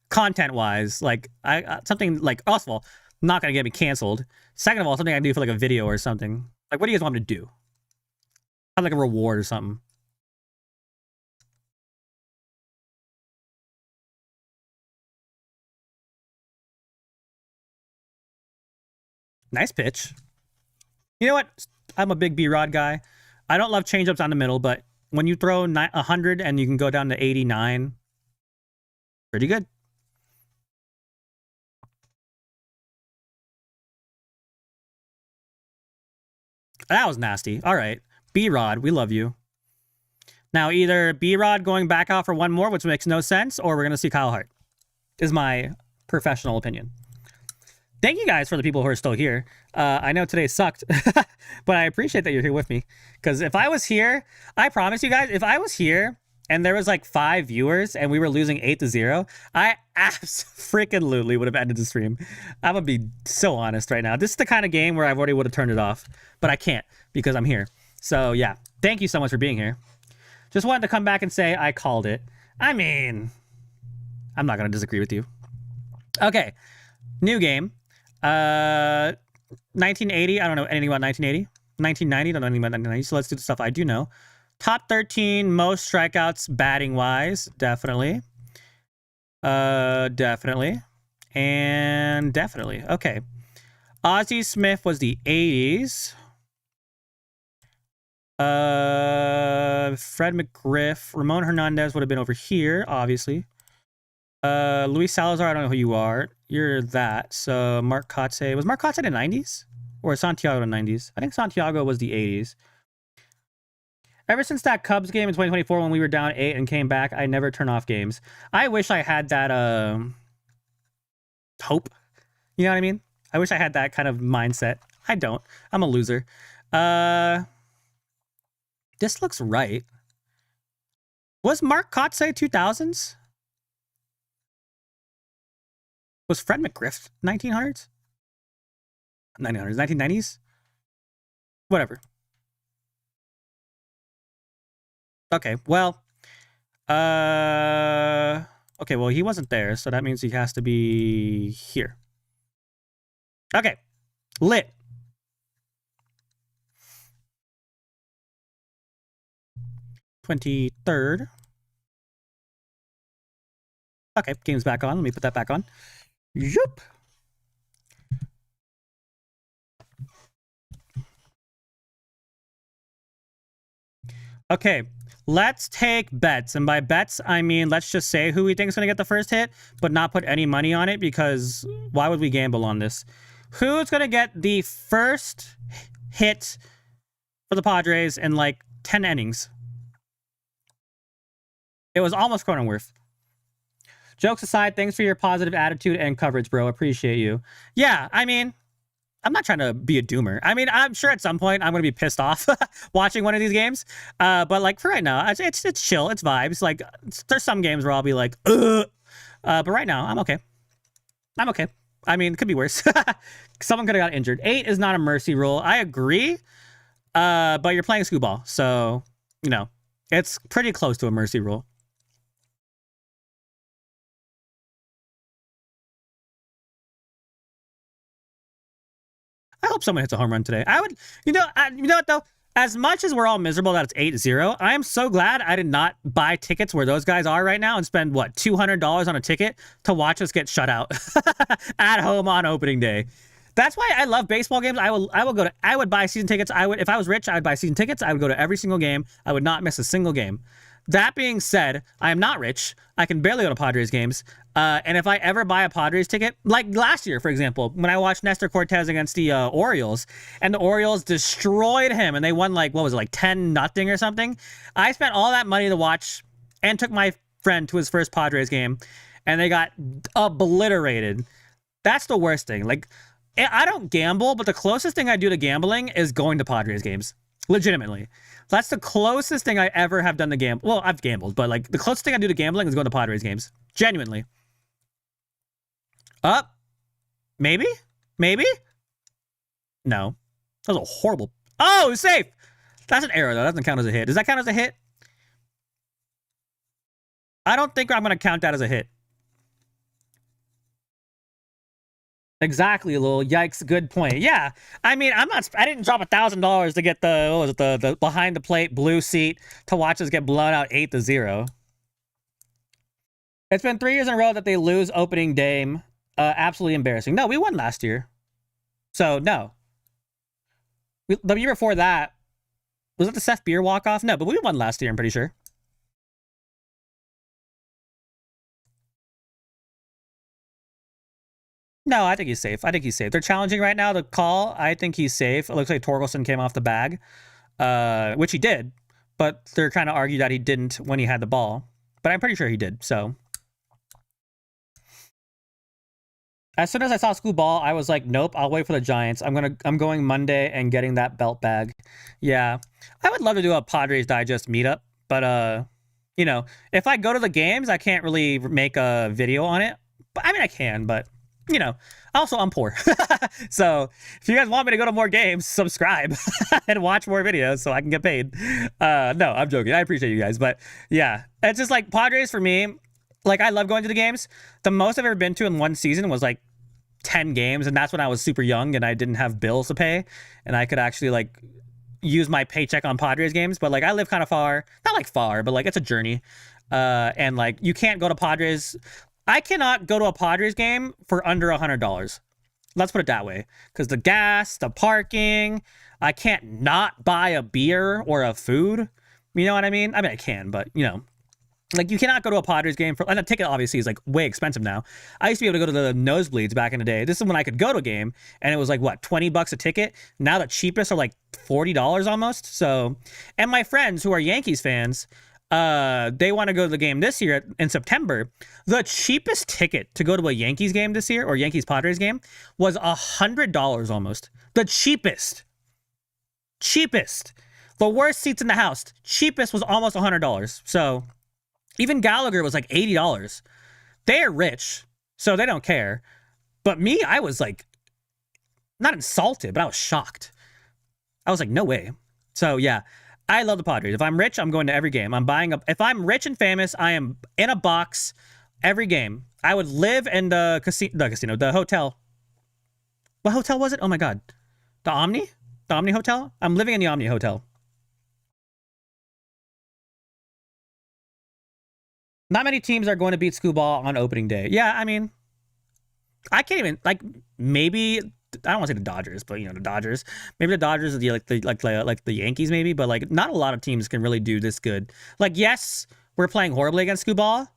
Content-wise, like, something like, first of all, not going to get me canceled. Second of all, something I can do for like a video or something. Like, what do you guys want me to do? Have like a reward or something. Nice pitch. You know what? I'm a big B-Rod guy. I don't love changeups on the middle, but when you throw 100 and you can go down to 89, pretty good. That was nasty. All right. B-Rod, we love you. Now, either B-Rod going back out for one more, which makes no sense, or we're going to see Kyle Hart, is my professional opinion. Thank you guys for the people who are still here. I know today sucked, but I appreciate that you're here with me. Because if I was here, I promise you guys, if I was here and there was like 5 viewers and we were losing 8-0, I freaking-lutely would have ended the stream. I'm going to be so honest right now. This is the kind of game where I already would have turned it off, but I can't because I'm here. So yeah, thank you so much for being here. Just wanted to come back and say I called it. I mean, I'm not going to disagree with you. Okay, new game. 1980, I don't know anything about 1980. 1990, I don't know anything about 1990, so let's do the stuff I do know. Top 13 most strikeouts batting wise, definitely. Definitely. And definitely. Okay. Ozzie Smith was the 80s. Fred McGriff. Ramon Hernandez would have been over here, obviously. Luis Salazar, I don't know who you are. You're that. So Mark Kotze. Was Mark Kotze in the 90s? Or Santiago in the 90s? I think Santiago was the 80s. Ever since that Cubs game in 2024 when we were down 8 and came back, I never turn off games. I wish I had that hope. You know what I mean? I wish I had that kind of mindset. I don't. I'm a loser. This looks right. Was Mark Kotze 2000s? Was Fred McGriff 1900s? 1900s, 1990s? Whatever. Okay, well. Okay, well, he wasn't there, so that means he has to be here. Okay, lit. $23rd. Okay, game's back on. Let me put that back on. Yoop. Okay, let's take bets. And by bets, I mean, let's just say who we think is going to get the first hit, but not put any money on it because why would we gamble on this? Who's going to get the first hit for the Padres in like 10 innings? It was almost Cronenworth. Jokes aside, thanks for your positive attitude and coverage, bro. Appreciate you. Yeah, I mean, I'm not trying to be a doomer. I mean, I'm sure at some point I'm going to be pissed off watching one of these games. But like for right now, it's chill. It's vibes. Like there's some games where I'll be like, ugh. But right now, I'm okay. I'm okay. I mean, it could be worse. Someone could have got injured. 8 is not a mercy rule. I agree. But you're playing scooball. So, you know, it's pretty close to a mercy rule. I hope someone hits a home run today. I would, you know what though? As much as we're all miserable that it's 8-0, I am so glad I did not buy tickets where those guys are right now and spend, what, $200 on a ticket to watch us get shut out at home on opening day. That's why I love baseball games. I would buy season tickets. If I was rich, I would buy season tickets. I would go to every single game. I would not miss a single game. That being said, I am not rich. I can barely go to Padres games. And if I ever buy a Padres ticket, like last year, for example, when I watched Nestor Cortez against the Orioles, and the Orioles destroyed him, and they won like, what was it, like 10-0 or something? I spent all that money to watch and took my friend to his first Padres game, and they got obliterated. That's the worst thing. Like, I don't gamble, but the closest thing I do to gambling is going to Padres games. Legitimately. That's the closest thing I ever have done to gamble. Well, I've gambled, but like the closest thing I do to gambling is going to Padres games. Genuinely. Up? Maybe? Maybe? No. That was a horrible... Oh, safe! That's an error, though. That doesn't count as a hit. Does that count as a hit? I don't think I'm going to count that as a hit. Exactly, Lil. Yikes, good point. Yeah, I mean, I didn't drop $1,000 to get the behind the plate blue seat to watch us get blown out 8-0. It's been 3 years in a row that they lose opening day. Absolutely embarrassing. No, we won last year. So, no. The year before that, was it the Seth Beer walk-off? No, but we won last year, I'm pretty sure. No, I think he's safe. I think he's safe. They're challenging right now to call. I think he's safe. It looks like Torkelson came off the bag, which he did, but they're trying to argue that he didn't when he had the ball. But I'm pretty sure he did, so. As soon as I saw school ball, I was like, nope, I'll wait for the Giants. I'm going Monday and getting that belt bag. Yeah. I would love to do a Padres Digest meetup, but you know, if I go to the games, I can't really make a video on it. But I mean I can, but you know, also I'm poor. So if you guys want me to go to more games, subscribe and watch more videos so I can get paid. No, I'm joking. I appreciate you guys. But yeah, it's just like Padres for me. Like, I love going to the games. The most I've ever been to in one season was like 10 games. And that's when I was super young and I didn't have bills to pay. And I could actually like use my paycheck on Padres games. But like, I live kind of far, not like far, but like it's a journey. And like, you can't go to Padres. I cannot go to a Padres game for under $100. Let's put it that way. Because the gas, the parking, I can't not buy a beer or a food. You know what I mean? I mean, I can, but you know. Like, you cannot go to a Padres game for... And a ticket, obviously, is, like, way expensive now. I used to be able to go to the nosebleeds back in the day. This is when I could go to a game, and it was, like, what, $20 a ticket? Now the cheapest are, like, $40 almost. So... And my friends who are Yankees fans, they want to go to the game this year in September. The cheapest ticket to go to a Yankees game this year, or Yankees-Padres game, was $100 almost. The cheapest. Cheapest. The worst seats in the house. Cheapest was almost $100. So... Even Gallagher was like $80. They're rich, so they don't care. But me, I was like, not insulted, but I was shocked. I was like, no way. So yeah, I love the Padres. If I'm rich, I'm going to every game. If I'm rich and famous, I am in a box every game. I would live in the hotel. What hotel was it? Oh my God. The Omni? The Omni Hotel? I'm living in the Omni Hotel. Not many teams are going to beat Scooball on opening day. Yeah, I mean, I can't even, like, maybe, I don't want to say the Dodgers, but, you know, the Dodgers. Maybe the Dodgers are like the Yankees, maybe, but, like, not a lot of teams can really do this good. Like, yes, we're playing horribly against Scooball,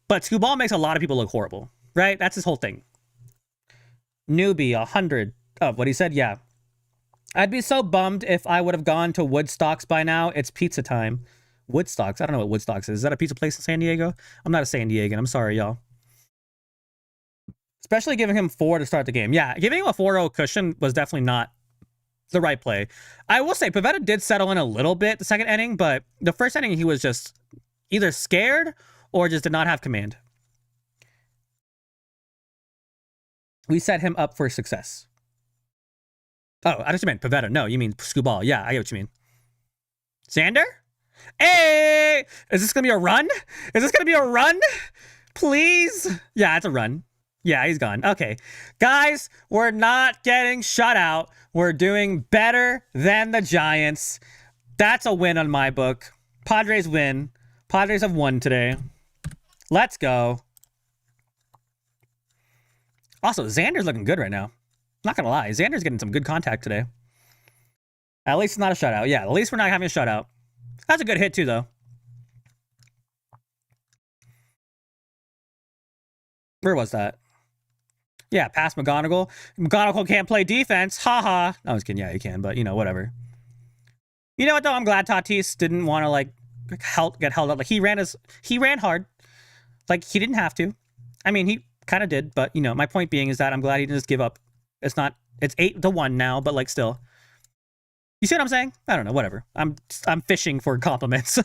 but Scooball makes a lot of people look horrible, right? That's his whole thing. Newbie, 100. Oh, what he said? Yeah. I'd be so bummed if I would have gone to Woodstocks by now. It's pizza time. Woodstocks. I don't know what Woodstocks is. Is that a pizza place in San Diego? I'm not a San Diegan. I'm sorry, y'all. Especially giving him 4 to start the game. Yeah, giving him a 4-0 cushion was definitely not the right play. I will say, Pivetta did settle in a little bit the second inning, but the first inning he was just either scared or just did not have command. We set him up for success. Oh, I just meant Pivetta. No, you mean Scooball. Yeah, I get what you mean. Xander? Hey! Is this going to be a run? Is this going to be a run? Please? Yeah, it's a run. Yeah, he's gone. Okay. Guys, we're not getting shut out. We're doing better than the Giants. That's a win on my book. Padres win. Padres have won today. Let's go. Also, Xander's looking good right now. Not going to lie. Xander's getting some good contact today. At least it's not a shutout. Yeah, at least we're not having a shutout. That's a good hit, too, though. Where was that? Yeah, past McGonagall. McGonagall can't play defense. Haha. I was kidding. Yeah, he can, but, you know, whatever. You know what, though? I'm glad Tatis didn't want to, like, get held up. Like, he ran hard. Like, he didn't have to. I mean, he kind of did, but, you know, my point being is that I'm glad he didn't just give up. It's 8-1 now, but, like, still. You see what I'm saying? I don't know. Whatever. I'm fishing for compliments.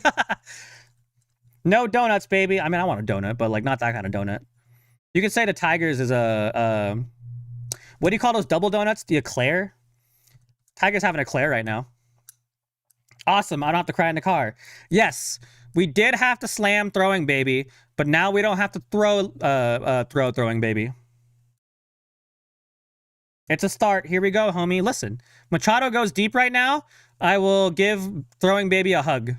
No donuts, baby. I mean, I want a donut, but like not that kind of donut. You could say the Tigers is a what do you call those double donuts? The eclair. Tigers having an eclair right now. Awesome. I don't have to cry in the car. Yes, we did have to slam throwing baby, but now we don't have to throw throwing baby. It's a start. Here we go, homie. Listen, Machado goes deep right now. I will give throwing baby a hug.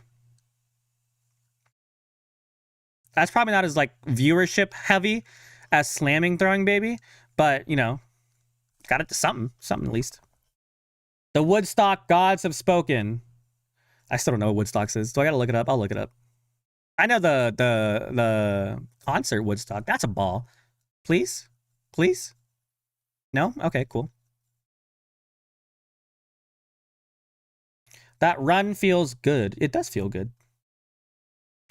That's probably not as like viewership heavy as slamming throwing baby, but you know, got it to something at least. The Woodstock gods have spoken. I still don't know what Woodstock is. Do I gotta look it up? I'll look it up. I know the concert Woodstock. That's a ball. Please? Please? No? Okay, cool. That run feels good. It does feel good.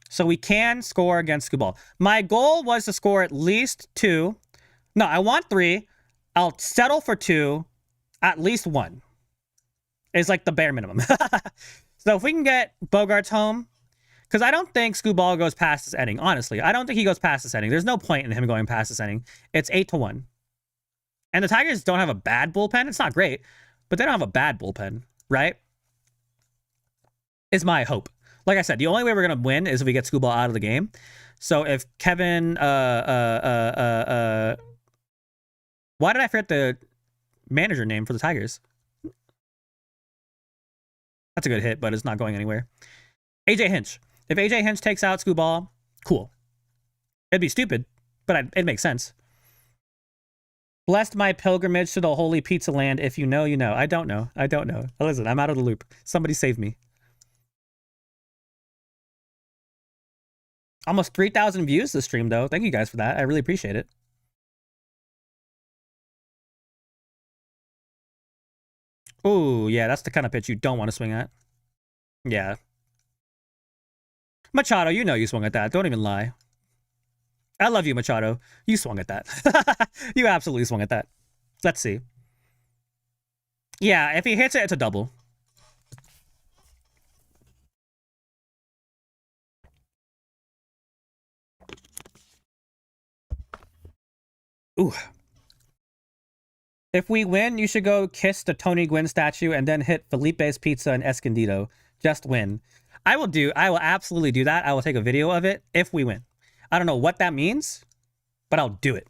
So we can score against Skubal. My goal was to score at least 2. No, I want 3. I'll settle for 2. At least 1. Is like the bare minimum. So if we can get Bogaerts home, because I don't think Skubal goes past this inning. Honestly, I don't think he goes past this inning. There's no point in him going past this inning. It's 8-1. And the Tigers don't have a bad bullpen. It's not great, but they don't have a bad bullpen, right? Is my hope. Like I said, the only way we're going to win is if we get Skubal out of the game. So if Kevin, why did I forget the manager name for the Tigers? That's a good hit, but it's not going anywhere. AJ Hinch. If AJ Hinch takes out Skubal, cool. It'd be stupid, but it makes sense. Blessed my pilgrimage to the holy pizza land. If you know, you know. I don't know. I don't know. Listen, I'm out of the loop. Somebody save me. Almost 3,000 views this stream, though. Thank you guys for that. I really appreciate it. Ooh, yeah, that's the kind of pitch you don't want to swing at. Yeah. Machado, you know you swung at that. Don't even lie. I love you, Machado. You swung at that. You absolutely swung at that. Let's see. Yeah, if he hits it, it's a double. Ooh. If we win, you should go kiss the Tony Gwynn statue and then hit Felipe's Pizza and Escondido. Just win. I will absolutely do that. I will take a video of it if we win. I don't know what that means, but I'll do it.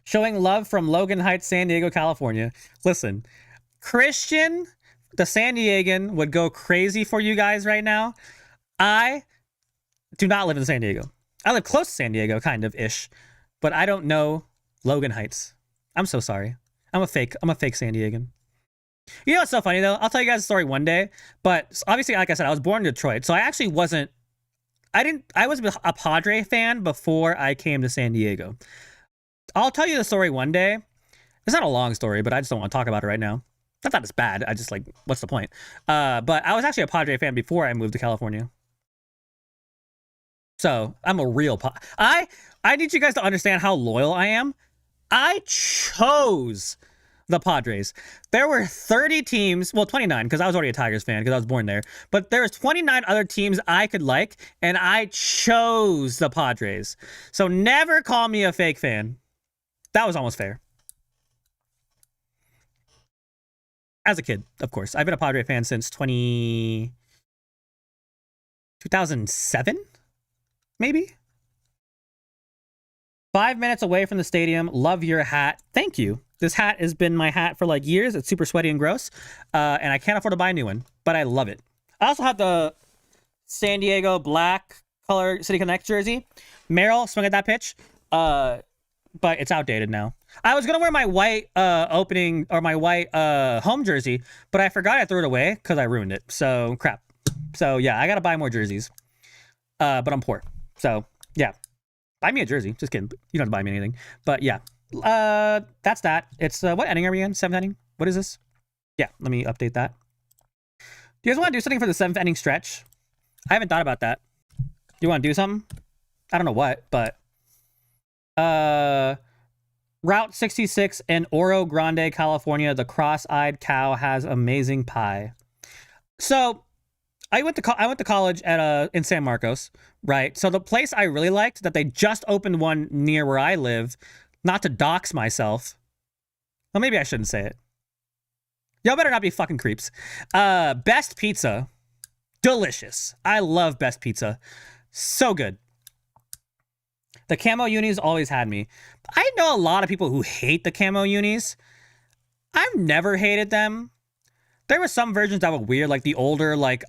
Showing love from Logan Heights, San Diego, California. Listen, Christian, the San Diegan, would go crazy for you guys right now. I do not live in San Diego. I live close to San Diego, kind of ish, but I don't know Logan Heights. I'm so sorry. I'm a fake San Diegan. You know what's so funny though? I'll tell you guys a story one day, but obviously, like I said, I was born in Detroit, so I actually wasn't. I was a Padre fan before I came to San Diego. I'll tell you the story one day. It's not a long story, but I just don't want to talk about it right now. Not that it's bad. I just like, what's the point? But I was actually a Padre fan before I moved to California. So I'm a real I need you guys to understand how loyal I am. I chose the Padres. There were 30 teams, well, 29, because I was already a Tigers fan because I was born there. But there was 29 other teams I could like, and I chose the Padres. So never call me a fake fan. That was almost fair. As a kid, of course. I've been a Padre fan since 2007, maybe? 5 minutes away from the stadium. Love your hat. Thank you. This hat has been my hat for like years. It's super sweaty and gross. And I can't afford to buy a new one, but I love it. I also have the San Diego black color City Connect jersey. Merrill swung at that pitch, but it's outdated now. I was going to wear my white home jersey, but I forgot I threw it away because I ruined it. So crap. So yeah, I got to buy more jerseys. But I'm poor. So yeah, buy me a jersey. Just kidding. You don't have to buy me anything. But yeah. That's that. It's what inning are we in? 7th inning? What is this? Yeah, let me update that. Do you guys want to do something for the 7th inning stretch? I haven't thought about that. Do you want to do something? I don't know what, but Route 66 in Oro Grande, California. The cross-eyed cow has amazing pie. So I went to college at in San Marcos, right? So the place I really liked that they just opened one near where I live, not to dox myself. Well, maybe I shouldn't say it. Y'all better not be fucking creeps. Best Pizza. Delicious. I love Best Pizza. So good. The camo unis always had me. I know a lot of people who hate the camo unis. I've never hated them. There were some versions that were weird, like the older, like,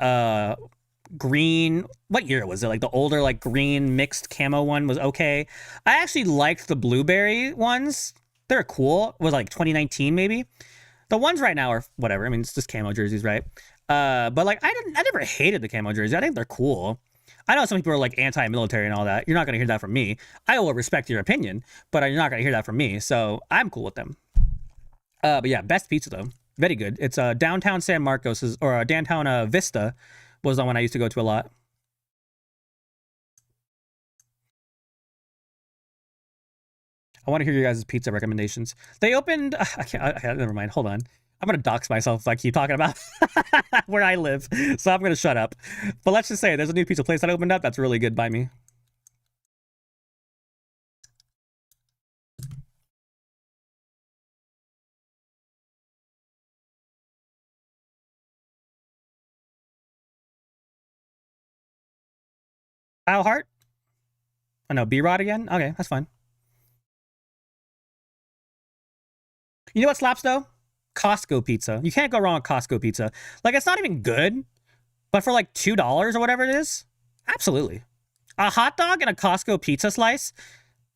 green. What year was it? Like the older, like, green mixed camo one was okay. I actually liked the blueberry ones. They're cool. It was like 2019, maybe. The ones right now are whatever. I mean, it's just camo jerseys, right? But like, I never hated the camo jerseys. I think they're cool. I know some people are like anti-military and all that. You're not going to hear that from me. I will respect your opinion, but you're not going to hear that from me. So I'm cool with them. But yeah, Best Pizza though. Very good. It's downtown San Marcos, or downtown Vista was the one I used to go to a lot. I want to hear your guys' pizza recommendations. They opened... I can't, never mind. Hold on. I'm going to dox myself if I keep talking about where I live. So I'm going to shut up. But let's just say there's a new pizza place that opened up that's really good by me. Kyle Hart? Oh no, B-Rod again? Okay, that's fine. You know what slaps though? Costco pizza. You can't go wrong with Costco pizza. Like, it's not even good, but for like $2 or whatever it is, absolutely. A hot dog and a Costco pizza slice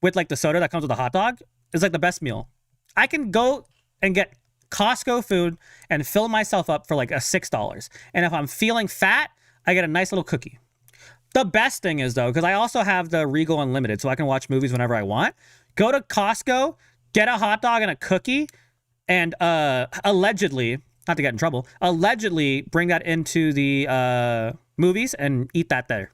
with like the soda that comes with the hot dog is like the best meal. I can go and get Costco food and fill myself up for like a $6. And if I'm feeling fat, I get a nice little cookie. The best thing is though, because I also have the Regal Unlimited, so I can watch movies whenever I want. Go to Costco, get a hot dog and a cookie, and allegedly, not to get in trouble, allegedly bring that into the movies and eat that there.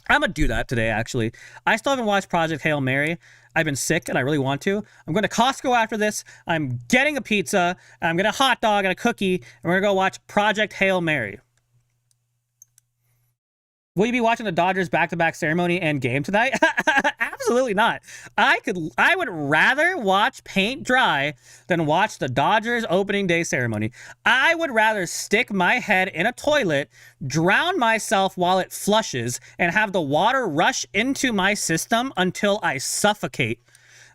I'm gonna do that today, actually. I still haven't watched Project Hail Mary. I've been sick and I really want to. I'm going to Costco after this. I'm getting a pizza. I'm getting a hot dog and a cookie. And we're going to go watch Project Hail Mary. Will you be watching the Dodgers back-to-back ceremony and game tonight? Absolutely not. I would rather watch paint dry than watch the Dodgers opening day ceremony. I would rather stick my head in a toilet, drown myself while it flushes, and have the water rush into my system until I suffocate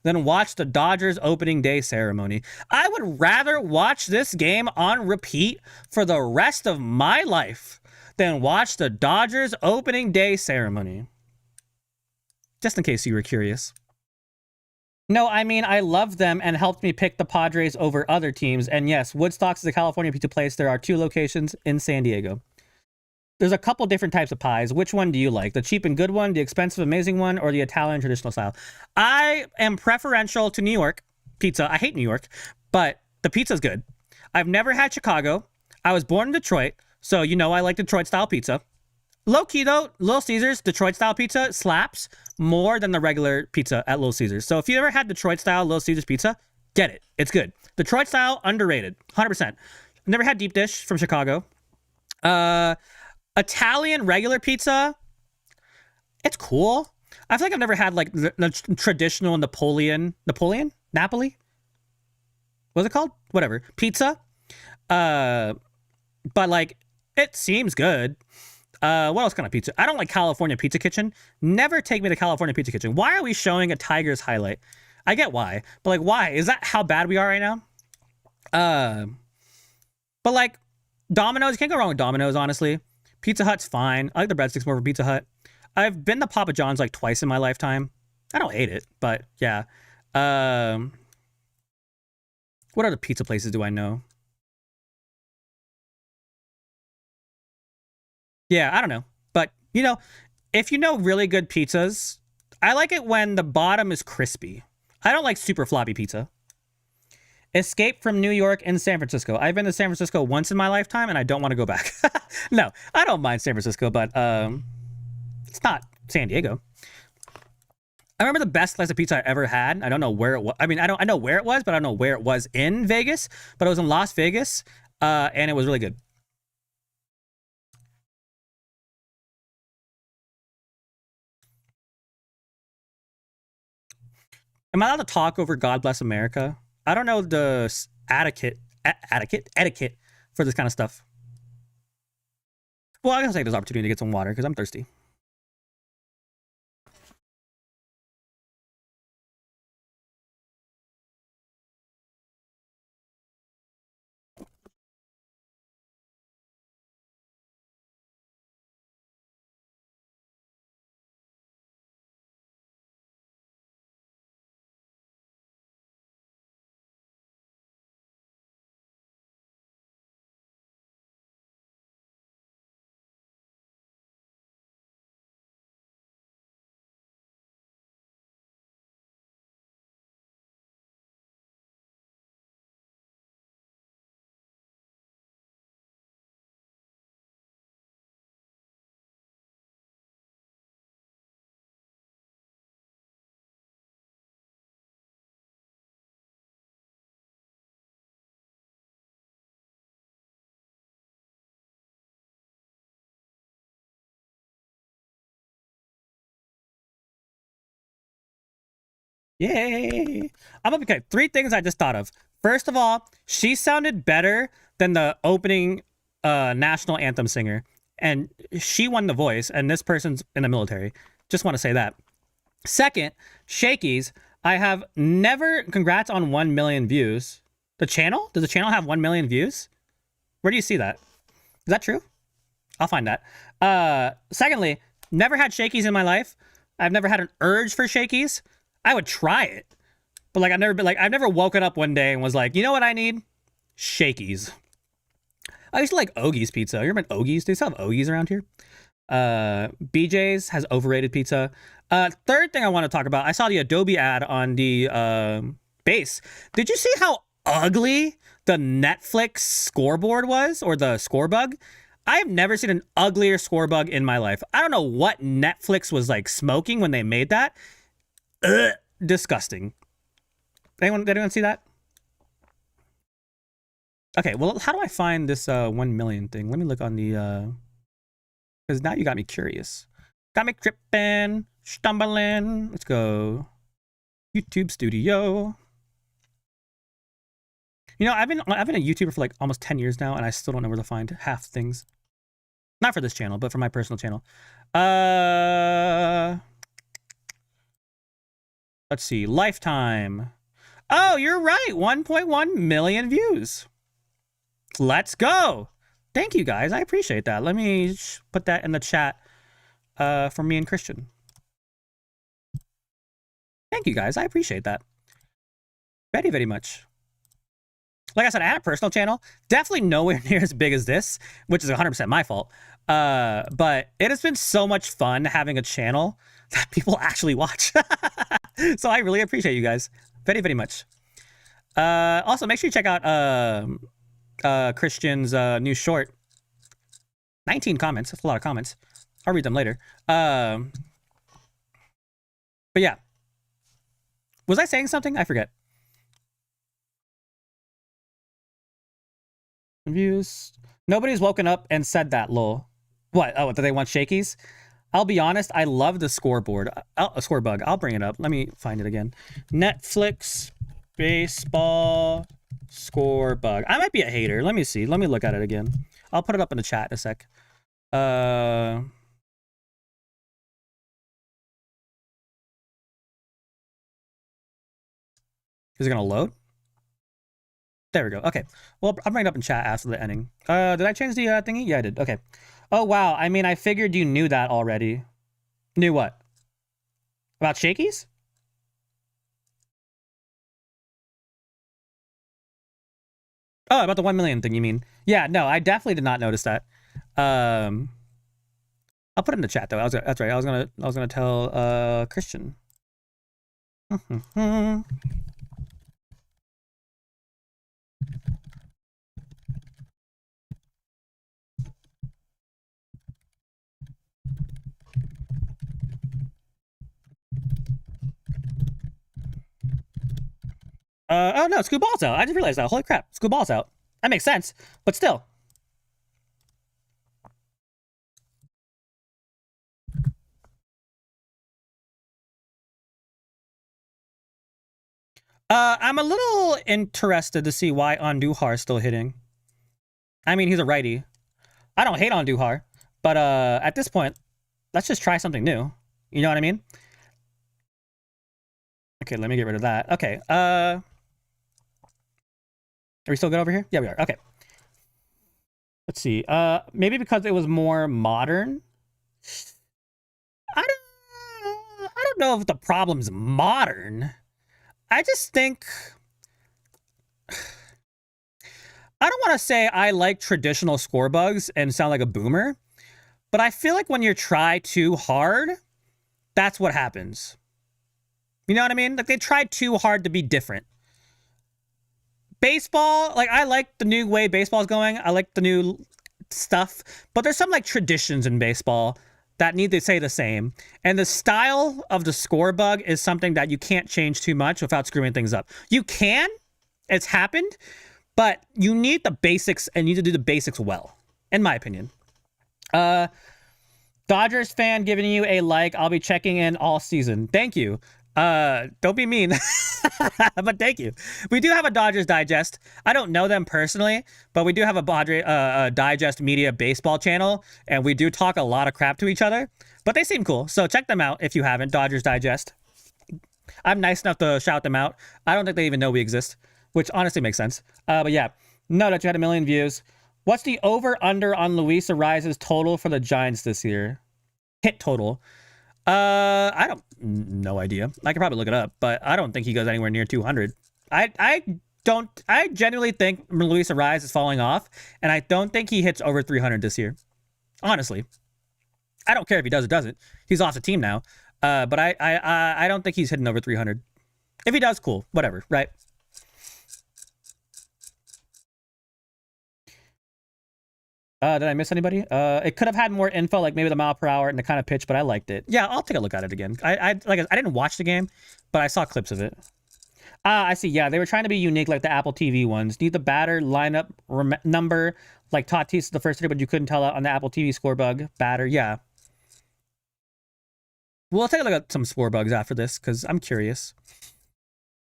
than watch the Dodgers opening day ceremony. I would rather watch this game on repeat for the rest of my life than watch the Dodgers opening day ceremony. Just in case you were curious. No, I mean, I love them and helped me pick the Padres over other teams. And yes, Woodstock's is a California pizza place. There are 2 locations in San Diego. There's a couple different types of pies. Which one do you like? The cheap and good one, the expensive, amazing one, or the Italian traditional style? I am preferential to New York pizza. I hate New York, but the pizza's good. I've never had Chicago. I was born in Detroit, so you know I like Detroit-style pizza. Low-key, though, Little Caesars Detroit-style pizza slaps more than the regular pizza at Little Caesars. So if you ever had Detroit-style Little Caesars pizza, get it. It's good. Detroit-style, underrated. 100%. I've never had deep dish from Chicago. Italian regular pizza, it's cool. I feel like I've never had like the traditional Napoli? What's it called? Whatever. Pizza. But like, it seems good. What else kind of pizza? I don't like California Pizza Kitchen. Never take me to California Pizza Kitchen. Why are we showing a Tigers highlight? I get why, but like, why? Is that how bad we are right now? But like, Domino's, you can't go wrong with Domino's, honestly. Pizza Hut's fine. I like the breadsticks more for Pizza Hut. I've been to Papa John's like twice in my lifetime. I don't hate it, but yeah. What other pizza places do I know? Yeah, I don't know. But, you know, if you know really good pizzas, I like it when the bottom is crispy. I don't like super floppy pizza. Escape from New York and San Francisco. I've been to San Francisco once in my lifetime, and I don't want to go back. No, I don't mind San Francisco, but it's not San Diego. I remember the best slice of pizza I ever had. I don't know where it was. I mean, I know where it was, but I don't know where it was in Vegas. But it was in Las Vegas, and it was really good. Am I allowed to talk over God Bless America? I don't know the etiquette for this kind of stuff. Well, I'm gonna take this opportunity to get some water because I'm thirsty. Yay! Okay. 3 things I just thought of. First of all, she sounded better than the opening national anthem singer, and she won the voice. And this person's in the military. Just want to say that. Second, Shakies. I have never. Congrats on 1 million views. The channel? Does the channel have 1 million views? Where do you see that? Is that true? I'll find that. Secondly, never had Shakies in my life. I've never had an urge for Shakies. I would try it, but like I've never woken up one day and was like, you know what I need? Shakies. I used to like Ogie's pizza. You remember Ogie's? Do they still have Ogie's around here? BJ's has overrated pizza. Third thing I want to talk about, I saw the Adobe ad on the base. Did you see how ugly the Netflix scoreboard was, or the score bug? I have never seen an uglier score bug in my life. I don't know what Netflix was like smoking when they made that. Disgusting. Anyone see that? Okay, well, how do I find this 1 million thing? Let me look on the because now you got me curious. Got me tripping, stumbling. Let's go. YouTube Studio. You know, I've been a YouTuber for like almost 10 years now, and I still don't know where to find half things. Not for this channel, but for my personal channel. Let's see. Lifetime. Oh, you're right. 1.1 million views. Let's go. Thank you, guys. I appreciate that. Let me put that in the chat for me and Christian. Thank you, guys. I appreciate that. Very, very much. Like I said, I had a personal channel. Definitely nowhere near as big as this, which is 100% my fault. But it has been so much fun having a channel that people actually watch. So I really appreciate you guys very, very much. Also, make sure you check out Christian's new short. 19 comments. That's a lot of comments. I'll read them later. But yeah. Was I saying something? I forget. Views. Nobody's woken up and said that, lol. What? Oh, do they want Shakies? I'll be honest, I love the scoreboard. A score bug. I'll bring it up. Let me find it again. Netflix baseball score bug. I might be a hater. Let me see. Let me look at it again. I'll put it up in the chat in a sec. Is it gonna load? There we go. Okay. Well, I'll bring it up in chat after the ending. Did I change the thingy? Yeah, I did. Okay. Oh, wow. I mean, I figured you knew that already. Knew what? About Shakies? Oh, about the 1 million thing, you mean? Yeah, no, I definitely did not notice that. I'll put it in the chat though. That's right. I was gonna tell Christian. Oh no, Scoot Ball's out. I just realized that. Holy crap, Scoot Ball's out. That makes sense, but still. I'm a little interested to see why Andujar is still hitting. I mean, he's a righty. I don't hate Andujar, but at this point, let's just try something new. You know what I mean? Okay, let me get rid of that. Okay, are we still good over here? Yeah, we are. Okay. Let's see. Maybe because it was more modern. I don't know if the problem's modern. I just think I don't want to say I like traditional score bugs and sound like a boomer, but I feel like when you try too hard, that's what happens. You know what I mean? Like they tried too hard to be different. Baseball, like I like the new way baseball's going. I like the new stuff, but there's some like traditions in baseball that need to stay the same. And the style of the score bug is something that you can't change too much without screwing things up. You can, it's happened, but you need the basics and you need to do the basics well, in my opinion. Dodgers fan giving you a like. I'll be checking in all season. Thank you. Don't be mean, but thank you. We do have a Dodgers Digest. I don't know them personally, but we do have a Padres Digest Media baseball channel, and we do talk a lot of crap to each other, but they seem cool. So check them out if you haven't, Dodgers Digest. I'm nice enough to shout them out. I don't think they even know we exist, which honestly makes sense. But yeah, know that you had 1 million views. What's the over-under on Luis Arraez's total for the Giants this year? Hit total. I don't, no idea. I could probably look it up, but I don't think he goes anywhere near 200. I genuinely think Luis Arraez is falling off, and I don't think he hits over 300 this year. Honestly, I don't care if he does or doesn't. He's off the team now. But I don't think he's hitting over 300. If he does, cool, whatever, right? Did I miss anybody? It could have had more info, like maybe the mile per hour and the kind of pitch, but I liked it. Yeah, I'll take a look at it again. I didn't watch the game, but I saw clips of it. I see. Yeah, they were trying to be unique, like the Apple TV ones. Need the batter lineup number, like Tatis the first hitter, but you couldn't tell on the Apple TV score bug batter. Yeah. We'll take a look at some score bugs after this because I'm curious.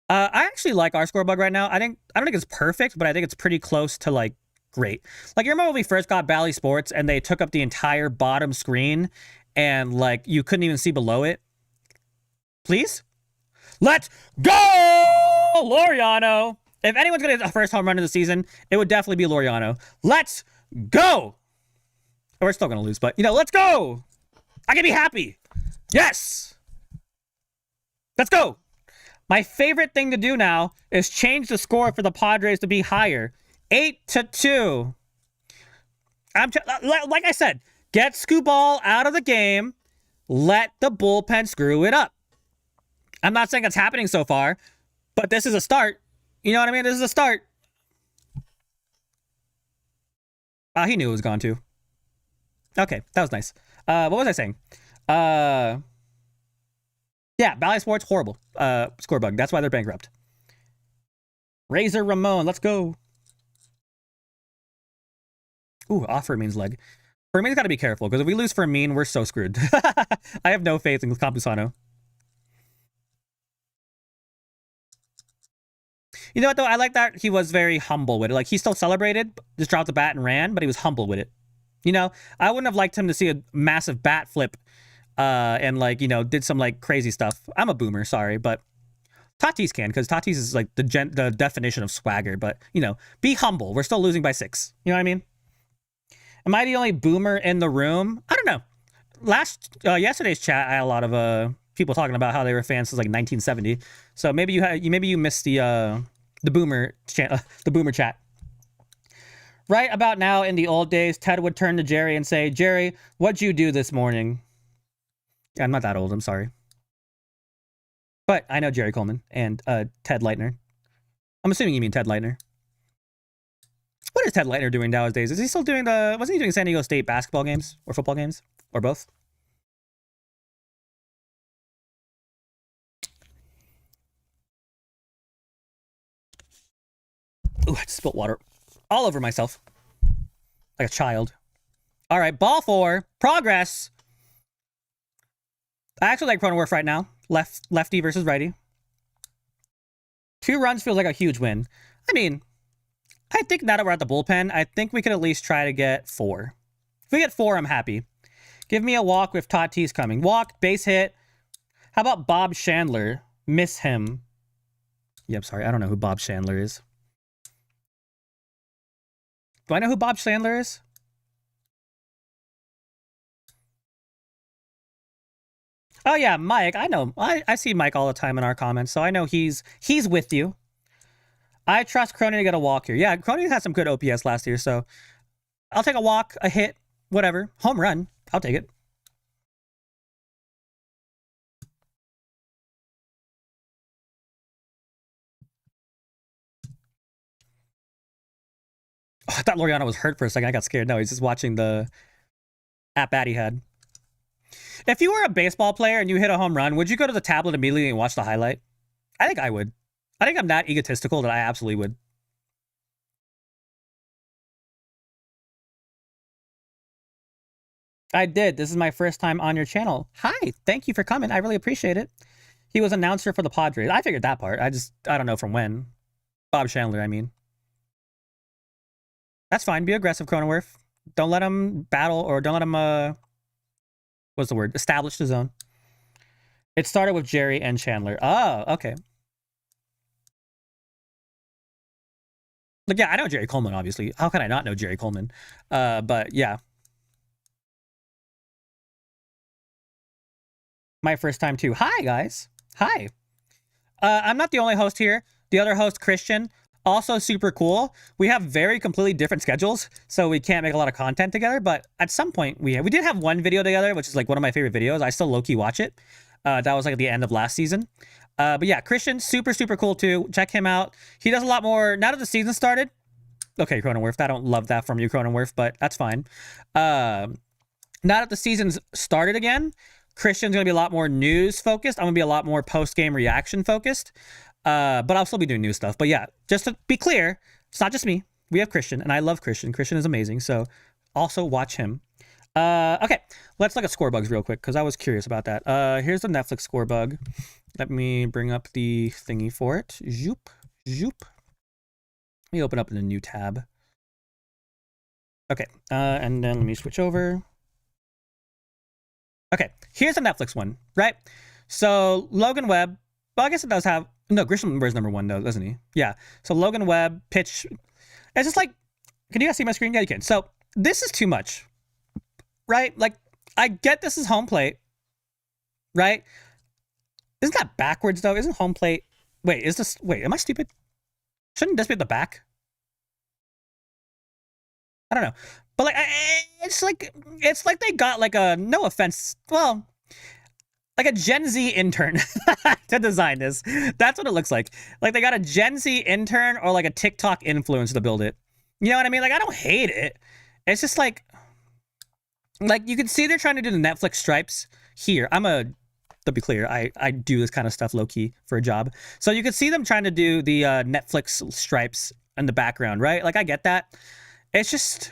I actually like our score bug right now. I don't think it's perfect, but I think it's pretty close to like great. Like you remember when we first got Bally Sports and they took up the entire bottom screen and like you couldn't even see below it? Please? Let's go! Laureano. If anyone's going to get the first home run of the season, it would definitely be Laureano. Let's go! We're still going to lose, but you know, let's go! I can be happy. Yes! Let's go! My favorite thing to do now is change the score for the Padres to be higher. 8-2. Like I said, get Scooball out of the game. Let the bullpen screw it up. I'm not saying it's happening so far, but this is a start. You know what I mean? This is a start. He knew it was gone too. Okay, that was nice. What was I saying? Yeah, Bally Sports, horrible. Score bug. That's why they're bankrupt. Razor Ramon, let's go. Ooh, off Fermin's leg. Fermin's got to be careful, because if we lose Fermin, we're so screwed. I have no faith in Campusano. You know what, though? I like that he was very humble with it. Like, he still celebrated, just dropped the bat and ran, but he was humble with it. You know, I wouldn't have liked him to see a massive bat flip and, like, you know, did some, like, crazy stuff. I'm a boomer, sorry, but Tatis can, because Tatis is, like, the definition of swagger. But, you know, be humble. We're still losing by 6. You know what I mean? Am I the only boomer in the room? I don't know. Yesterday's chat, I had a lot of people talking about how they were fans since like 1970. So maybe you missed the boomer chat. Right about now, in the old days, Ted would turn to Jerry and say, "Jerry, what'd you do this morning?" Yeah, I'm not that old. I'm sorry, but I know Jerry Coleman and Ted Leitner. I'm assuming you mean Ted Leitner. What is Ted Leitner doing nowadays? Is he still doing wasn't he doing San Diego State basketball games or football games or both? I just spilled water all over myself. Like a child. All right, ball 4. Progress. I actually like Cronenworth right now. Lefty versus righty. 2 runs feels like a huge win. I mean, I think now that we're at the bullpen, I think we could at least try to get 4. If we get 4, I'm happy. Give me a walk with Tatis coming. Walk, base hit. How about Bob Chandler? Miss him. Yep, sorry. I don't know who Bob Chandler is. Do I know who Bob Chandler is? Oh, yeah, Mike. I know. I see Mike all the time in our comments, so I know he's with you. I trust Cronin to get a walk here. Yeah, Cronin had some good OPS last year, so I'll take a walk, a hit, whatever. Home run. I'll take it. Oh, I thought Loriano was hurt for a second. I got scared. No, he's just watching the at-bat he had. If you were a baseball player and you hit a home run, would you go to the tablet immediately and watch the highlight? I think I would. I think I'm that egotistical that I absolutely would. I did. This is my first time on your channel. Hi, thank you for coming. I really appreciate it. He was announcer for the Padres. I figured that part. I don't know from when. Bob Chandler, I mean. That's fine. Be aggressive, Cronenworth. Don't let him battle, or don't let him, what's the word? Establish the zone. It started with Jerry and Chandler. Oh, okay. Like, yeah, I know Jerry Coleman, obviously. How can I not know Jerry Coleman? But yeah. My first time too. Hi, guys. Hi. I'm not the only host here. The other host, Christian, also super cool. We have very completely different schedules, so we can't make a lot of content together, but at some point we did have one video together, which is like one of my favorite videos. I still low-key watch it. That was like at the end of last season. But yeah, Christian, super, super cool too. Check him out. He does a lot more, now that the season started. Okay, Cronenworth, I don't love that from you, Cronenworth, but that's fine. Now that the season's started again, Christian's going to be a lot more news focused. I'm going to be a lot more post-game reaction focused. But I'll still be doing new stuff. But yeah, just to be clear, it's not just me. We have Christian, and I love Christian. Christian is amazing, so also watch him. Okay, let's look at score bugs real quick, because I was curious about that. Here's the Netflix score bug. Let me bring up the thingy for it. Zoop, zoop. Let me open up in a new tab. Okay, and then let me switch over. Okay, here's the Netflix one, right? So Logan Webb, well, I guess it does have, no, Grisham wears number 1 though, doesn't he? Yeah, so Logan Webb, pitch, it's just like, can you guys see my screen? Yeah, you can. So this is too much, right? Like, I get this is home plate, right? Isn't that backwards though? Isn't home plate, wait, am I stupid? Shouldn't this be at the back? I don't know. But like, it's like they got like a, no offense, well, like a Gen Z intern to design this. That's what it looks like. Like they got a Gen Z intern or like a TikTok influencer to build it. You know what I mean? Like, I don't hate it. It's just like you can see they're trying to do the Netflix stripes here. To be clear, I do this kind of stuff low-key for a job. So you can see them trying to do the Netflix stripes in the background, right? Like, I get that. It's just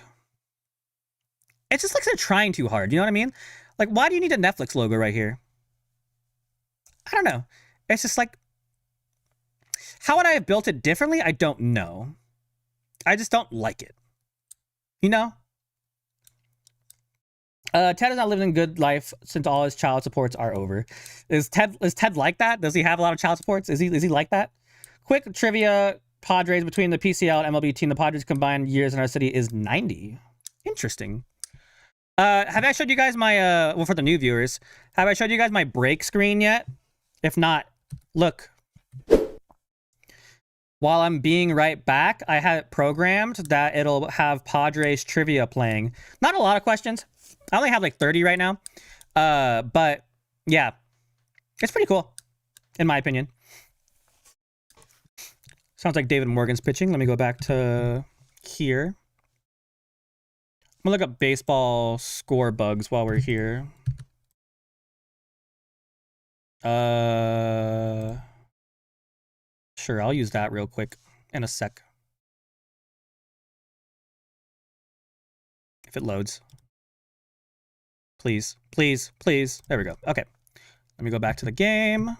like they're trying too hard. You know what I mean? Like, why do you need a Netflix logo right here? I don't know. It's just like, how would I have built it differently? I don't know. I just don't like it. You know? Ted has not lived a good life since all his child supports are over. Is Ted like that? Does he have a lot of child supports? Is he like that? Quick trivia: Padres between the PCL and MLB team, the Padres combined years in our city is 90. Interesting. Have I showed you guys my well, for the new viewers, have I showed you guys my break screen yet? If not, look. While I'm being right back, I have it programmed that it'll have Padres trivia playing. Not a lot of questions. I only have like 30 right now. But yeah, it's pretty cool, in my opinion. Sounds like David Morgan's pitching. Let me go back to here. I'm gonna look up baseball score bugs while we're here. Sure, I'll use that real quick in a sec. if it loads. Please, please, please. There we go. Okay. Let me go back to the game.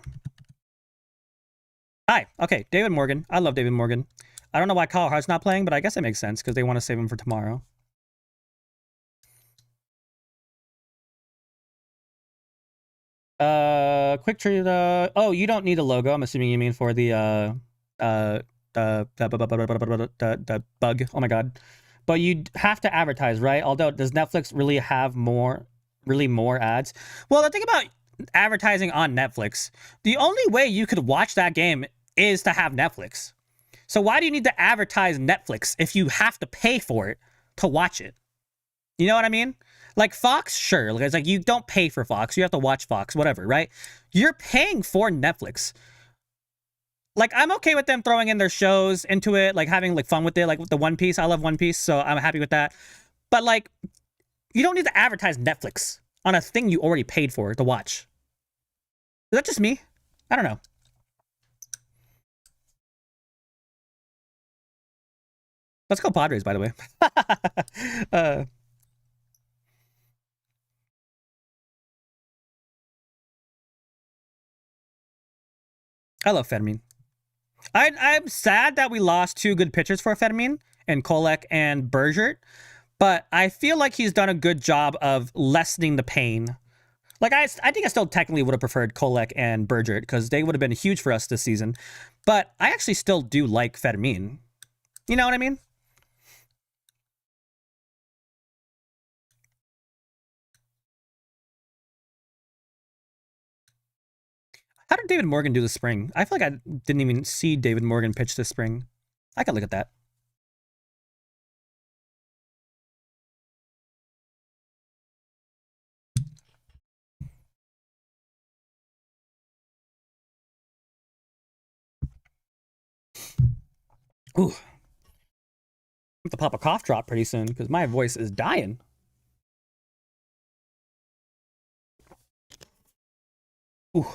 Hi. Okay, David Morgan. I love David Morgan. I don't know why Kyle Hart's not playing, but I guess it makes sense because they want to save him for tomorrow. Quick trade. Oh, you don't need a logo. I'm assuming you mean for the bug. Oh my god. But you have to advertise, right? Although, does Netflix really have more ads? Well, the thing about advertising on Netflix, the only way you could watch that game is to have Netflix. So why do you need to advertise Netflix if you have to pay for it to watch it? You know what I mean? Like Fox, sure. Like, it's like you don't pay for Fox. You have to watch Fox, whatever, right? You're paying for Netflix. Like, I'm okay with them throwing in their shows into it, like having like fun with it, like with the One Piece. I love One Piece, so I'm happy with that. But like, you don't need to advertise Netflix on a thing you already paid for to watch. Is that just me? I don't know. Let's go Padres, by the way. I love Fedmin. I'm sad that we lost two good pitchers for Fedmin, and Kolek and Bergert, but I feel like he's done a good job of lessening the pain. Like, I think I still technically would have preferred Kolek and Bergert because they would have been huge for us this season, but I actually still do like Fedmin. You know what I mean? How did David Morgan do this spring? I feel like I didn't even see David Morgan pitch this spring. I could look at that. Ooh. I have to pop a cough drop pretty soon because my voice is dying. Ooh.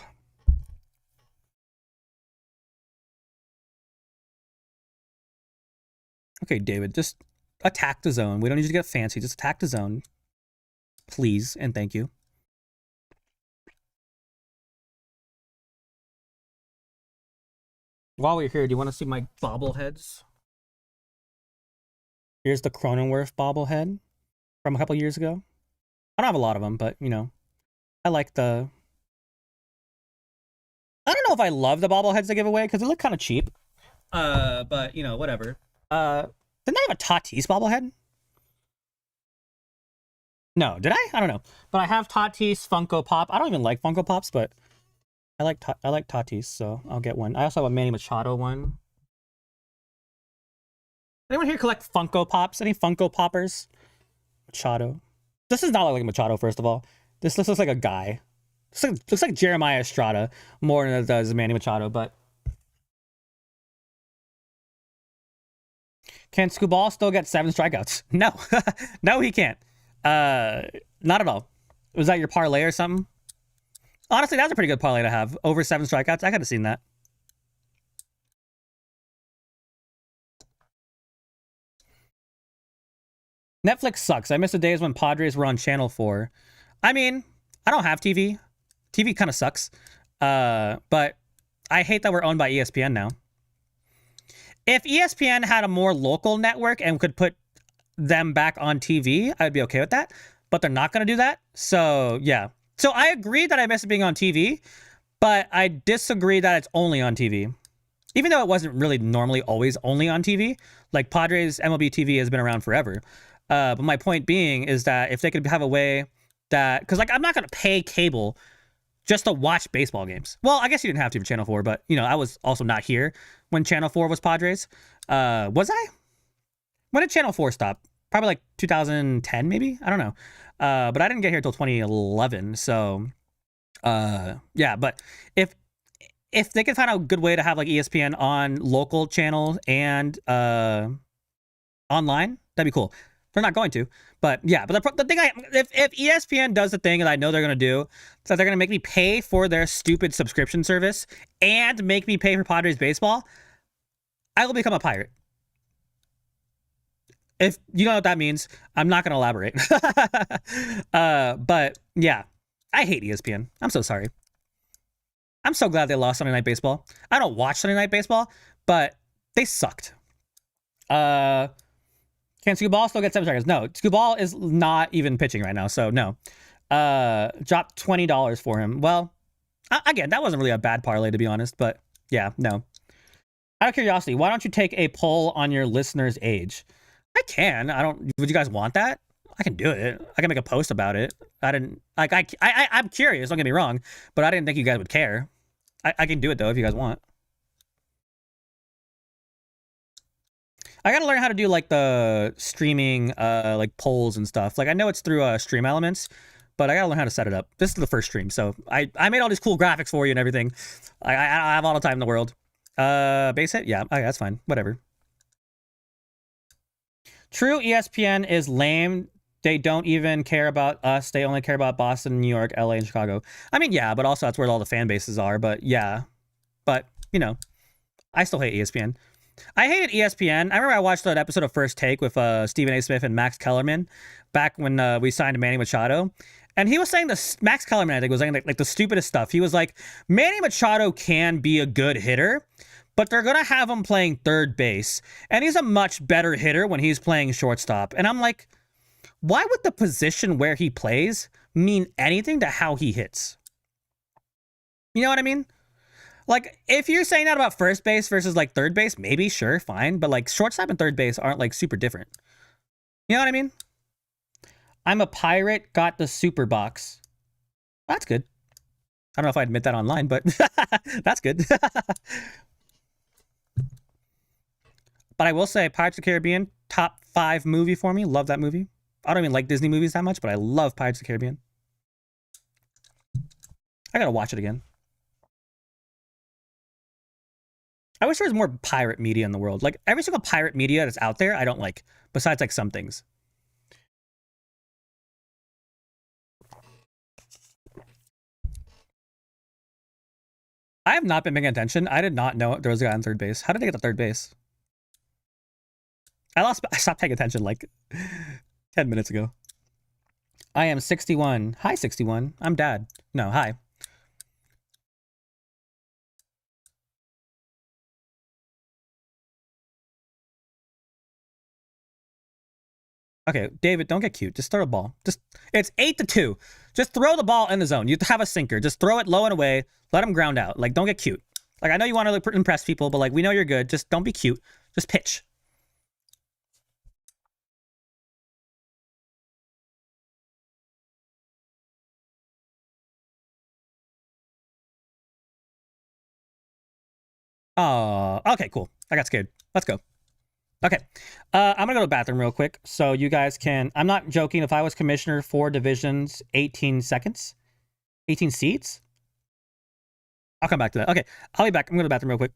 Okay, David, just attack the zone. We don't need to get fancy. Just attack the zone. Please and thank you. While we're here, do you want to see my bobbleheads? Here's the Cronenworth bobblehead from a couple years ago. I don't have a lot of them, but, you know, I like the... I don't know if I love the bobbleheads they give away because they look kind of cheap. But, you know, whatever. Didn't I have a Tatis bobblehead? No, did I? I don't know. But I have Tatis Funko Pop. I don't even like Funko Pops, but I like Tatis, so I'll get one. I also have a Manny Machado one. Anyone here collect Funko Pops? Any Funko Poppers? Machado. This does not look like Machado, first of all. This looks like a guy. Looks like Jeremiah Estrada more than it does Manny Machado, but... Can Skubal still get 7 strikeouts? No. No, he can't. Not at all. Was that your parlay or something? Honestly, that's a pretty good parlay to have. Over 7 strikeouts. I could have seen that. Netflix sucks. I miss the days when Padres were on Channel 4. I mean, I don't have TV. TV kind of sucks. But I hate that we're owned by ESPN now. If ESPN had a more local network and could put them back on TV, I'd be okay with that. But they're not going to do that. So, yeah. So I agree that I miss it being on TV, but I disagree that it's only on TV. Even though it wasn't really normally always only on TV. Like Padres MLB TV has been around forever. But my point being is that if they could have a way that... Because, like, I'm not going to pay cable just to watch baseball games. Well, I guess you didn't have to for Channel 4, but, you know, I was also not here when Channel 4 was Padres. Was I? When did Channel 4 stop? Probably like 2010, maybe? I don't know. But I didn't get here till 2011, so... yeah, but if they could find a good way to have, like, ESPN on local channels and online, that'd be cool. They're not going to, but yeah. But the thing, if ESPN does the thing that I know they're gonna do, so they're gonna make me pay for their stupid subscription service and make me pay for Padres baseball, I will become a pirate. If you don't know what that means, I'm not going to elaborate. But yeah, I hate ESPN. I'm so sorry. I'm so glad they lost Sunday Night Baseball. I don't watch Sunday Night Baseball, but they sucked. Can Skubal still get 7 seconds? No, Skubal is not even pitching right now, so no. Dropped $20 for him. Well, again, that wasn't really a bad parlay, to be honest, but yeah, no. Out of curiosity, why don't you take a poll on your listener's age? I can. I don't. Would you guys want that? I can do it. I can make a post about it. I didn't like. I'm curious. Don't get me wrong, but I didn't think you guys would care. I can do it though if you guys want. I gotta learn how to do like the streaming, like polls and stuff. Like I know it's through Stream Elements, but I gotta learn how to set it up. This is the first stream, so I made all these cool graphics for you and everything. I have all the time in the world. Base hit, yeah, okay, that's fine. Whatever. True, ESPN is lame. They don't even care about us. They only care about Boston, New York, LA, and Chicago. I mean, yeah, but also that's where all the fan bases are. But yeah, but you know, I still hate ESPN. I hated ESPN. I remember I watched that episode of First Take with Stephen A. Smith and Max Kellerman back when we signed Manny Machado. And he was saying Max Kellerman, I think, was saying like the stupidest stuff. He was like, Manny Machado can be a good hitter, but they're going to have him playing third base. And he's a much better hitter when he's playing shortstop. And I'm like, why would the position where he plays mean anything to how he hits? You know what I mean? Like, if you're saying that about first base versus like third base, maybe, sure, fine. But like shortstop and third base aren't like super different. You know what I mean? I'm a pirate, got the super box. That's good. I don't know if I admit that online, but that's good. But I will say Pirates of the Caribbean, top 5 movie for me. Love that movie. I don't even like Disney movies that much, but I love Pirates of the Caribbean. I gotta watch it again. I wish there was more pirate media in the world. Like, every single pirate media that's out there, I don't like. Besides, like, some things. I have not been paying attention. I did not know there was a guy on third base. How did they get to third base? I stopped paying attention like 10 minutes ago. I am 61. Hi, 61. I'm dad. No, hi. Okay, David, don't get cute. Just throw a ball. It's 8-2. Just throw the ball in the zone. You have a sinker. Just throw it low and away. Let him ground out. Like, don't get cute. Like, I know you want to impress people, but like, we know you're good. Just don't be cute. Just pitch. Oh, okay, cool. I got scared. Let's go. Okay. I'm gonna go to the bathroom real quick. So you guys can, I'm not joking. If I was commissioner, 4 divisions, 18 seconds, 18 seats. I'll come back to that. Okay. I'll be back. I'm going to the bathroom real quick.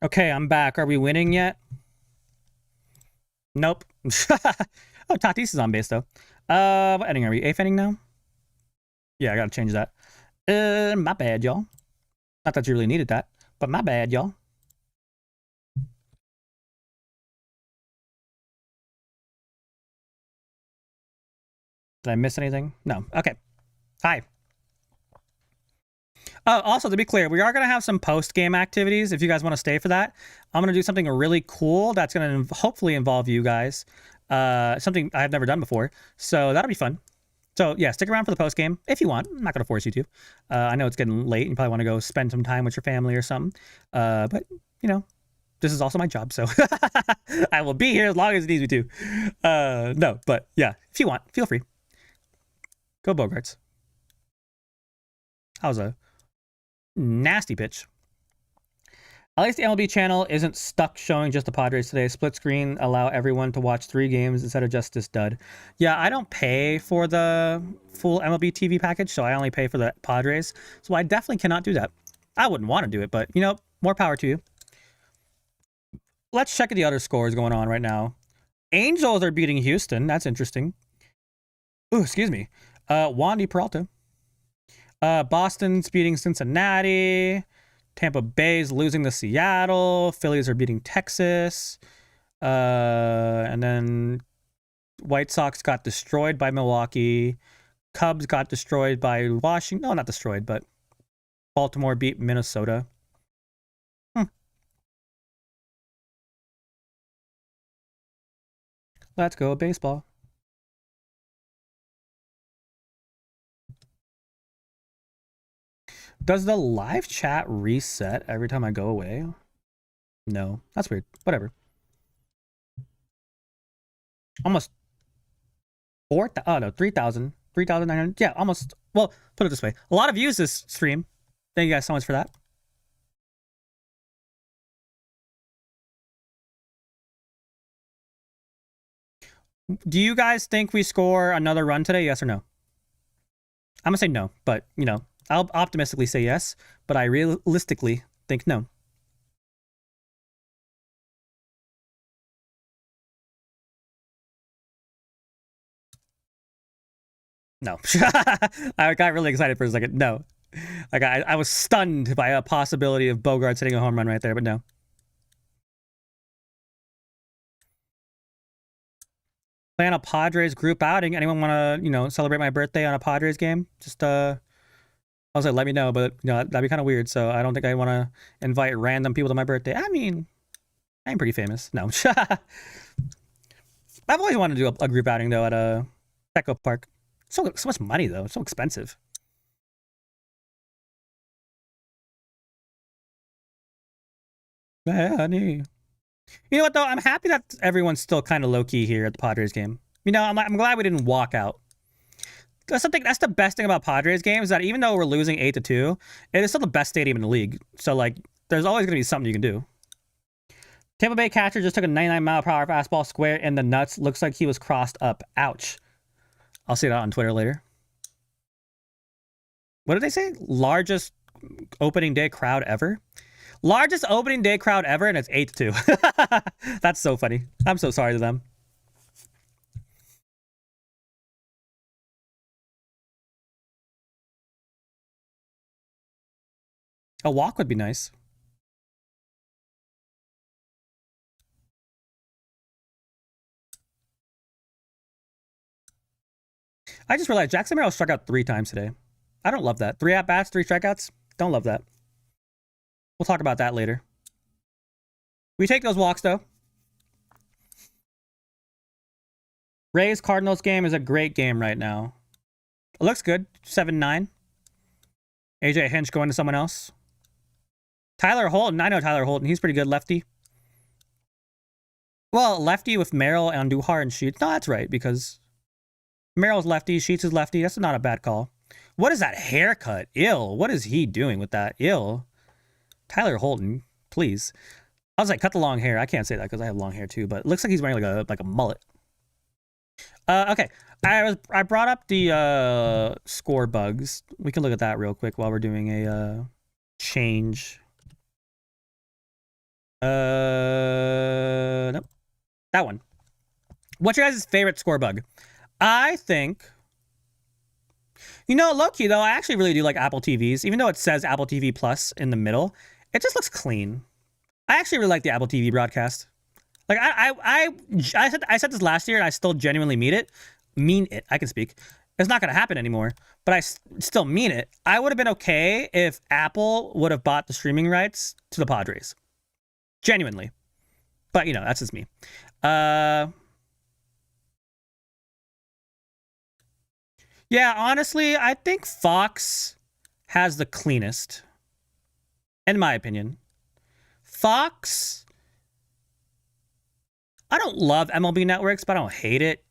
Okay, I'm back. Are we winning yet? Nope. Oh, Tatis is on base, though. What inning are we? 8th inning now? Yeah, I gotta change that. My bad, y'all. Not that you really needed that, but my bad, y'all. Did I miss anything? No. Okay. Hi. Also, to be clear, we are going to have some post-game activities if you guys want to stay for that. I'm going to do something really cool that's going to hopefully involve you guys. Something I've never done before. So that'll be fun. So yeah, stick around for the post-game if you want. I'm not going to force you to. I know it's getting late and you probably want to go spend some time with your family or something. But, you know, this is also my job, so I will be here as long as it needs me to. No, but yeah, if you want, feel free. Go Bogaerts. That was a nasty pitch. At least the MLB channel isn't stuck showing just the Padres today. Split screen allow everyone to watch 3 games instead of just this dud. Yeah, I don't pay for the full MLB TV package, so I only pay for the Padres. So I definitely cannot do that. I wouldn't want to do it, but, you know, more power to you. Let's check the other scores going on right now. Angels are beating Houston. That's interesting. Ooh, excuse me. Wandy Peralta. Boston's beating Cincinnati. Tampa Bay's losing to Seattle. Phillies are beating Texas. And then White Sox got destroyed by Milwaukee. Cubs got destroyed by Washington. No, not destroyed, but Baltimore beat Minnesota. Let's go baseball. Does the live chat reset every time I go away? No, that's weird. Whatever. Almost 4,000. Oh no, 3,000. 3,900. Yeah, almost. Well, put it this way. A lot of views this stream. Thank you guys so much for that. Do you guys think we score another run today? Yes or no? I'm going to say no, but, you know, I'll optimistically say yes, but I realistically think no. No. I got really excited for a second. No. Like I was stunned by a possibility of Bogaerts hitting a home run right there, but no. Plan a Padres group outing. Anyone want to, you know, celebrate my birthday on a Padres game? Just I was like, let me know, but you know, that'd be kind of weird. So I don't think I want to invite random people to my birthday. I mean, I'm pretty famous. No. I've always wanted to do a group outing though at a Echo Park. So much money though. It's so expensive. Honey. You know what though? I'm happy that everyone's still kind of low key here at the Padres game. You know, I'm glad we didn't walk out. That's the best thing about Padres games is that even though we're losing 8-2, it is still the best stadium in the league. So like, there's always gonna be something you can do. Tampa Bay catcher just took a 99-mile-per-hour fastball square in the nuts. Looks like he was crossed up. Ouch. I'll see that on Twitter later. What did they say? Largest opening day crowd ever? Largest opening day crowd ever, and it's 8-2. That's so funny. I'm so sorry to them. A walk would be nice. I just realized Jackson Merrill struck out 3 times today. I don't love that. 3 at-bats, 3 strikeouts. Don't love that. We'll talk about that later. We take those walks, though. Rays-Cardinals game is a great game right now. It looks good. 7-9. AJ Hinch going to someone else. Tyler Holton. I know Tyler Holton. He's pretty good lefty. Well, lefty with Merrill and Duhar and Sheets. No, that's right, because Merrill's lefty, Sheets is lefty. That's not a bad call. What is that haircut? Ill. What is he doing with that? Ill. Tyler Holton, please. I was like, cut the long hair. I can't say that because I have long hair too, but it looks like he's wearing like a mullet. Okay. I brought up the score bugs. We can look at that real quick while we're doing a change. Nope. That one. What's your guys' favorite score bug? I think, low-key, though, I actually really do like Apple TVs. Even though it says Apple TV Plus in the middle, it just looks clean. I actually really like the Apple TV broadcast. Like, I said this last year, and I still genuinely mean it. I can speak. It's not going to happen anymore, but I still mean it. I would have been okay if Apple would have bought the streaming rights to the Padres. Genuinely. But, that's just me. Yeah, honestly, I think Fox has the cleanest, in my opinion. Fox, I don't love MLB networks, but I don't hate it.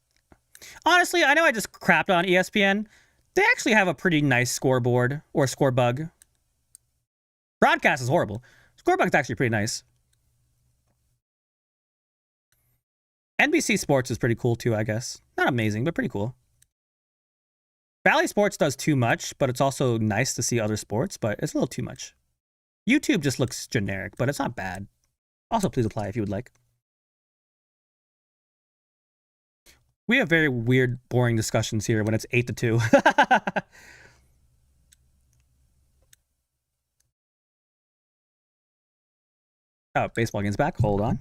Honestly, I know I just crapped on ESPN. They actually have a pretty nice scoreboard or score bug. Broadcast is horrible. Scorebug's actually pretty nice. NBC Sports is pretty cool too, I guess. Not amazing, but pretty cool. Bally Sports does too much, but it's also nice to see other sports, but it's a little too much. YouTube just looks generic, but it's not bad. Also, please apply if you would like. We have very weird, boring discussions here when it's 8-2. Oh, baseball game's back. Hold on.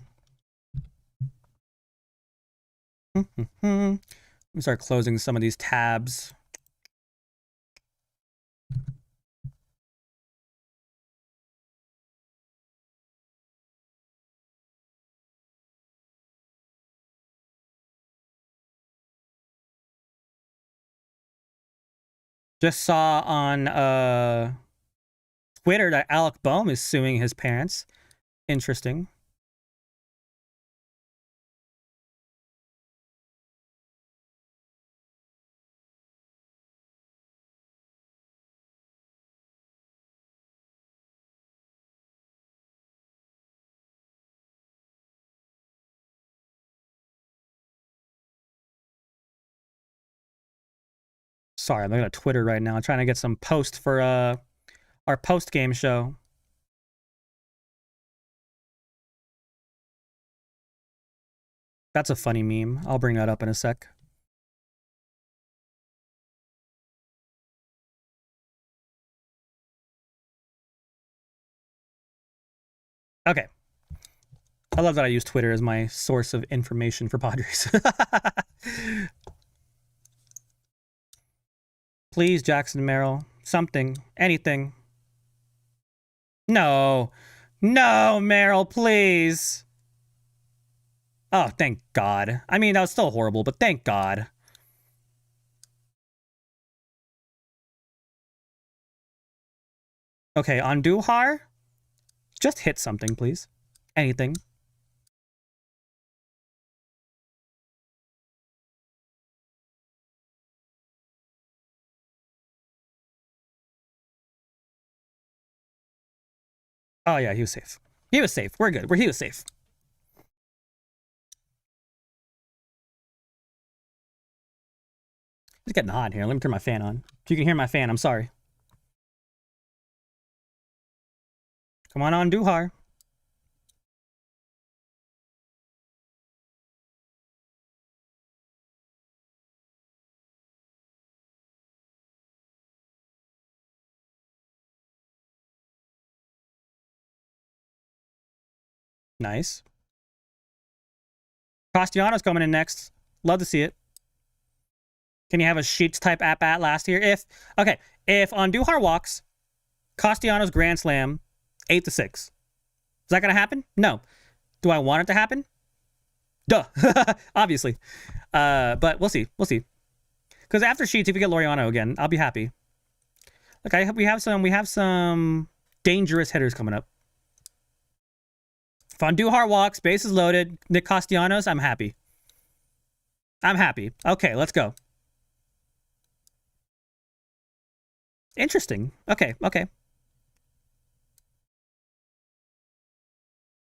Let me start closing some of these tabs. Just saw on Twitter that Alec Boehm is suing his parents. Interesting. Sorry, I'm looking at Twitter right now, trying to get some post for our post-game show. That's a funny meme. I'll bring that up in a sec. Okay. I love that I use Twitter as my source of information for Padres. Please, Jackson Merrill. Something. Anything. No. No, Merrill, please. Oh, thank God. I mean, that was still horrible, but thank God. Okay, on Duhar, just hit something, please. Anything. Oh, yeah, he was safe. He was safe. We're good. He was safe. It's getting hot here. Let me turn my fan on. If you can hear my fan, I'm sorry. Come on, Duhar. Nice. Castellanos coming in next. Love to see it. Can you have a Sheets type at-bat last year? If Andujar walks, Castellanos grand slam, 8-6. Is that going to happen? No. Do I want it to happen? Duh. Obviously. But we'll see. We'll see. Because after Sheets, if we get Laureano again, I'll be happy. Look, we have some dangerous hitters coming up. If Andujar walks, bases loaded, Nick Castellanos, I'm happy. I'm happy. Okay, let's go. Interesting. Okay.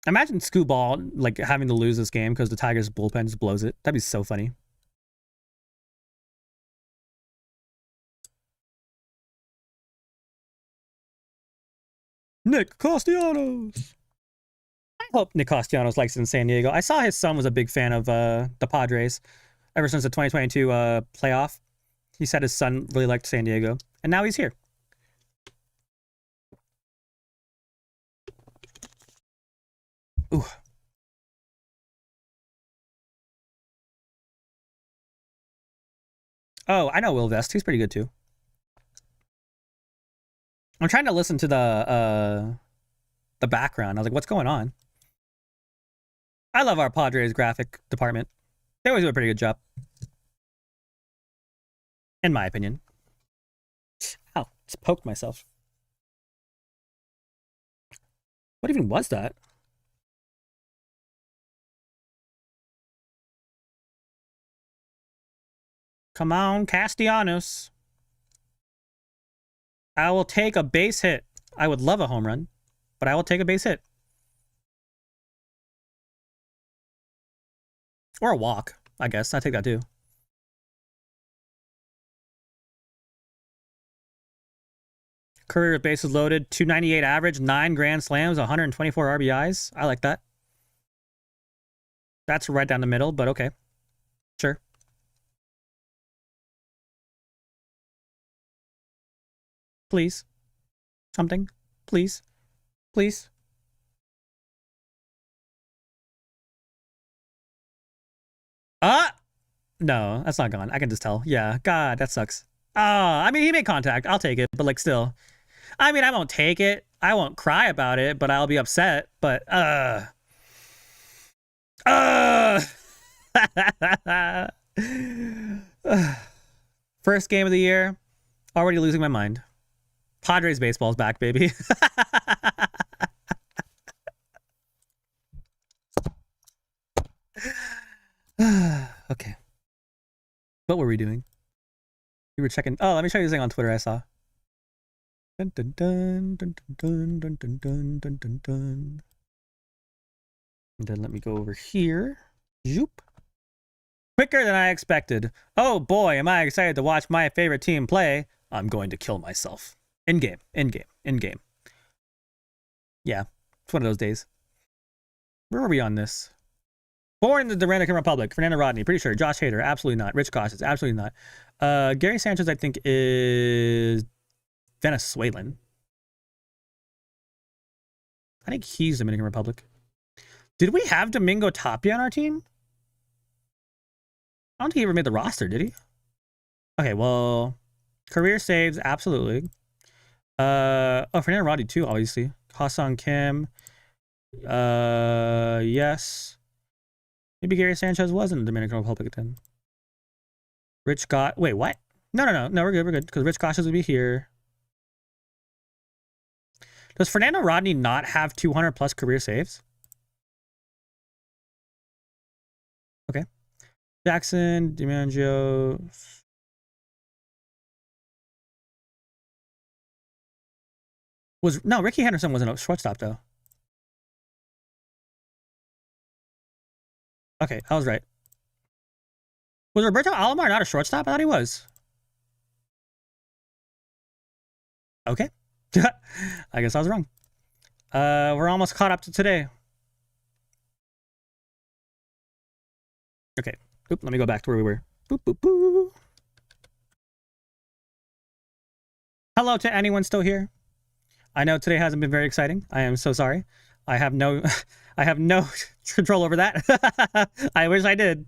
Imagine Scoot Ball like having to lose this game because the Tigers bullpen just blows it. That'd be so funny. Nick Castellanos. hope Nick Castellanos likes it in San Diego. I saw his son was a big fan of the Padres ever since the 2022 playoff. He said his son really liked San Diego, and now he's here. Ooh. Oh, I know Will Vest. He's pretty good too. I'm trying to listen to the background. I was like, what's going on? I love our Padres graphic department. They always do a pretty good job. In my opinion. Ow, just poked myself. What even was that? Come on, Castellanos. I will take a base hit. I would love a home run, but I will take a base hit. Or a walk, I guess. I take that too. Career bases loaded, 298 average, 9 grand slams, 124 RBIs. I like that. That's right down the middle, but okay. Sure. Please. Something. Please. Please. No, that's not gone. I can just tell. Yeah, God, that sucks. I mean, he made contact. I'll take it, but like still. I mean, I won't take it. I won't cry about it, but I'll be upset. But, first game of the year, already losing my mind. Padres baseball's back, baby. Okay. What were we doing? We were checking. Oh, let me show you this thing on Twitter I saw. Dun, dun, dun, dun, dun, dun, dun, dun, dun, dun, dun. And then let me go over here. Zoop. Quicker than I expected. Oh boy, am I excited to watch my favorite team play. I'm going to kill myself. In-game, in-game, in-game. Yeah, it's one of those days. Where are we on this? Born in the Dominican Republic, Fernando Rodney, pretty sure. Josh Hader, absolutely not. Rich Cautious, absolutely not. Gary Sanchez, I think, is Venezuelan. I think he's Dominican Republic. Did we have Domingo Tapia on our team? I don't think he ever made the roster, did he? Okay, well, career saves, absolutely. Fernando Rodney too, obviously. Ha-Seong Kim. Yes. Maybe Gary Sanchez was in the Dominican Republic then. Rich Scott. Wait, what? No, we're good. Because Rich Cautious would be here. Does Fernando Rodney not have 200 plus career saves? Okay. Jackson, DiMaggio. No, Ricky Henderson wasn't a shortstop though. Okay, I was right. Was Roberto Alomar not a shortstop? I thought he was. Okay. I guess I was wrong. We're almost caught up to today. Okay. Oop, let me go back to where we were. Boop, boop, boop. Hello to anyone still here. I know today hasn't been very exciting. I am so sorry. I have no control over that. I wish I did.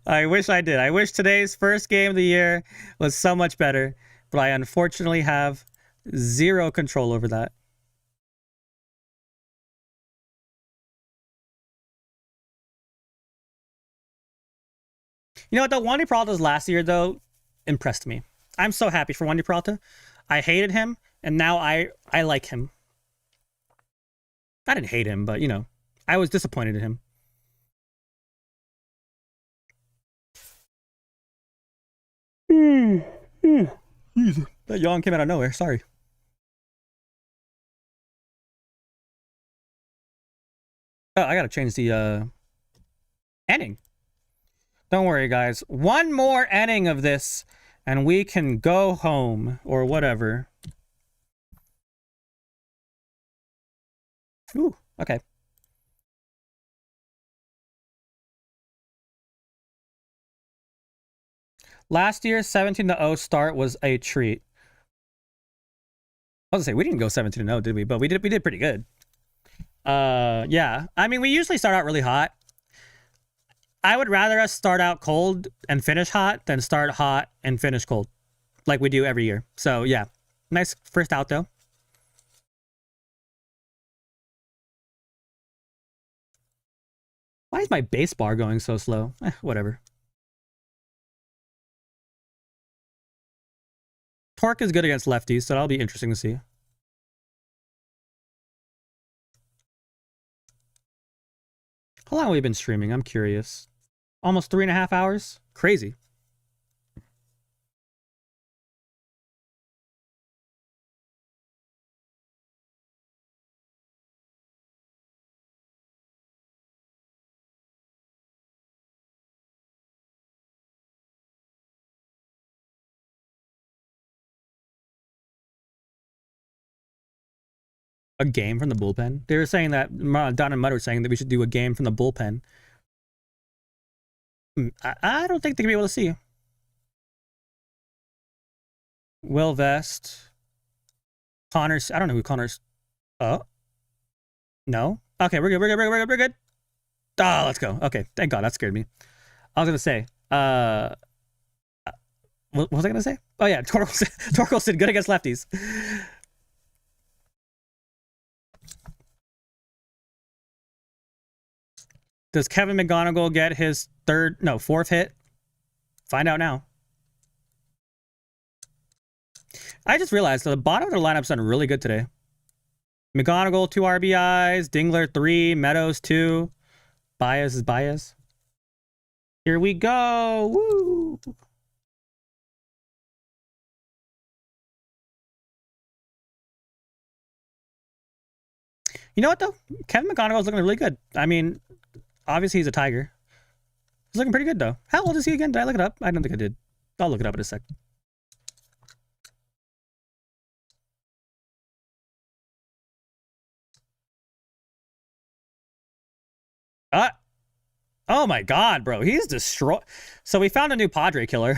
I wish today's first game of the year was so much better, but I unfortunately have zero control over that. You know what, though? Wandy Peralta's last year, though, impressed me. I'm so happy for Wandy Peralta. I hated him, and now I like him. I didn't hate him, but, you know, I was disappointed in him. That yawn came out of nowhere. Sorry. Oh, I gotta change the ending. Don't worry, guys. One more inning of this, and we can go home or whatever. Ooh, okay. Last year's 17-0 start was a treat. I was gonna say we didn't go 17-0, did we? But we did pretty good. Yeah. I mean, we usually start out really hot. I would rather us start out cold and finish hot than start hot and finish cold, like we do every year. So yeah, nice first out though. Why is my base bar going so slow? Whatever. Torque is good against lefties, so that'll be interesting to see. How long have we been streaming? I'm curious. Almost 3.5 hours? Crazy. A game from the bullpen? They were saying that, Don and Mudd were saying that we should do a game from the bullpen. I don't think they can be able to see. Will Vest. Connors. I don't know who Connors. Oh. No? Okay, we're good. We're good. Oh, let's go. Okay, thank God. That scared me. I was going to say, what was I going to say? Oh, yeah, Torkelson, good against lefties. Does Kevin McGonigal get his fourth hit? Find out now. I just realized the bottom of the lineup's done really good today. McGonigal, 2 RBIs. Dingler, 3. Meadows, 2. Baez is Baez. Here we go. Woo! You know what, though? Kevin McGonigal's looking really good. I mean, obviously he's a Tiger. He's looking pretty good, though. How old is he again? Did I look it up? I don't think I did. I'll look it up in a sec. Oh my God, bro. He's destroyed. So we found a new Padre killer.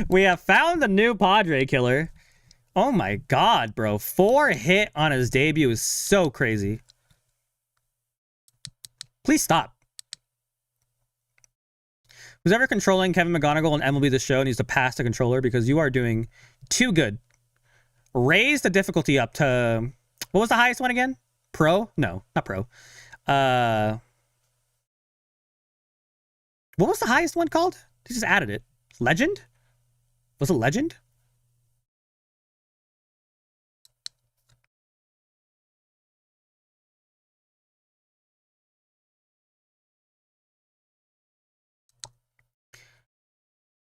We have found a new Padre killer. Oh my God, bro. 4 hit on his debut is so crazy. Please stop. Who's ever controlling Kevin McGonigal and MLB The Show needs to pass the controller because you are doing too good. Raise the difficulty up to... What was the highest one again? Pro? No, not pro. What was the highest one called? They just added it. Legend? Was it Legend?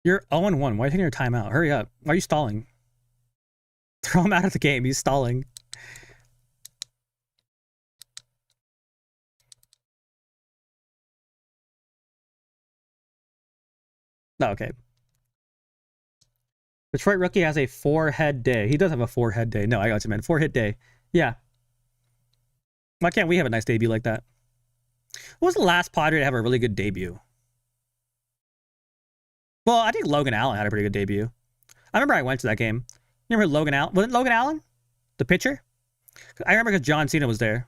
You're 0-1. Why are you taking your time out? Hurry up. Why are you stalling? Throw him out of the game. He's stalling. No, okay. Detroit rookie has a 4-head day. He does have a 4-head day. No, I got you, man. 4-hit day. Yeah. Why can't we have a nice debut like that? What was the last Padre to have a really good debut? Well, I think Logan Allen had a pretty good debut. I remember I went to that game. You remember Logan Allen? Wasn't Logan Allen the pitcher? I remember because John Cena was there.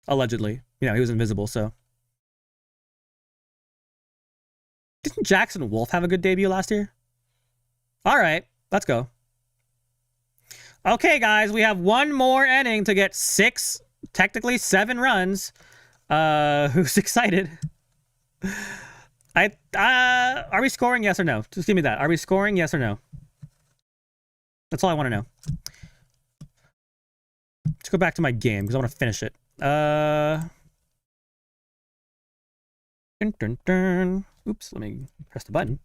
Allegedly. You know, he was invisible, so. Didn't Jackson Wolf have a good debut last year? All right, let's go. Okay, guys, we have one more inning to get 6, technically 7 runs. Who's excited? Are we scoring, yes or no? Just give me that. Are we scoring, yes or no? That's all I want to know. Let's go back to my game because I want to finish it. Dun, dun, dun. Oops, let me press the button.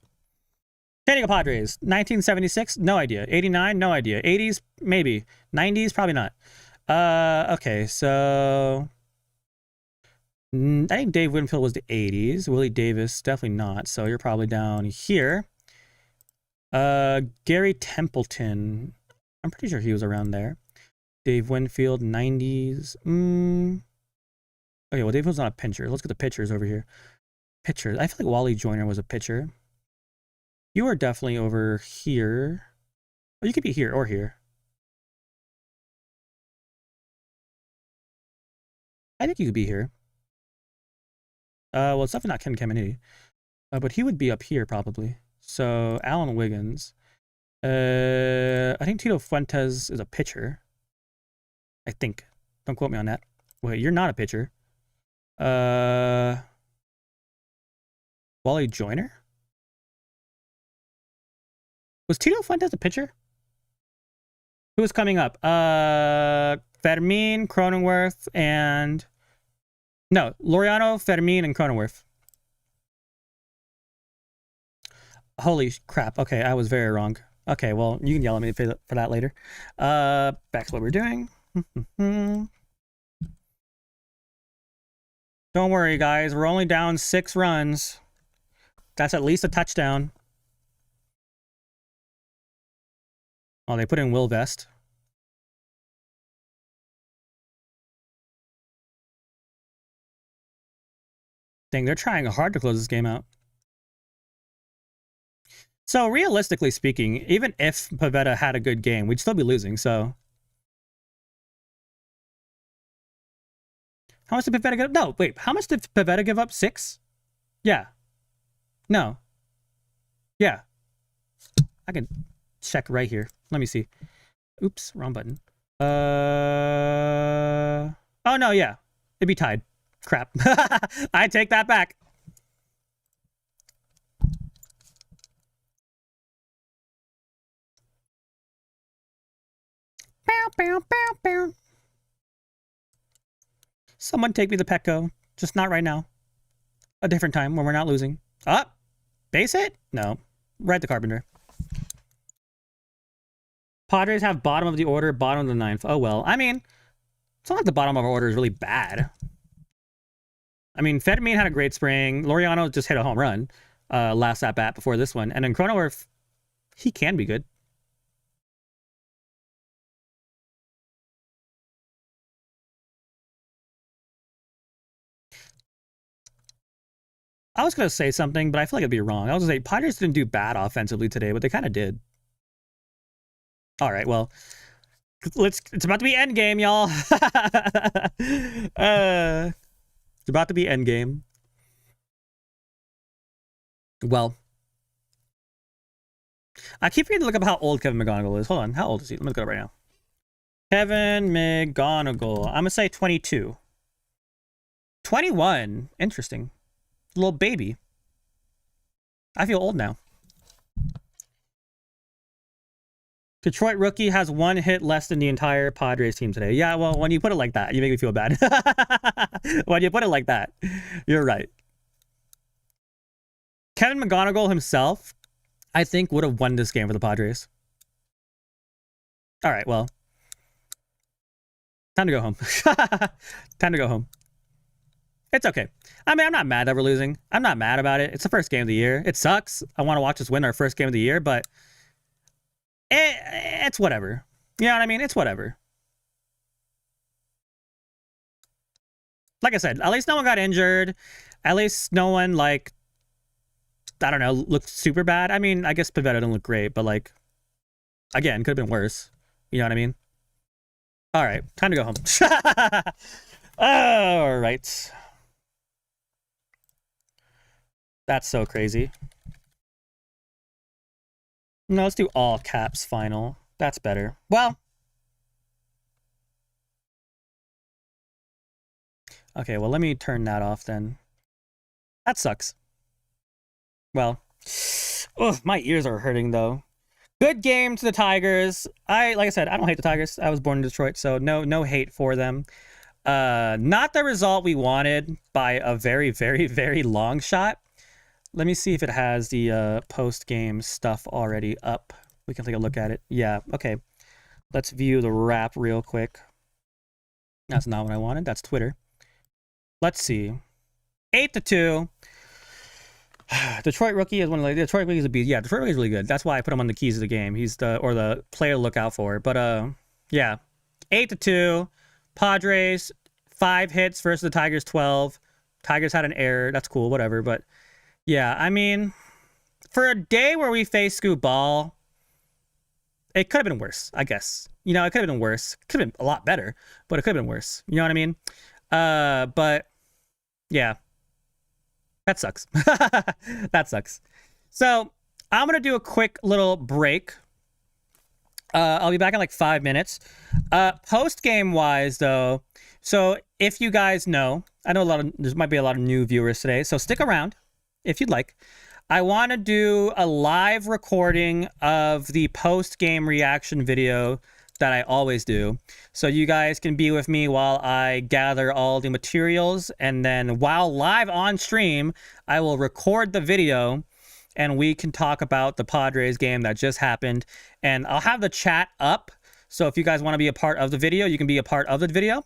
San Diego Padres, 1976, no idea. 89, no idea. 80s, maybe. 90s, probably not. Okay, so I think Dave Winfield was the 80s. Willie Davis, definitely not. So you're probably down here. Gary Templeton, I'm pretty sure he was around there. Dave Winfield, 90s. Okay, well, Dave Windfield's not a pitcher. Let's get the pitchers over here. Pitcher. I feel like Wally Joyner was a pitcher. You are definitely over here. Oh, you could be here or here. I think you could be here. Well, it's definitely not Ken Caminiti. But he would be up here probably. So, Alan Wiggins. I think Tito Fuentes is a pitcher. I think. Don't quote me on that. Wait, you're not a pitcher. Wally Joyner? Was Tito Fuentes a pitcher? Who was coming up? Fermin, Cronenworth, and... No, Laureano, Fermin, and Cronenworth. Holy crap. Okay, I was very wrong. Okay, well, you can yell at me for that later. Back to what we're doing. Don't worry, guys. We're only down 6 runs. That's at least a touchdown. Oh, they put in Will Vest. Dang, they're trying hard to close this game out. So, realistically speaking, even if Pivetta had a good game, we'd still be losing, so... How much did Pivetta give up? No, wait. How much did Pivetta give up? 6? Yeah. No. Yeah. I can check right here. Let me see. Oops, wrong button. Oh, no, yeah. It'd be tied. Crap. I take that back. Bow, bow, bow, bow. Someone take me the Petco. Just not right now. A different time when we're not losing. Up. Base hit? No. Right the Carpenter. Padres have bottom of the order, bottom of the 9th. Oh, well. I mean, it's not like the bottom of our order is really bad. I mean, Fedmin had a great spring. Laureano just hit a home run last at-bat before this one. And then Cronenworth, he can be good. I was going to say something, but I feel like it'd be wrong. I was going to say, Padres didn't do bad offensively today, but they kind of did. All right, well, it's about to be endgame, y'all. It's about to be endgame. Well, I keep forgetting to look up how old Kevin McGonigal is. Hold on, how old is he? Let me look it up right now. Kevin McGonigal. I'm going to say 22. 21. Interesting. Little baby. I feel old now. Detroit rookie has 1 hit less than the entire Padres team today. Yeah, well, when you put it like that, you make me feel bad. When you put it like that, you're right. Kevin McGonigal himself, I think, would have won this game for the Padres. All right, well. Time to go home. Time to go home. It's okay. I mean, I'm not mad that we're losing. I'm not mad about it. It's the first game of the year. It sucks. I want to watch us win our first game of the year, but it's whatever. You know what I mean? It's whatever. Like I said, at least no one got injured. At least no one, like, I don't know, looked super bad. I mean, I guess Pivetta didn't look great, but, like, again, could have been worse. You know what I mean? All right, time to go home. All right. That's so crazy. No, let's do all caps final. That's better. Well. Okay, well, let me turn that off then. That sucks. Well. Ugh, my ears are hurting, though. Good game to the Tigers. Like I said, I don't hate the Tigers. I was born in Detroit, so no hate for them. Not the result we wanted by a very, very, very long shot. Let me see if it has the post-game stuff already up. We can take a look at it. Yeah, okay. Let's view the wrap real quick. That's not what I wanted. That's Twitter. Let's see. 8-2. Detroit rookie is one of the Detroit rookie is a beast. Yeah, Detroit rookie is really good. That's why I put him on the keys of the game. He's the player to look out for. But yeah, 8-2. Padres 5 hits versus the Tigers 12. Tigers had an error. That's cool, whatever. But yeah, I mean, for a day where we faced Scoop Ball, it could have been worse, I guess. You know, it could have been worse. Could have been a lot better, but it could have been worse. You know what I mean? But yeah, that sucks. That sucks. So I'm gonna do a quick little break. I'll be back in like 5 minutes. Post game wise, though, so if you guys know, I know there might be a lot of new viewers today, so stick around if you'd like. I want to do a live recording of the post game reaction video that I always do, so you guys can be with me while I gather all the materials, and then while live on stream, I will record the video and we can talk about the Padres game that just happened. And I'll have the chat up, so if you guys want to be a part of the video, you can be a part of the video.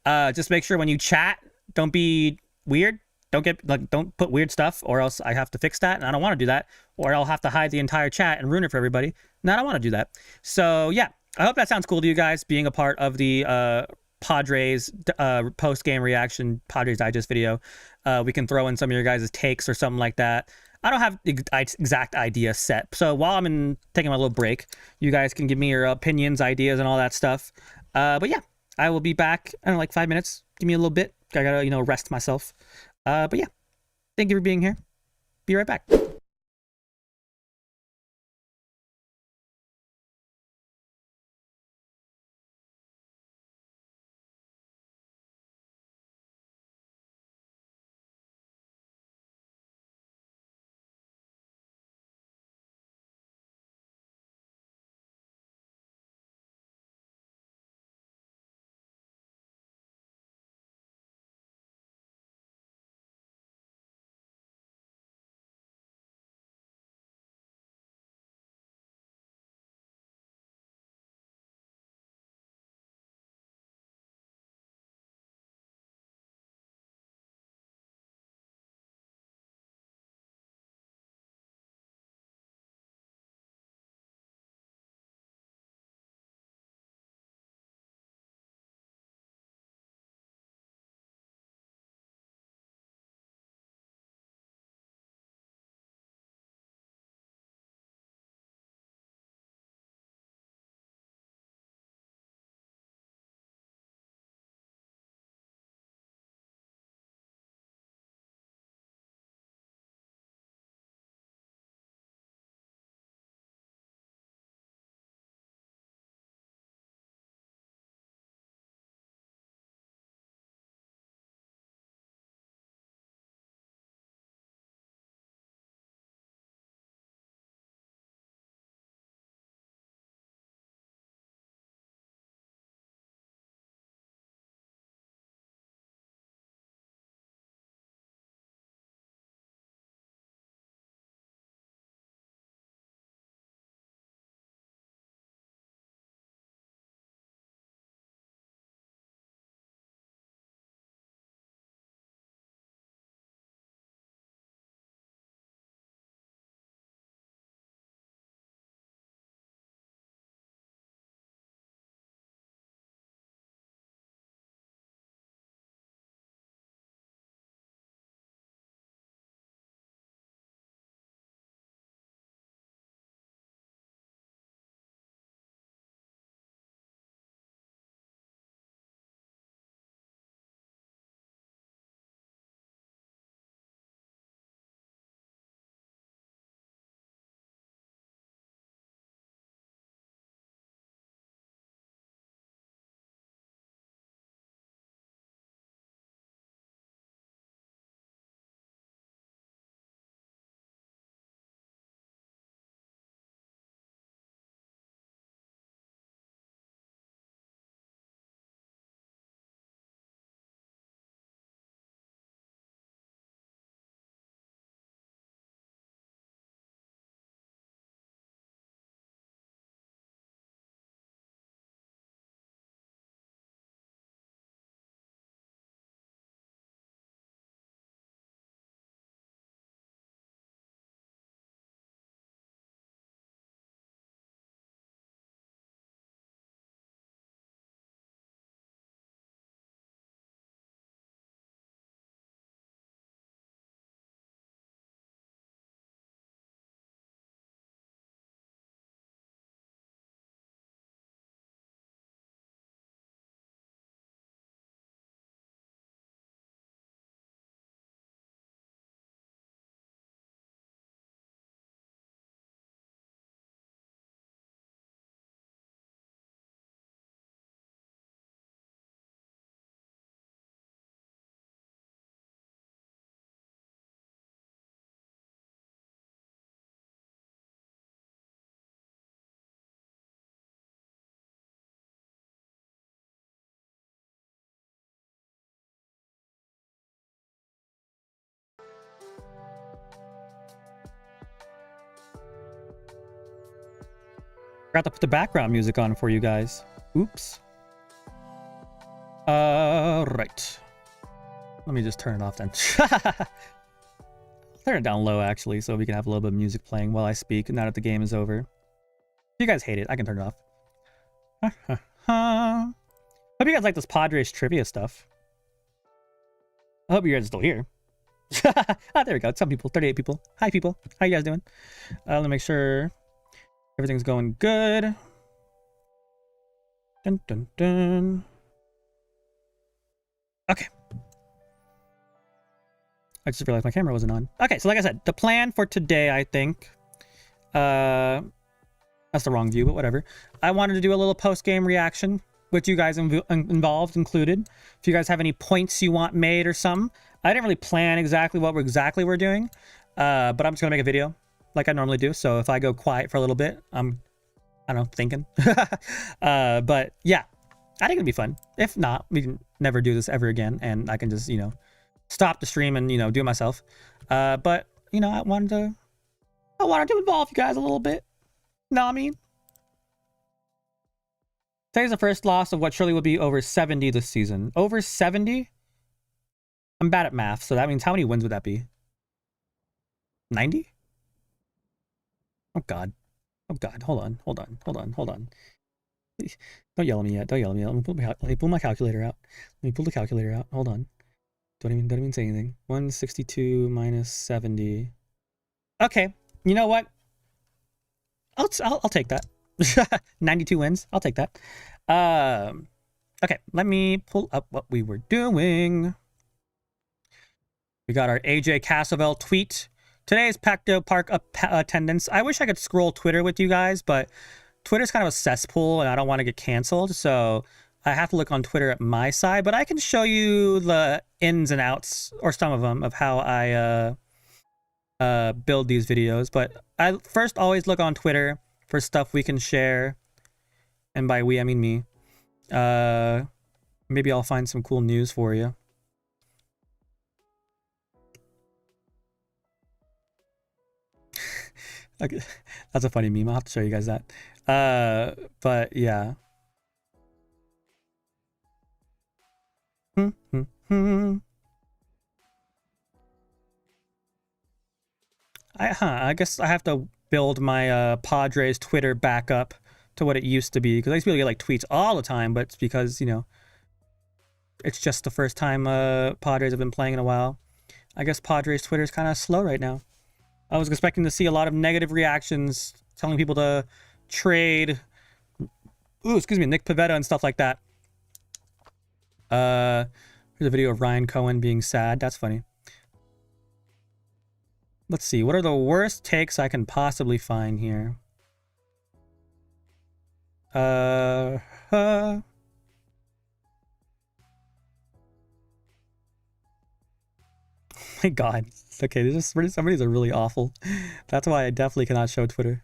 Just make sure when you chat, don't be weird. Don't put weird stuff, or else I have to fix that, and I don't want to do that, or I'll have to hide the entire chat and ruin it for everybody. No, I don't want to do that. So yeah, I hope that sounds cool to you guys, being a part of the Padres post game reaction Padres Digest video. We can throw in some of your guys' takes or something like that. I don't have the exact idea set. So while I'm taking my little break, you guys can give me your opinions, ideas, and all that stuff. But yeah, I will be back in like 5 minutes. Give me a little bit. I gotta, rest myself. But yeah, thank you for being here. Be right back. Forgot to put the background music on for you guys. Oops. Right. Let me just turn it off then. Turn it down low, actually, so we can have a little bit of music playing while I speak, now that the game is over. If you guys hate it, I can turn it off. Hope you guys like this Padres trivia stuff. I hope you guys are still here. There we go. Some people, 38 people. Hi, people. How you guys doing? Let me make sure everything's going good. Dun, dun, dun. Okay. I just realized my camera wasn't on. Okay, so like I said, the plan for today, I think... that's the wrong view, but whatever. I wanted to do a little post-game reaction with you guys involved, included. If you guys have any points you want made or something. I didn't really plan exactly what we're doing. But I'm just going to make a video like I normally do. So if I go quiet for a little bit, I don't know, thinking. But yeah, I think it'd be fun. If not, we can never do this ever again. And I can just, you know, stop the stream and, you know, do it myself. But, you know, I wanted to involve you guys a little bit. Know what I mean? Today's the first loss of what surely will be over 70 this season. Over 70? I'm bad at math, so that means how many wins would that be? 90? Oh god. Oh god. Hold on. Please. Don't yell at me yet. Let me pull my calculator out. Hold on. Don't even say anything. 162 minus 70. Okay. You know what? I'll take that. 92 wins. I'll take that. Okay, let me pull up what we were doing. We got our AJ Cassavell tweet. Today's Pacto Park attendance. I wish I could scroll Twitter with you guys, but Twitter's kind of a cesspool and I don't want to get canceled. So I have to look on Twitter at my side, but I can show you the ins and outs, or some of them, of how I build these videos. But I first always look on Twitter for stuff we can share. And by we, I mean me. Maybe I'll find some cool news for you. Okay, that's a funny meme. I'll have to show you guys that. But yeah. I guess I have to build my Padres Twitter back up to what it used to be, because I used to be able to get like tweets all the time, but it's because, you know, it's just the first time Padres have been playing in a while. I guess Padres Twitter is kind of slow right now. I was expecting to see a lot of negative reactions telling people to trade, Nick Pivetta and stuff like that. Here's a video of Ryan Cohen being sad. That's funny. Let's see. What are the worst takes I can possibly find here? My god. Okay, some of these are really awful. That's why I definitely cannot show Twitter.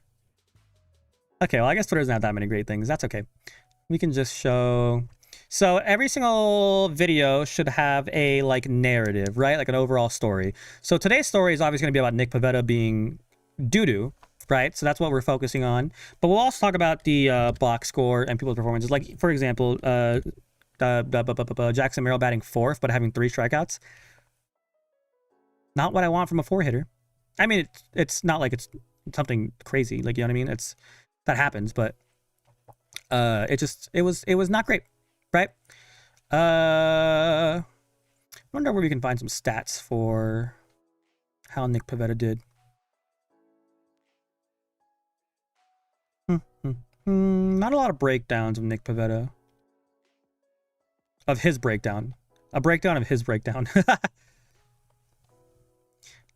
Okay, well, I guess Twitter doesn't have that many great things. That's okay. We can just show... So every single video should have a, like, narrative, right? Like an overall story. So today's story is obviously going to be about Nick Pivetta being doo-doo, right? So that's what we're focusing on. But we'll also talk about the box score and people's performances. Like, for example, Jackson Merrill batting 4th, but having 3 strikeouts. Not what I want from a 4-hitter. I mean, it's not like it's something crazy, like, you know what I mean? That happens, but it was not great, right? Wonder where we can find some stats for how Nick Pivetta did. Not a lot of breakdowns of Nick Pivetta. Of his breakdown. A breakdown of his breakdown.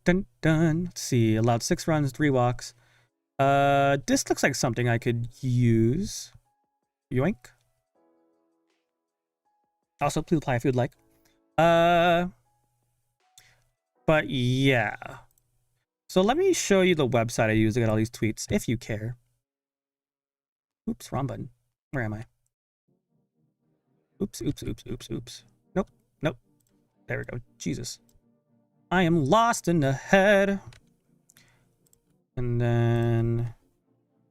Dun dun. Let's see. Allowed 6 runs, 3 walks. This looks like something I could use. Yoink. Also, please apply if you'd like. But yeah. So let me show you the website I use to get all these tweets, if you care. Oops, wrong button. Where am I? Oops. Nope. There we go. Jesus. I am lost in the head. And then,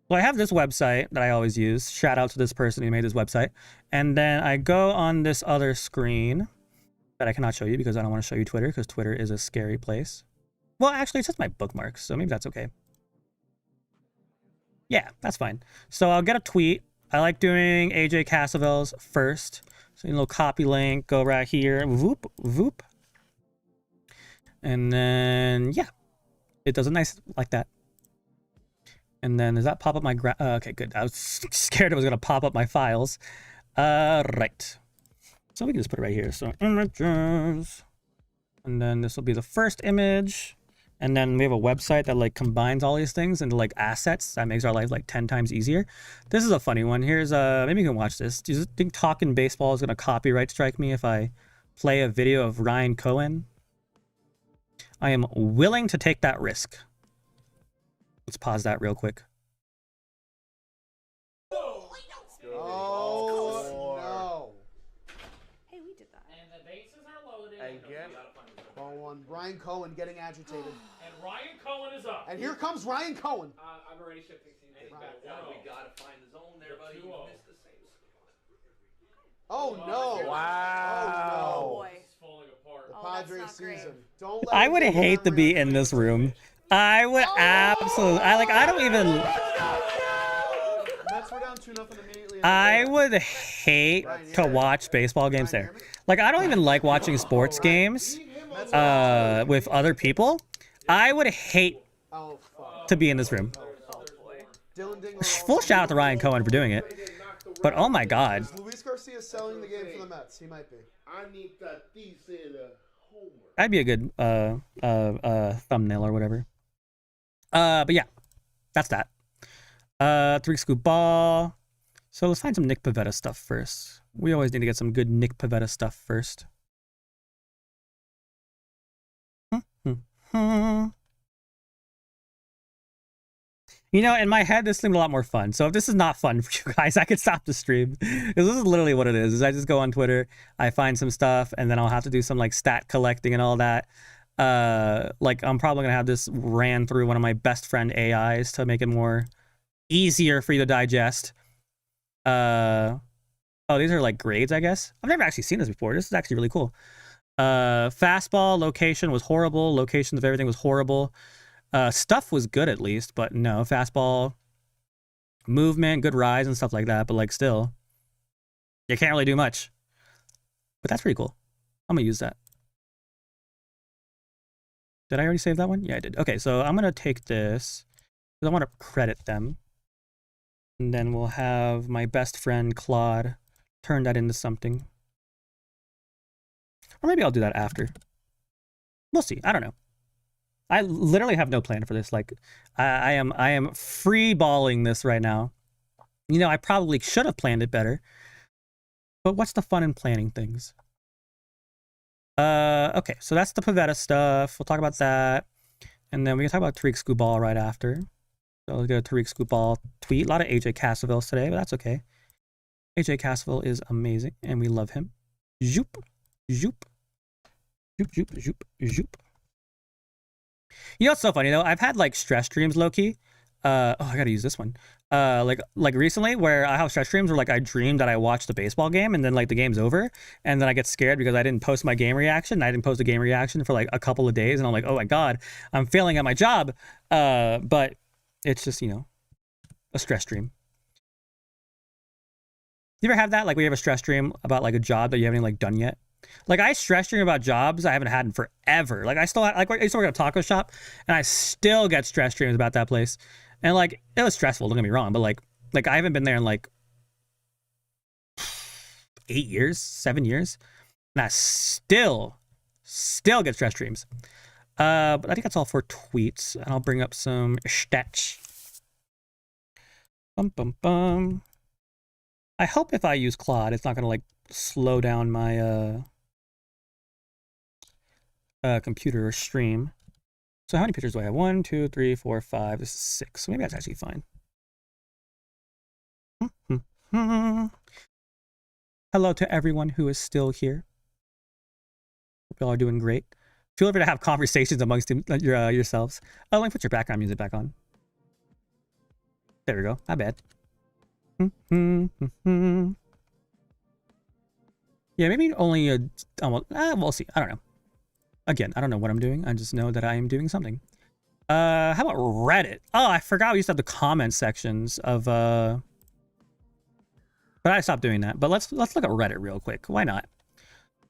well, I have this website that I always use. Shout out to this person who made this website. And then I go on this other screen that I cannot show you because I don't want to show you Twitter, because Twitter is a scary place. Well, actually, it's just my bookmarks, so maybe that's okay. Yeah, that's fine. So I'll get a tweet. I like doing AJ Cassavell's first. So a little copy link, go right here, whoop, whoop. And then, yeah, it does a nice, like that. And then does that pop up my, okay, good. I was scared it was going to pop up my files. Right. So we can just put it right here. So images. And then this will be the first image. And then we have a website that like combines all these things into like assets. That makes our life like 10 times easier. This is a funny one. Here's maybe you can watch this. Do you think Talking Baseball is going to copyright strike me if I play a video of Ryan Cohen? I am willing to take that risk. Let's pause that real quick. Oh, no. Hey, we did that. And the bases are loaded. And get ball one. Ryan Cohen getting agitated. And Ryan Cohen is up. And here comes Ryan Cohen. I'm already shifting scenes. We gotta find the zone there, buddy. You missed the same spot. Oh, no. Oh, Oh, boy. It's falling apart. the Oh, that's Padres not great. season. Don't let I it would get hate to memory be on in the this Padres. room. I would absolutely, I don't even, Mets were down 2-0 immediately. I would hate to watch baseball games there. Like, I don't even like watching sports games with other people. I would hate Oh, fuck. to be in this room. Dylan Dingler Full shout out to Ryan Cohen for doing it. But oh my god. Is Luis Garcia selling the game for the Mets? He might be. I need Tatis the homework. That'd be a good thumbnail or whatever. But yeah, that's that. 3-scoop ball. So let's find some Nick Pivetta stuff first. We always need to get some good Nick Pivetta stuff first. You know, in my head, this seemed a lot more fun. So if this is not fun for you guys, I could stop the stream. Because this is literally what it is. I just go on Twitter, I find some stuff, and then I'll have to do some like stat collecting and all that. Like I'm probably gonna have this ran through one of my best friend AIs to make it more easier for you to digest. Oh, these are like grades, I guess. I've never actually seen this before. This is actually really cool. Fastball location was horrible. Locations of everything was horrible. Stuff was good at least, but no, fastball movement, good rise and stuff like that, but like still, you can't really do much. But that's pretty cool. I'm gonna use that. Did I already save that one? Yeah, I did. Okay, so I'm gonna take this because I want to credit them. And then we'll have my best friend Claude turn that into something. Or maybe I'll do that after. We'll see. I don't know. I literally have no plan for this. Like, I am free balling this right now. You know, I probably should have planned it better. But what's the fun in planning things? Okay, so that's the Pivetta stuff. We'll talk about that. And then we can talk about Tariq Skubal right after. So let's get a Tariq Skubal tweet. A lot of AJ Cassavells today, but that's okay. AJ Cassavell is amazing, and we love him. Zoop, zoop, zoop, zoop, zoop, zoop. You know what's so funny though? I've had like stress dreams, low-key. Oh, I gotta use this one. Like recently, where I have stress dreams where like I dream that I watched the baseball game and then like the game's over, and then I get scared because I didn't post my game reaction. I didn't post a game reaction for like a couple of days, and I'm like, oh my god, I'm failing at my job. But it's just, you know, a stress dream. You ever have that? Like, we have a stress dream about like a job that you haven't like done yet. Like, I stress dream about jobs I haven't had in forever. Like, I used to work at a taco shop, and I still get stress dreams about that place. And like, it was stressful. Don't get me wrong, but like I haven't been there in like 8 years, 7 years, and I still get stress dreams. But I think that's all for tweets, and I'll bring up some stats. Bum bum bum. I hope if I use Claude, it's not gonna like slow down my computer or stream. So how many pictures do I have? 1, 2, 3, 4, 5. This is 6. So maybe that's actually fine. Hello to everyone who is still here. Hope y'all are doing great. Feel free to have conversations amongst yourselves. Oh, let me put your background music back on. There we go. Not bad. Yeah, maybe only we'll see. I don't know. Again, I don't know what I'm doing. I just know that I am doing something. How about Reddit? Oh, I forgot we used to have the comment sections of but I stopped doing that. But let's look at Reddit real quick. Why not?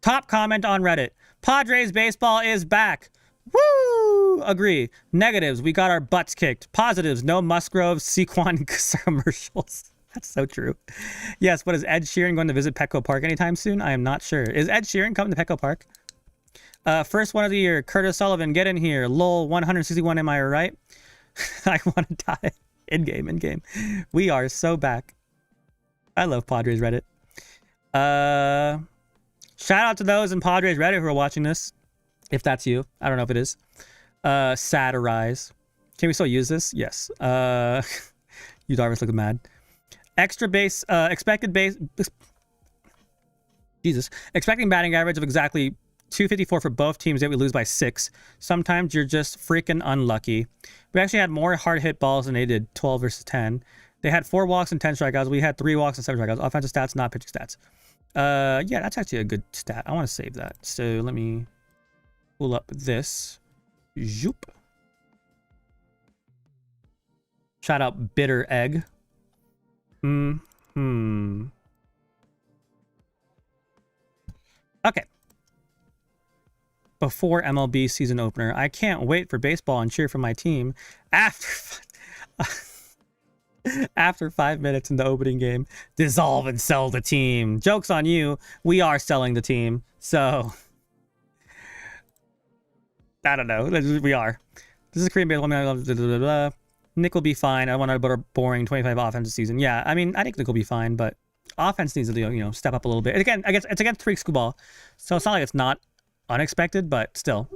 Top comment on Reddit. Padres baseball is back. Woo! Agree. Negatives, we got our butts kicked. Positives, no Musgrove Sequan commercials. That's so true. Yes, what is Ed Sheeran going to visit Petco Park anytime soon? I am not sure. Is Ed Sheeran coming to Petco Park? First one of the year, Curtis Sullivan, get in here. Lol, 161, am I right? I want to die. In-game. We are so back. I love Padres Reddit. Shout out to those in Padres Reddit who are watching this. If that's you. I don't know if it is. Sad Arraez. Can we still use this? Yes. You Darvis looking mad. Extra base, expected base... Jesus. Expecting batting average of exactly 254 for both teams, yet we lose by 6. Sometimes you're just freaking unlucky. We actually had more hard hit balls than they did, 12 versus 10. They had 4 walks and 10 strikeouts. We had 3 walks and 7 strikeouts. Offensive stats, not pitching stats. Yeah, that's actually a good stat. I want to save that. So let me pull up this. Zoop. Shout out Bitter Egg. Okay. Before MLB season opener, I can't wait for baseball and cheer for my team. After 5 minutes in the opening game, dissolve and sell the team. Joke's on you. We are selling the team. So, I don't know. We are. This is Korean baseball. Nick will be fine. I want a boring 25 offensive season. Yeah, I mean, I think Nick will be fine, but offense needs to, step up a little bit. Again, I guess it's against Freak School Ball, so it's not like it's not unexpected, but still.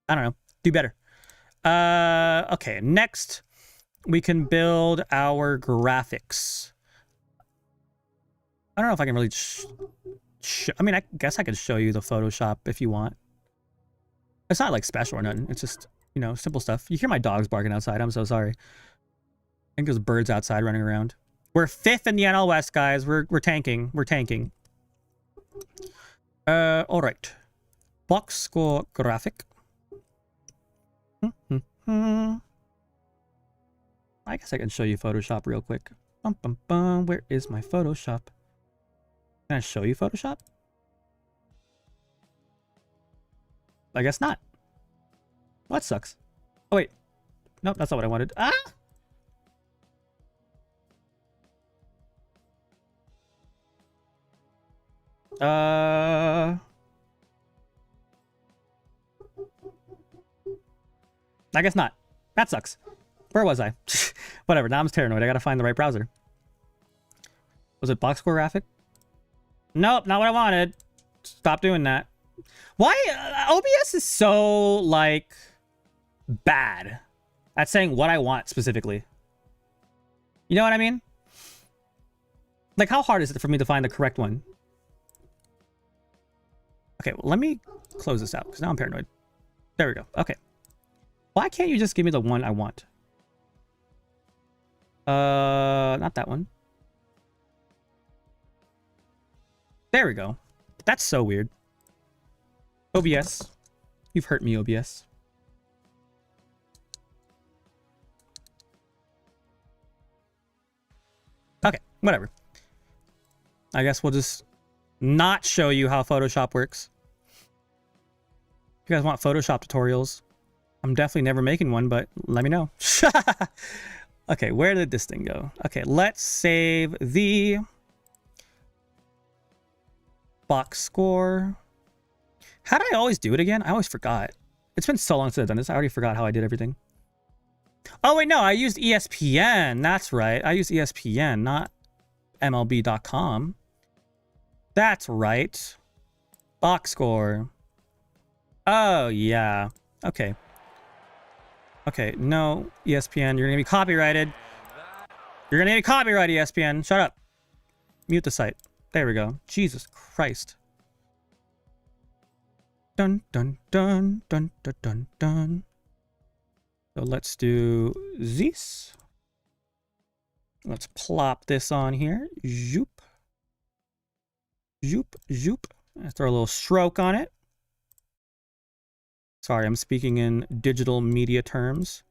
I don't know. Do better. Okay, next we can build our graphics. I don't know if I can really... I mean, I guess I could show you the Photoshop if you want. It's not like special or nothing. It's just... simple stuff. You hear my dogs barking outside. I'm so sorry. I think there's birds outside running around. We're 5th in the NL West, guys. We're tanking. We're tanking. All right. Box score graphic. I guess I can show you Photoshop real quick. Where is my Photoshop? Can I show you Photoshop? I guess not. Well, that sucks. Oh, wait. Nope, that's not what I wanted. Ah! I guess not. That sucks. Where was I? Whatever, now I'm paranoid. I gotta find the right browser. Was it box score graphic? Nope, not what I wanted. Stop doing that. Why? OBS is so, like... bad at saying what I want specifically. You know what I mean? Like, how hard is it for me to find the correct one? Okay, well, let me close this out because now I'm paranoid. There we go. Okay. Why can't you just give me the one I want? Not that one. There we go. That's so weird. OBS. You've hurt me, OBS. Okay, whatever. I guess we'll just not show you how Photoshop works. If you guys want Photoshop tutorials, I'm definitely never making one, but let me know. Okay, where did this thing go? Okay, let's save the box score. How did I always do it again? I always forgot. It's been so long since I've done this. I already forgot how I did everything. Oh, wait, no, I used ESPN. That's right. I used ESPN, not MLB.com. That's right. Box score. Oh, yeah. Okay. Okay, no, ESPN, you're going to be copyrighted. You're going to get copyrighted, ESPN. Shut up. Mute the site. There we go. Jesus Christ. Dun dun dun dun dun dun dun. So let's do this. Let's plop this on here. Zoop. Zoop, zoop. Let's throw a little stroke on it. Sorry, I'm speaking in digital media terms.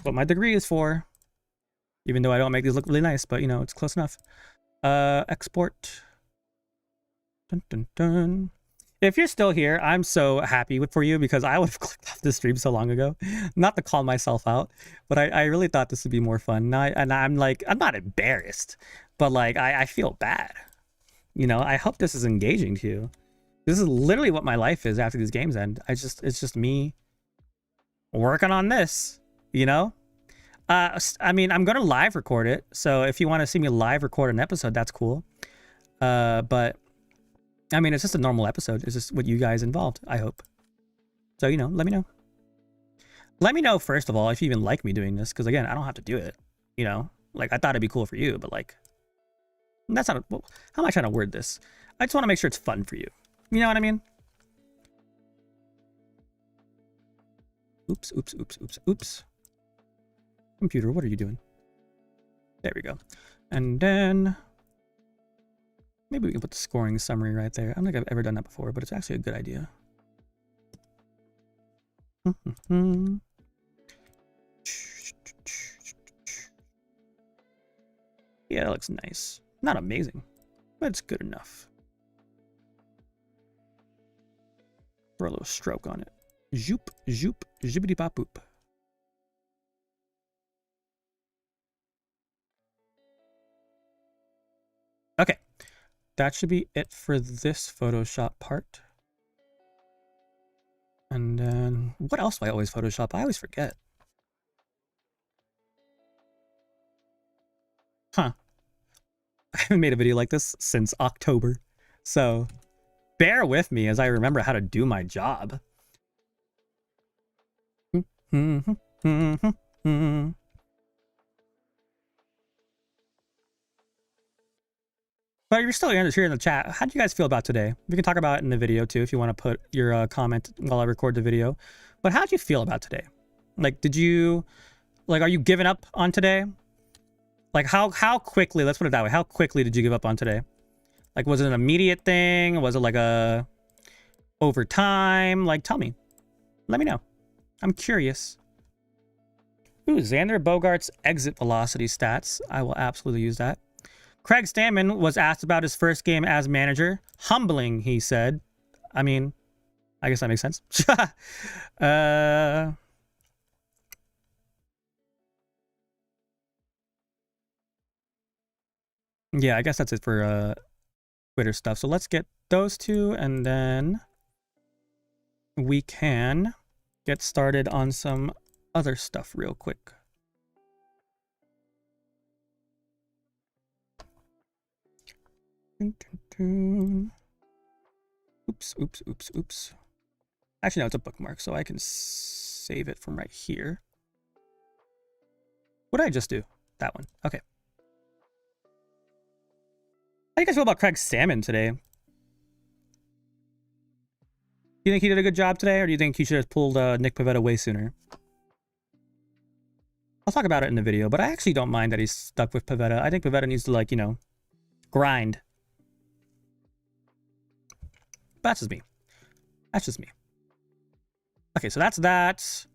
What my degree is for. Even though I don't make these look really nice, but you know, it's close enough. Export. Dun dun dun. If you're still here, I'm so happy for you because I would have clicked off the stream so long ago. Not to call myself out, but I really thought this would be more fun. And I'm like, I'm not embarrassed, but like, I feel bad. You know, I hope this is engaging to you. This is literally what my life is after these games end. It's just me working on this, you know? I mean, I'm going to live record it. So if you want to see me live record an episode, that's cool. But I mean, it's just a normal episode. It's just with you guys involved, I hope. So, you know, let me know. Let me know, first of all, if you even like me doing this. Because, again, I don't have to do it. You know? Like, I thought it'd be cool for you. But, like, that's not... How am I trying to word this? I just want to make sure it's fun for you. You know what I mean? Oops, oops, oops, oops, oops. Computer, what are you doing? There we go. And then... maybe we can put the scoring summary right there. I don't think I've ever done that before, but it's actually a good idea. Yeah, that looks nice. Not amazing, but it's good enough. Throw a little stroke on it. Zoop, zoop, zippity pop boop. Okay. That should be it for this Photoshop part. And then, what else do I always Photoshop? I always forget. Huh. I haven't made a video like this since October. So, bear with me as I remember how to do my job. But if you're still here in the chat, how do you guys feel about today? We can talk about it in the video too if you want to put your comment while I record the video. But how did you feel about today? Like, did you, like, are you giving up on today? Like, how quickly, let's put it that way, how quickly did you give up on today? Like, was it an immediate thing? Was it like a over time? Like, tell me. Let me know. I'm curious. Ooh, Xander Bogaerts' exit velocity stats. I will absolutely use that. Craig Stammen was asked about his first game as manager. Humbling, he said. I mean, I guess that makes sense. Yeah, I guess that's it for Twitter stuff. So let's get those two, and then we can get started on some other stuff real quick. Oops, oops, oops, oops. Actually, no, it's a bookmark, so I can save it from right here. What did I just do? That one. Okay. How do you guys feel about Craig Stammen today? Do you think he did a good job today, or do you think he should have pulled Nick Pivetta way sooner? I'll talk about it in the video, but I actually don't mind that he's stuck with Pivetta. I think Pivetta needs to, like, you know, grind. But that's just me. That's just me. Okay, so that's that.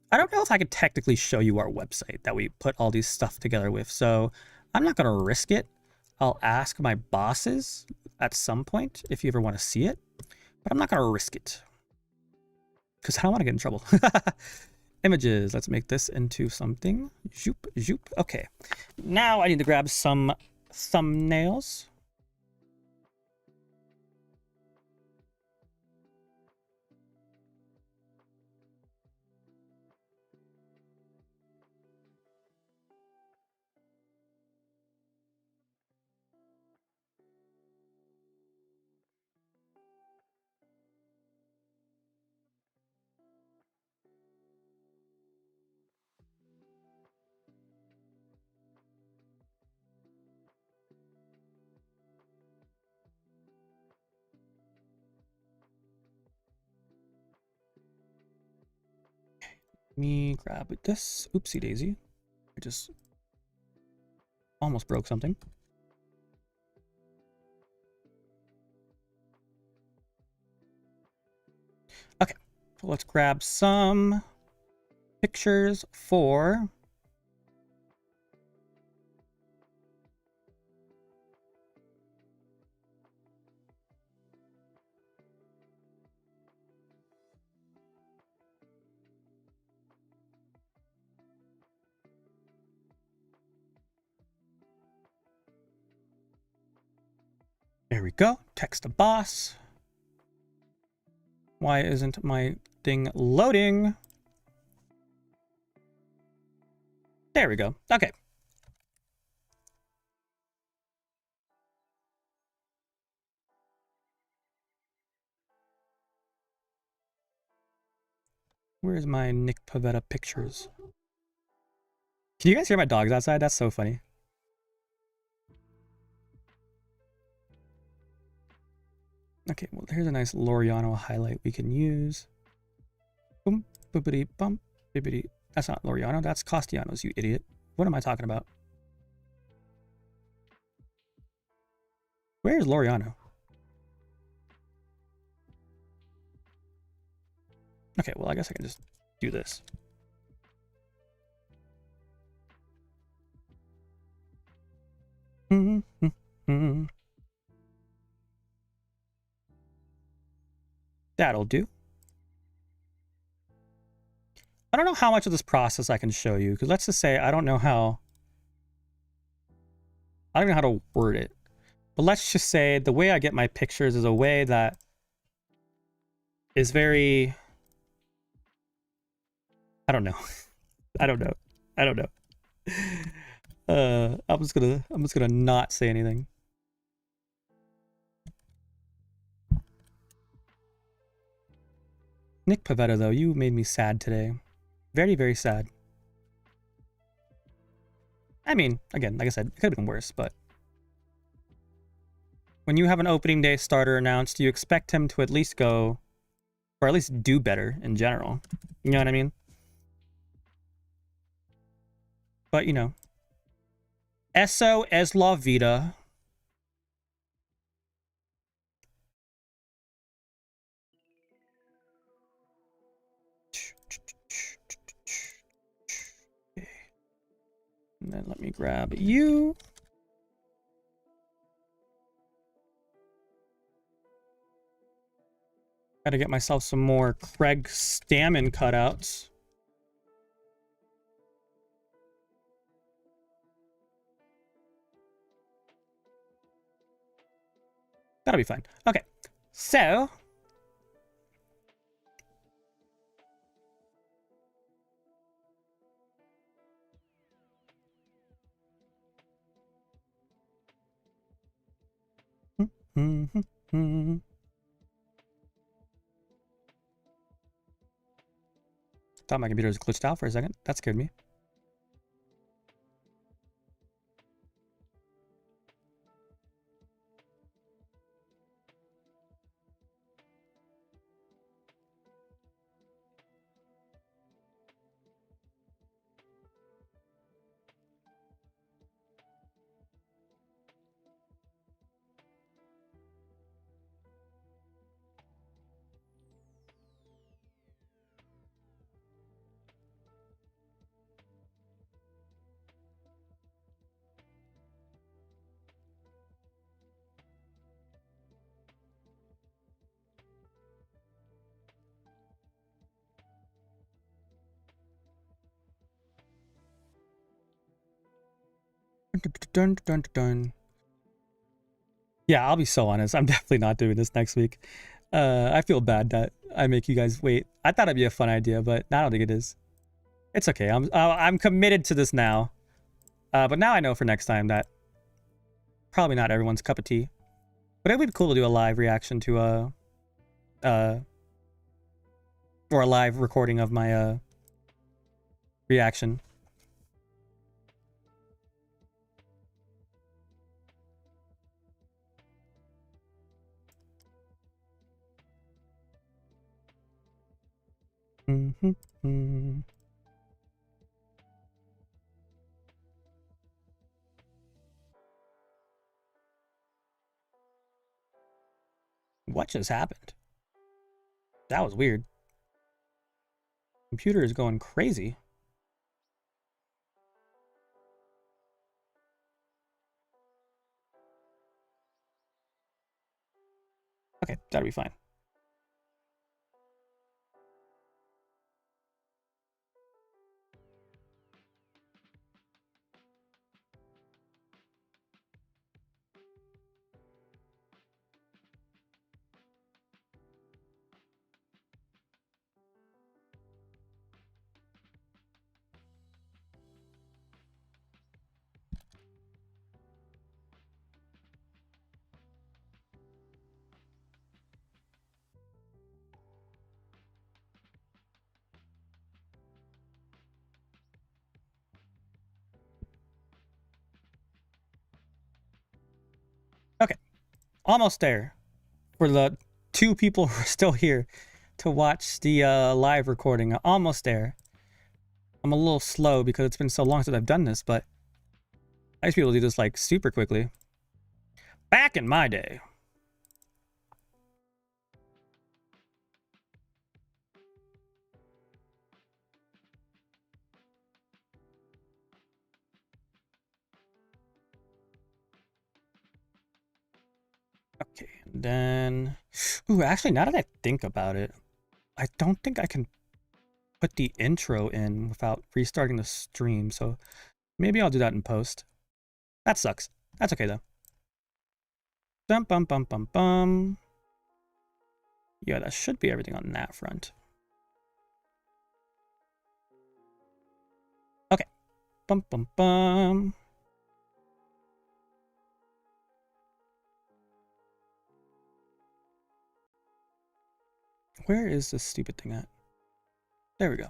I don't know if I could technically show you our website that we put all these stuff together with, so I'm not going to risk it. I'll ask my bosses at some point if you ever want to see it, but I'm not going to risk it because I don't want to get in trouble. Images. Let's make this into something. Zoop, zoop. Okay. Now I need to grab some thumbnails. Let me grab this. Oopsie daisy. I just almost broke something. Okay, so let's grab some pictures for there we go. Text the boss. Why isn't my thing loading? There we go. Okay. Where's my Nick Pivetta pictures? Can you guys hear my dogs outside? That's so funny. Okay, well, here's a nice Laureano highlight we can use. Boom, boopity, bump, bippity. That's not Laureano, that's Castellanos, you idiot. What am I talking about? Where's Laureano? Okay, well, I guess I can just do this. That'll do. I don't know how much of this process I can show you, because let's just say I don't know how to word it. But let's just say the way I get my pictures is a way that is very, I don't know. I don't know. I'm just gonna not say anything. Nick Pivetta, though, you made me sad today. Very, very sad. I mean, again, like I said, it could have been worse, but when you have an opening day starter announced, you expect him to at least go, or at least do better in general. You know what I mean? But, you know, eso es la vida. And then let me grab you. Gotta get myself some more Craig Stammen cutouts. That'll be fine. Okay, so thought my computer was glitched out for a second. That scared me. Dun, dun, dun, dun. Yeah, I'll be so honest. I'm definitely not doing this next week. I feel bad that I make you guys wait. I thought it'd be a fun idea, but I don't think it is. It's okay. I'm committed to this now. But now I know for next time that probably not everyone's cup of tea. But it would be cool to do a live reaction to or a live recording of my reaction. What just happened? That was weird. Computer is going crazy. Okay, that'll be fine. Okay, almost there. For the 2 people who are still here to watch the live recording, almost there. I'm a little slow because it's been so long since I've done this, but I used to be able to do this like super quickly. Back in my day. Okay, and then... Ooh, actually, now that I think about it, I don't think I can put the intro in without restarting the stream, so maybe I'll do that in post. That sucks. That's okay, though. Bum, bum, bum, bum, bum. Yeah, that should be everything on that front. Okay. Bum, bum, bum. Where is this stupid thing at? There we go.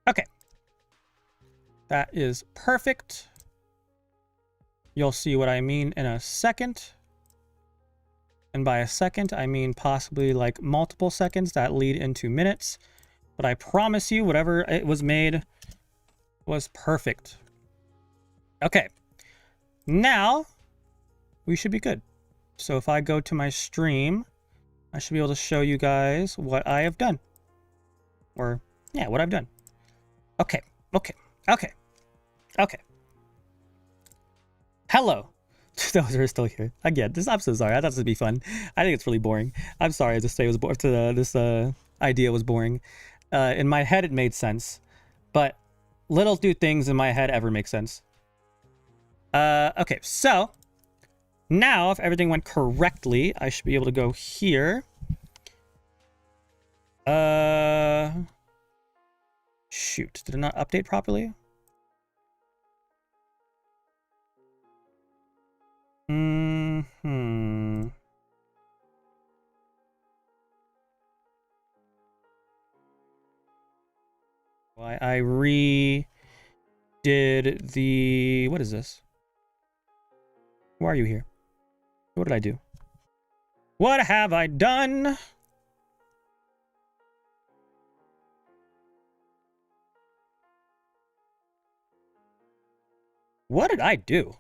Okay. That is perfect. You'll see what I mean in a second. And by a second, I mean possibly like multiple seconds that lead into minutes. But I promise you, whatever it was made was perfect. Okay. Now, we should be good. So if I go to my stream, I should be able to show you guys what I have done. Or, yeah, what I've done. Okay. Hello. Those who are still here. Again, I'm so sorry. I thought this would be fun. I think it's really boring. I'm sorry to say it was boring. This idea was boring. In my head, it made sense. But little do things in my head ever make sense. Okay, so now if everything went correctly, I should be able to go here. Shoot, did it not update properly? Why I redid the... What is this? Why are you here? What did I do? What have I done? What did I do?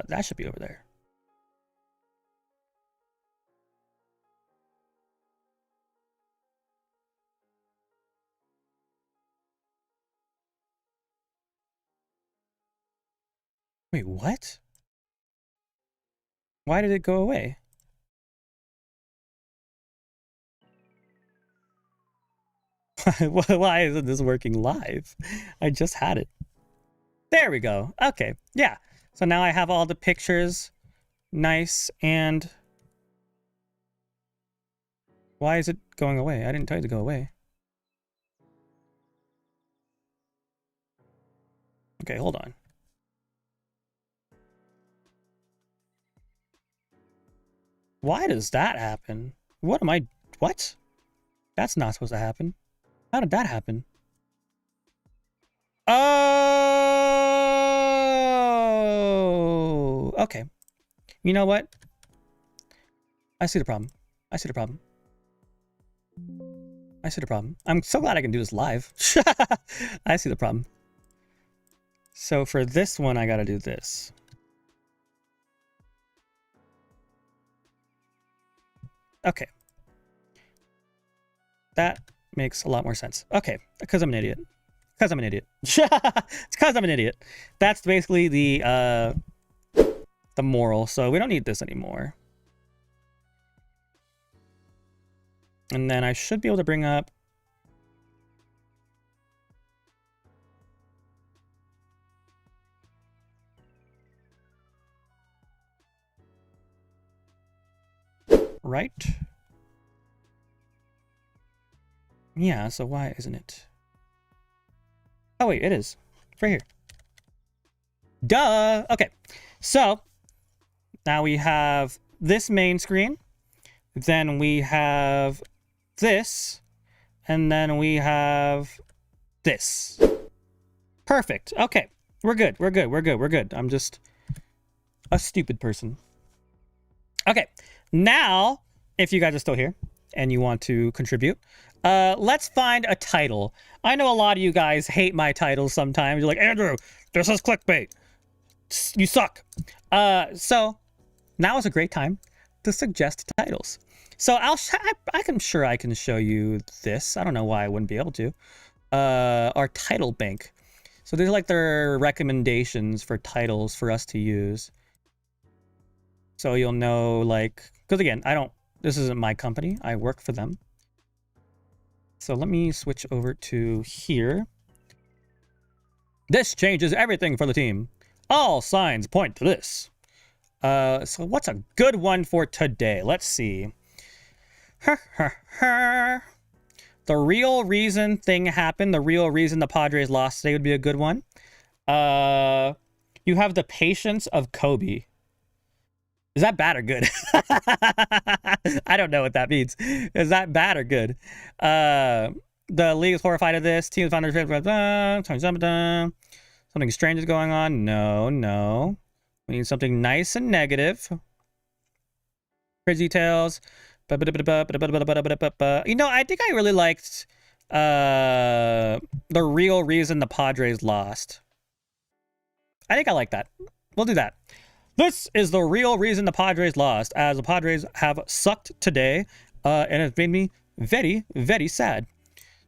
That should be over there. Wait, what? Why did it go away? Why isn't this working live? I just had it. There we go. Okay, yeah. So now I have all the pictures Nice. And why is it going away? I didn't tell you to go away. Okay, hold on. Why does that happen? What? That's not supposed to happen. How did that happen? Oh, okay. You know what? I see the problem. I see the problem. I see the problem. I'm so glad I can do this live. I see the problem. So for this one, I gotta do this. Okay. That makes a lot more sense. Okay, because I'm an idiot. Because I'm an idiot. It's because I'm an idiot. That's basically the moral. So we don't need this anymore. And then I should be able to bring up right? Yeah, so why isn't it? Oh wait, it is. It's right here. Duh! Okay, so now we have this main screen. Then we have this. And then we have this. Perfect. Okay, we're good. We're good. We're good. We're good. I'm just a stupid person. Okay, now, if you guys are still here and you want to contribute, let's find a title. I know a lot of you guys hate my titles sometimes. You're like, Andrew, this is clickbait. You suck. So now is a great time to suggest titles. So I'm sure I can show you this. I don't know why I wouldn't be able to. Our title bank. So these are like their recommendations for titles for us to use. So you'll know, like, because again, this isn't my company. I work for them. So let me switch over to here. This changes everything for the team. All signs point to this. So what's a good one for today? Let's see. The real reason thing happened, the real reason the Padres lost today would be a good one. You have the patience of Kobe. Is that bad or good? I don't know what that means. Is that bad or good? The league is horrified of this. Team founders, something strange is going on. No. We need something nice and negative. Crazy details. You know, I think I really liked the real reason the Padres lost. I think I like that. We'll do that. This is the real reason the Padres lost, as the Padres have sucked today, and it's made me very, very sad.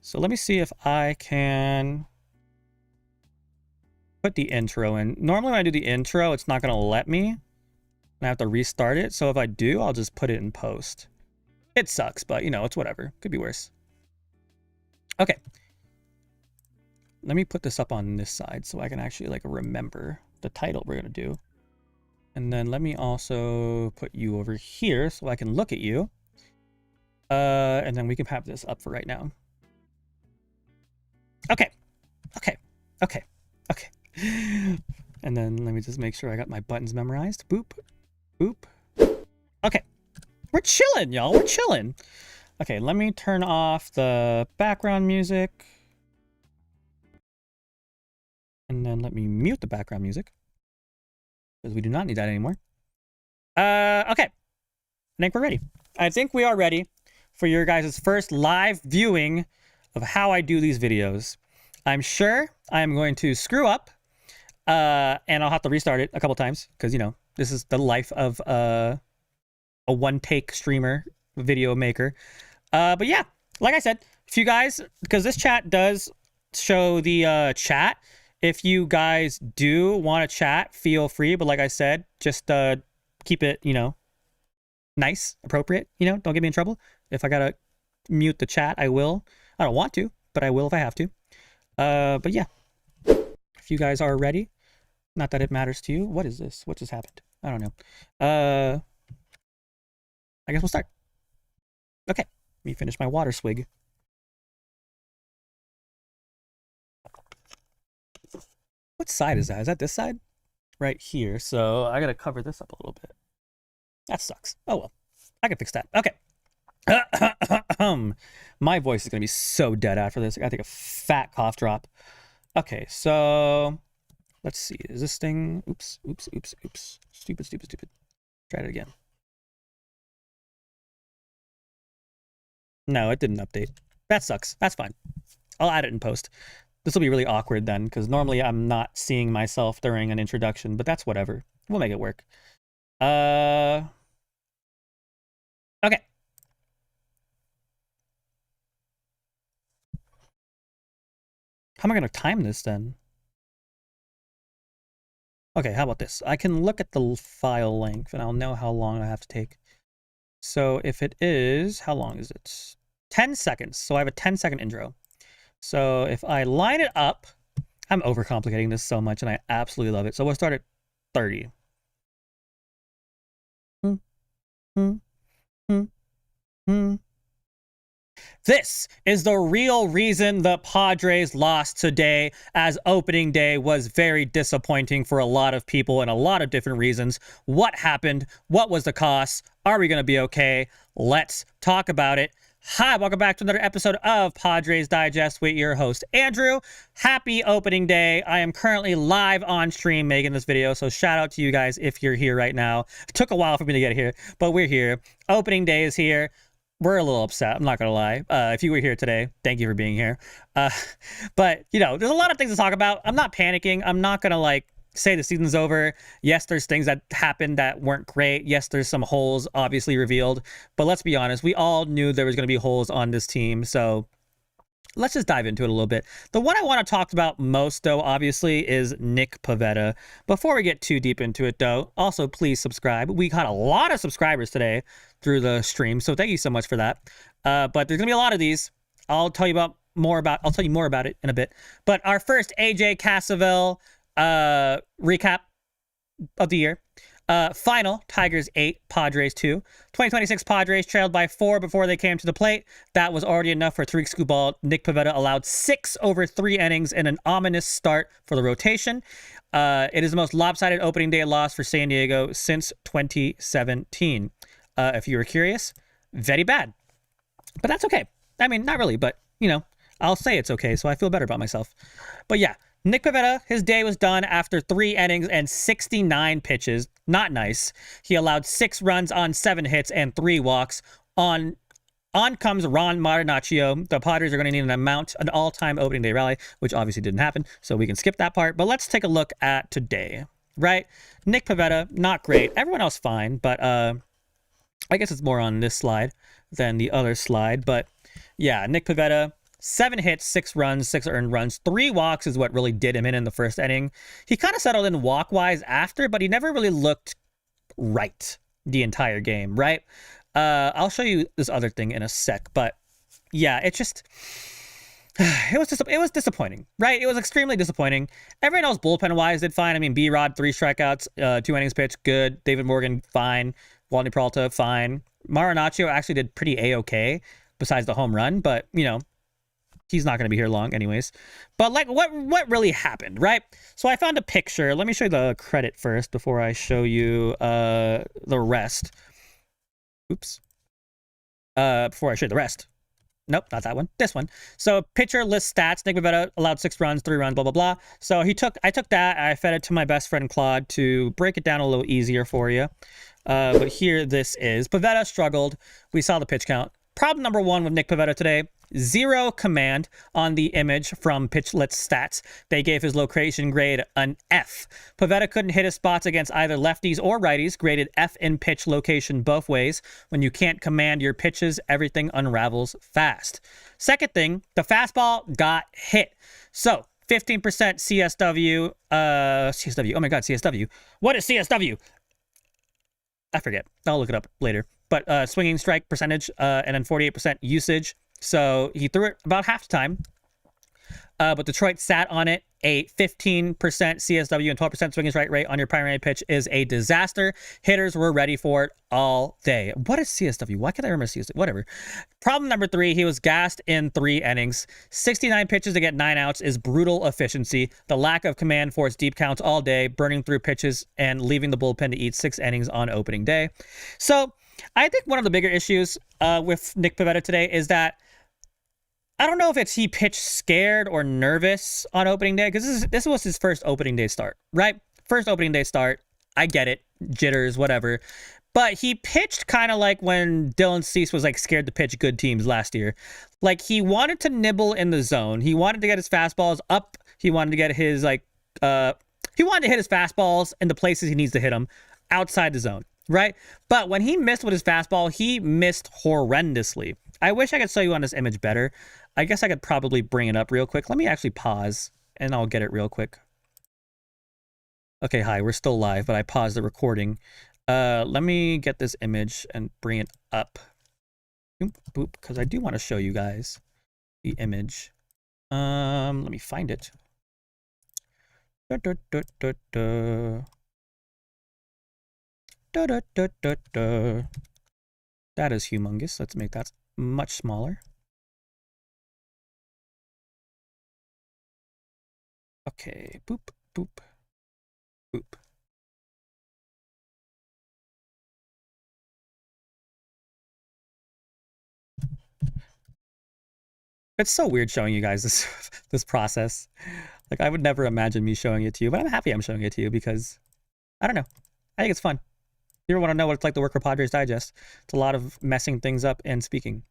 So let me see if I can put the intro in. Normally when I do the intro, it's not going to let me. I have to restart it. So if I do, I'll just put it in post. It sucks, but you know, it's whatever. Could be worse. Okay. Let me put this up on this side so I can actually like remember the title we're going to do. And then let me also put you over here so I can look at you. And then we can have this up for right now. Okay. And then let me just make sure I got my buttons memorized. Boop. Boop. Okay. We're chilling, y'all. We're chilling. Okay, let me turn off the background music. And then let me mute the background music, because we do not need that anymore. Okay. I think we're ready. I think we are ready for your guys' first live viewing of how I do these videos. I'm sure I'm going to screw up, and I'll have to restart it a couple times, because, you know, this is the life of a one-take streamer, video maker. But yeah, like I said, if you guys, because this chat does show the chat, if you guys do want to chat, feel free. But like I said, just keep it, you know, nice, appropriate. You know, don't get me in trouble. If I gotta mute the chat, I will. I don't want to, but I will if I have to. But yeah, if you guys are ready, not that it matters to you. What is this? What just happened? I don't know. I guess we'll start. Okay, let me finish my water swig. What side is that? Is that this side? Right here. So I gotta cover this up a little bit. That sucks. Oh well. I can fix that. Okay. My voice is gonna be so dead after this. I gotta take a fat cough drop. Okay, so let's see. Is this thing? Oops. Stupid. Try it again. No, it didn't update. That sucks. That's fine. I'll add it in post. This will be really awkward then, because normally I'm not seeing myself during an introduction, but that's whatever. We'll make it work. Okay. How am I going to time this then? Okay, how about this? I can look at the file length and I'll know how long I have to take. So if it is, how long is it? 10 seconds. So I have a 10-second intro. So if I line it up, I'm overcomplicating this so much and I absolutely love it. So we'll start at 30. This is the real reason the Padres lost today, as opening day was very disappointing for a lot of people and a lot of different reasons. What happened? What was the cost? Are we going to be okay? Let's talk about it. Hi, welcome back to another episode of Padres Digest with your host, Andrew. Happy opening day. I am currently live on stream making this video, so shout out to you guys if you're here right now. It took a while for me to get here, but we're here. Opening day is here. We're a little upset, I'm not gonna lie. If you were here today, thank you for being here. But, you know, there's a lot of things to talk about. I'm not panicking. I'm not gonna, like, say the season's over. Yes, there's things that happened that weren't great. Yes, there's some holes obviously revealed. But let's be honest, we all knew there was gonna be holes on this team, so let's just dive into it a little bit. The one I want to talk about most, though, obviously, is Nick Pivetta. Before we get too deep into it, though, also please subscribe. We got a lot of subscribers today through the stream, so thank you so much for that. But there's gonna be a lot of these. I'll tell you more about it in a bit. But our first AJ Cassavell recap of the year. Final, Tigers 8, Padres 2. 2026 Padres trailed by 4 before they came to the plate. That was already enough for Tariq Skubal. Nick Pivetta allowed 6 over 3 innings in an ominous start for the rotation. It is the most lopsided opening day loss for San Diego since 2017. If you were curious, very bad. But that's okay. I mean, not really, but, you know, I'll say it's okay, so I feel better about myself. But yeah, Nick Pivetta, his day was done after 3 innings and 69 pitches. Not nice. He allowed 6 runs on 7 hits and 3 walks. On comes Ron Marinaccio. The Padres are going to need an all-time opening day rally, which obviously didn't happen, so we can skip that part. But let's take a look at today, right? Nick Pivetta, not great. Everyone else fine, but I guess it's more on this slide than the other slide. But yeah, Nick Pivetta, 7 hits, 6 runs, 6 earned runs, 3 walks is what really did him in the first inning. He kind of settled in walk-wise after, but he never really looked right the entire game, right? I'll show you this other thing in a sec, but yeah, it just... It was disappointing, right? It was extremely disappointing. Everyone else bullpen-wise did fine. I mean, B-Rod, 3 strikeouts, 2 innings pitched, good. David Morgan, fine. Walney Peralta, fine. Marinaccio actually did pretty A-okay, besides the home run, but, you know, he's not going to be here long anyways. But, like, what really happened, right? So I found a picture. Let me show you the credit first before I show you the rest. Oops. Before I show you the rest. Nope, not that one. This one. So pitcher list stats. Nick Pivetta allowed 6 runs, 3 runs, blah, blah, blah. So I took that. I fed it to my best friend Claude to break it down a little easier for you. But here this is. Pivetta struggled. We saw the pitch count. Problem number 1 with Nick Pivetta today. 0 command on the image from Pitch List Stats. They gave his location grade an F. Pivetta couldn't hit his spots against either lefties or righties, graded F in pitch location both ways. When you can't command your pitches, everything unravels fast. Second thing, the fastball got hit. So 15% CSW, CSW, oh my God, CSW. What is CSW? I forget. I'll look it up later. But swinging strike percentage, and then 48% usage. So he threw it about half the time. But Detroit sat on it a 15% CSW and 12% swinging strike rate on your primary pitch is a disaster. Hitters were ready for it all day. What is CSW? Why can't I remember CSW? Whatever. Problem number 3, he was gassed in 3 innings. 69 pitches to get 9 outs is brutal efficiency. The lack of command forced deep counts all day, burning through pitches and leaving the bullpen to eat 6 innings on opening day. So I think one of the bigger issues with Nick Pivetta today is that I don't know if it's he pitched scared or nervous on opening day, because this was his first opening day start, right? First opening day start. I get it. Jitters, whatever. But he pitched kind of like when Dylan Cease was like scared to pitch good teams last year. Like he wanted to nibble in the zone. He wanted to get his fastballs up. He wanted to get his he wanted to hit his fastballs in the places he needs to hit them outside the zone, right? But when he missed with his fastball, he missed horrendously. I wish I could show you on this image better. I guess I could probably bring it up real quick. Let me actually pause and I'll get it real quick. Okay, hi, we're still live, but I paused the recording. Let me get this image and bring it up. Boop, because I do want to show you guys the image. Let me find it. That is humongous. Let's make that much smaller. Okay, boop, boop, boop. It's so weird showing you guys this process. Like, I would never imagine me showing it to you, but I'm happy I'm showing it to you because, I don't know, I think it's fun. If you ever want to know what it's like to work for Padres Digest, it's a lot of messing things up and speaking.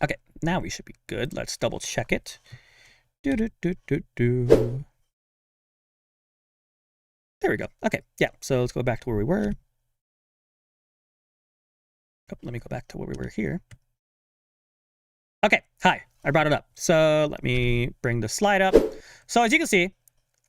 Okay, now we should be good. Let's double check it. There we go. Okay, yeah, so let's go back to where we were. Oh, let me go back to where we were here. Okay, hi, I brought it up. So let me bring the slide up. So as you can see,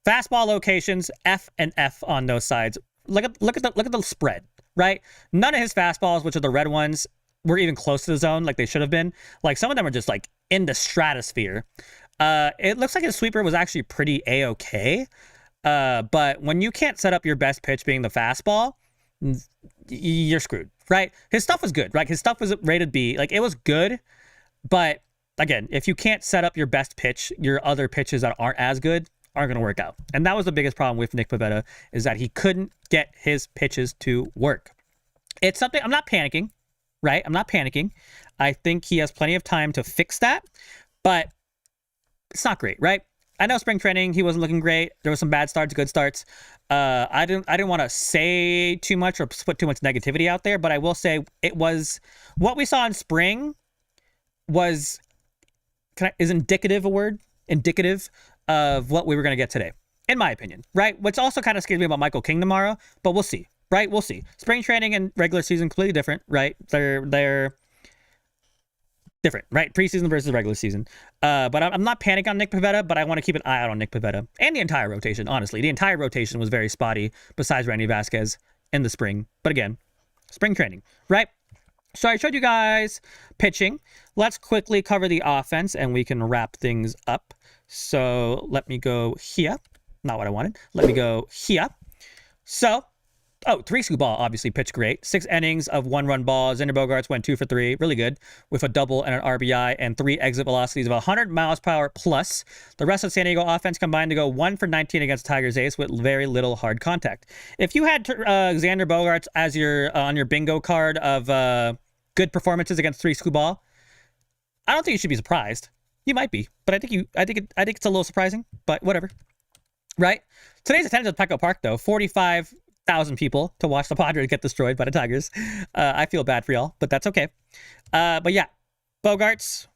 fastball locations, F and F on those sides. Look at the spread, right? None of his fastballs, which are the red ones, were even close to the zone like they should have been. Like some of them are just like in the stratosphere. It looks like his sweeper was actually pretty A-okay. But when you can't set up your best pitch being the fastball, you're screwed, right? His stuff was good, right? His stuff was rated B. Like, it was good. But, again, if you can't set up your best pitch, your other pitches that aren't as good aren't going to work out. And that was the biggest problem with Nick Pivetta, is that he couldn't get his pitches to work. It's something, I'm not panicking, right? I'm not panicking. I think he has plenty of time to fix that. But it's not great, right? I know spring training, he wasn't looking great. There was some bad starts, good starts. I didn't want to say too much or put too much negativity out there, but I will say it was what we saw in spring was indicative a word? Indicative of what we were going to get today, in my opinion, right? Which also kind of scares me about Michael King tomorrow, but we'll see, right? We'll see. Spring training and regular season completely different, right? They're different, right? Preseason versus regular season. But I'm not panicking on Nick Pivetta, but I want to keep an eye out on Nick Pivetta and the entire rotation, honestly. The entire rotation was very spotty besides Randy Vasquez in the spring. But again, spring training, right? So I showed you guys pitching. Let's quickly cover the offense and we can wrap things up. So let me go here. Not what I wanted. Let me go here. So, Three-Scoop Ball obviously pitched great. 6 innings of 1-run balls. Xander Bogaerts went 2 for 3. Really good. With a double and an RBI and 3 exit velocities of 100 miles per hour plus. The rest of San Diego offense combined to go 1 for 19 against Tigers ace with very little hard contact. If you had Xander Bogaerts as your on your bingo card of good performances against Three-Scoop Ball, I don't think you should be surprised. You might be, but I think it's a little surprising, but whatever. Right? Today's attendance at Petco Park, though, 45,000 people to watch the Padres get destroyed by the Tigers. I feel bad for y'all, but that's okay. But yeah, Bogaerts.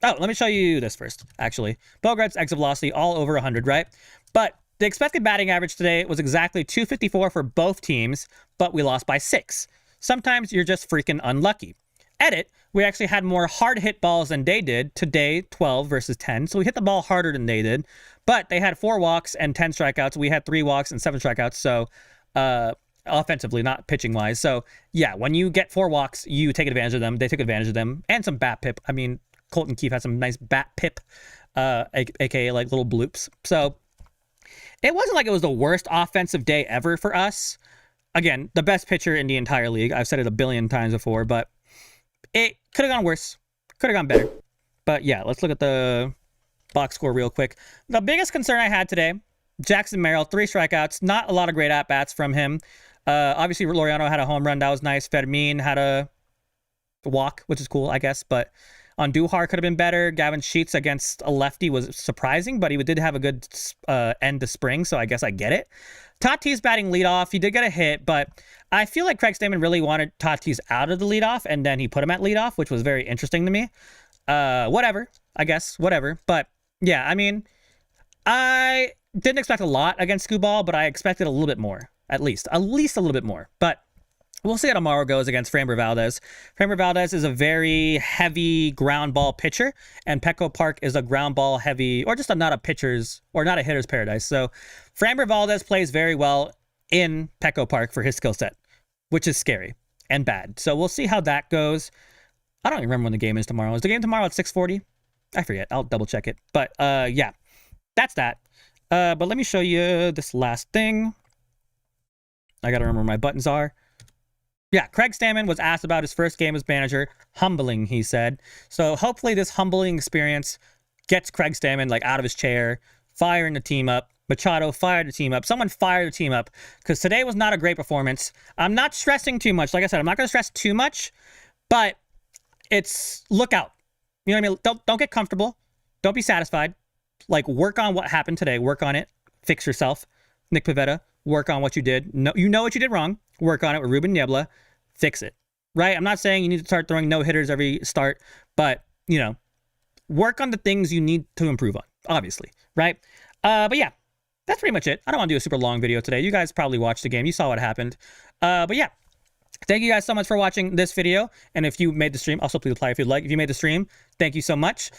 Oh, let me show you this first, actually. Bogaerts' exit velocity all over 100, right? But the expected batting average today was exactly 254 for both teams, but we lost by 6. Sometimes you're just freaking unlucky. Edit, we actually had more hard hit balls than they did today, 12 versus 10. So we hit the ball harder than they did, but they had 4 walks and 10 strikeouts. We had 3 walks and 7 strikeouts. So offensively, not pitching wise. So yeah, when you get 4 walks, you take advantage of them. They took advantage of them and some bat pip. I mean, Colton Keefe had some nice bat pip. aka like little bloops. So it wasn't like it was the worst offensive day ever for us. Again, the best pitcher in the entire league. I've said it a billion times before, but it could have gone worse. Could have gone better. But yeah, let's look at the box score real quick. The biggest concern I had today, Jackson Merrill, 3 strikeouts. Not a lot of great at-bats from him. Obviously, Laureano had a home run. That was nice. Fermin had a walk, which is cool, I guess. But Andujar could have been better. Gavin Sheets against a lefty was surprising, but he did have a good end to spring, so I guess I get it. Tatis batting leadoff. He did get a hit, but I feel like Craig Stammen really wanted Tatis out of the leadoff, and then he put him at leadoff, which was very interesting to me. Whatever, I guess, whatever. But yeah, I mean, I didn't expect a lot against Skubal, but I expected a little bit more, at least a little bit more. But we'll see how tomorrow goes against Framber Valdez. Framber Valdez is a very heavy ground ball pitcher, and Petco Park is a ground ball heavy, or just not a pitcher's, or not a hitter's paradise. So Framber Valdez plays very well in Petco Park for his skill set, which is scary and bad. So we'll see how that goes. I don't even remember when the game is tomorrow. Is the game tomorrow at 6:40? I forget. I'll double check it. But yeah, that's that. But let me show you this last thing. I got to remember where my buttons are. Yeah, Craig Stammen was asked about his first game as manager. Humbling, he said. So hopefully this humbling experience gets Craig Stammen like out of his chair, firing the team up. Machado fired the team up. Someone fired the team up, because today was not a great performance. I'm not stressing too much. Like I said, I'm not going to stress too much, but it's look out. You know what I mean? Don't get comfortable. Don't be satisfied. Like, work on what happened today. Work on it. Fix yourself. Nick Pivetta, work on what you did. No, you know what you did wrong. Work on it with Ruben Niebla. Fix it. Right? I'm not saying you need to start throwing no-hitters every start, but, you know, work on the things you need to improve on, obviously. Right? But yeah, that's pretty much it. I don't want to do a super long video today. You guys probably watched the game. You saw what happened. But yeah, thank you guys so much for watching this video. And if you made the stream, also please apply if you'd like. If you made the stream, thank you so much.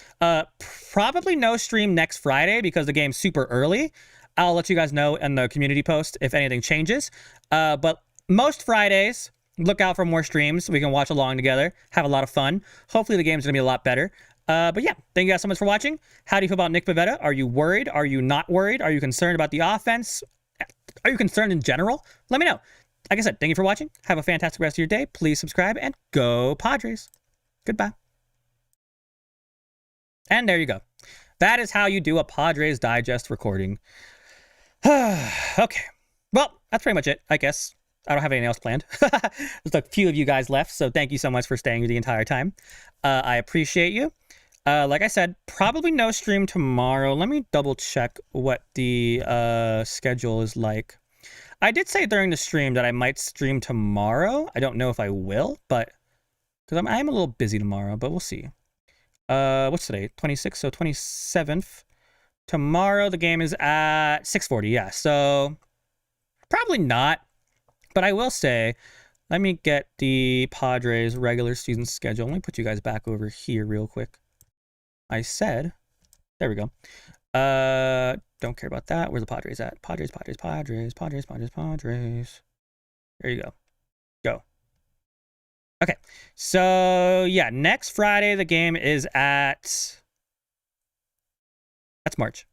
Probably no stream next Friday because the game's super early. I'll let you guys know in the community post if anything changes. But most Fridays, look out for more streams. We can watch along together, have a lot of fun. Hopefully the game's going to be a lot better. But yeah, thank you guys so much for watching. How do you feel about Nick Pivetta? Are you worried? Are you not worried? Are you concerned about the offense? Are you concerned in general? Let me know. Like I said, thank you for watching. Have a fantastic rest of your day. Please subscribe and go Padres. Goodbye. And there you go. That is how you do a Padres Digest recording. Okay. Well, that's pretty much it, I guess. I don't have anything else planned. There's a few of you guys left, so thank you so much for staying the entire time. I appreciate you. Like I said, probably no stream tomorrow. Let me double check what the schedule is like. I did say during the stream that I might stream tomorrow. I don't know if I will, but because I am a little busy tomorrow, but we'll see. What's today? 26th, so 27th. Tomorrow the game is at 6:40. Yeah, so probably not. But I will say, let me get the Padres regular season schedule. Let me put you guys back over here real quick. I said, there we go. Don't care about that. Where's the Padres at? Padres. There you go. Go. Okay. So, yeah, next Friday the game is at... That's March.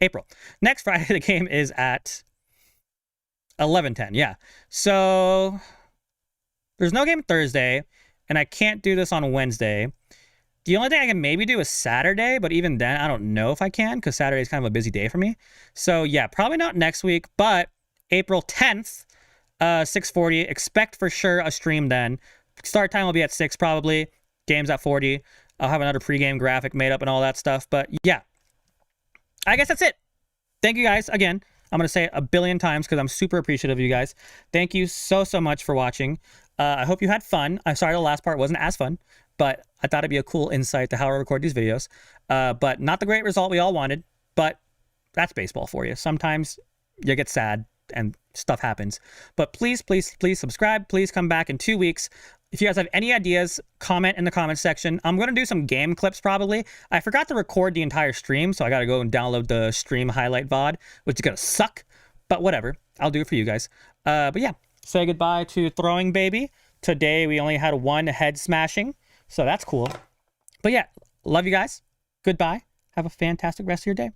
April. Next Friday the game is at 11:10. Yeah. So, there's no game Thursday, and I can't do this on Wednesday. The only thing I can maybe do is Saturday, but even then, I don't know if I can, because Saturday is kind of a busy day for me. So, yeah, probably not next week, but April 10th, 6:40. Expect for sure a stream then. Start time will be at 6 probably. Game's at 40. I'll have another pregame graphic made up and all that stuff. But, yeah. I guess that's it. Thank you guys again. I'm going to say it a billion times because I'm super appreciative of you guys. Thank you so much for watching. I hope you had fun. I'm sorry the last part wasn't as fun, but I thought it'd be a cool insight to how I record these videos. But not the great result we all wanted, but that's baseball for you. Sometimes you get sad and stuff happens. But please subscribe. Please come back in 2 weeks. If you guys have any ideas, comment in the comment section. I'm going to do some game clips probably. I forgot to record the entire stream, so I got to go and download the stream highlight VOD, which is going to suck. But whatever. I'll do it for you guys. But yeah, say goodbye to Throwing Baby. Today we only had one head smashing, so that's cool. But yeah, love you guys. Goodbye. Have a fantastic rest of your day.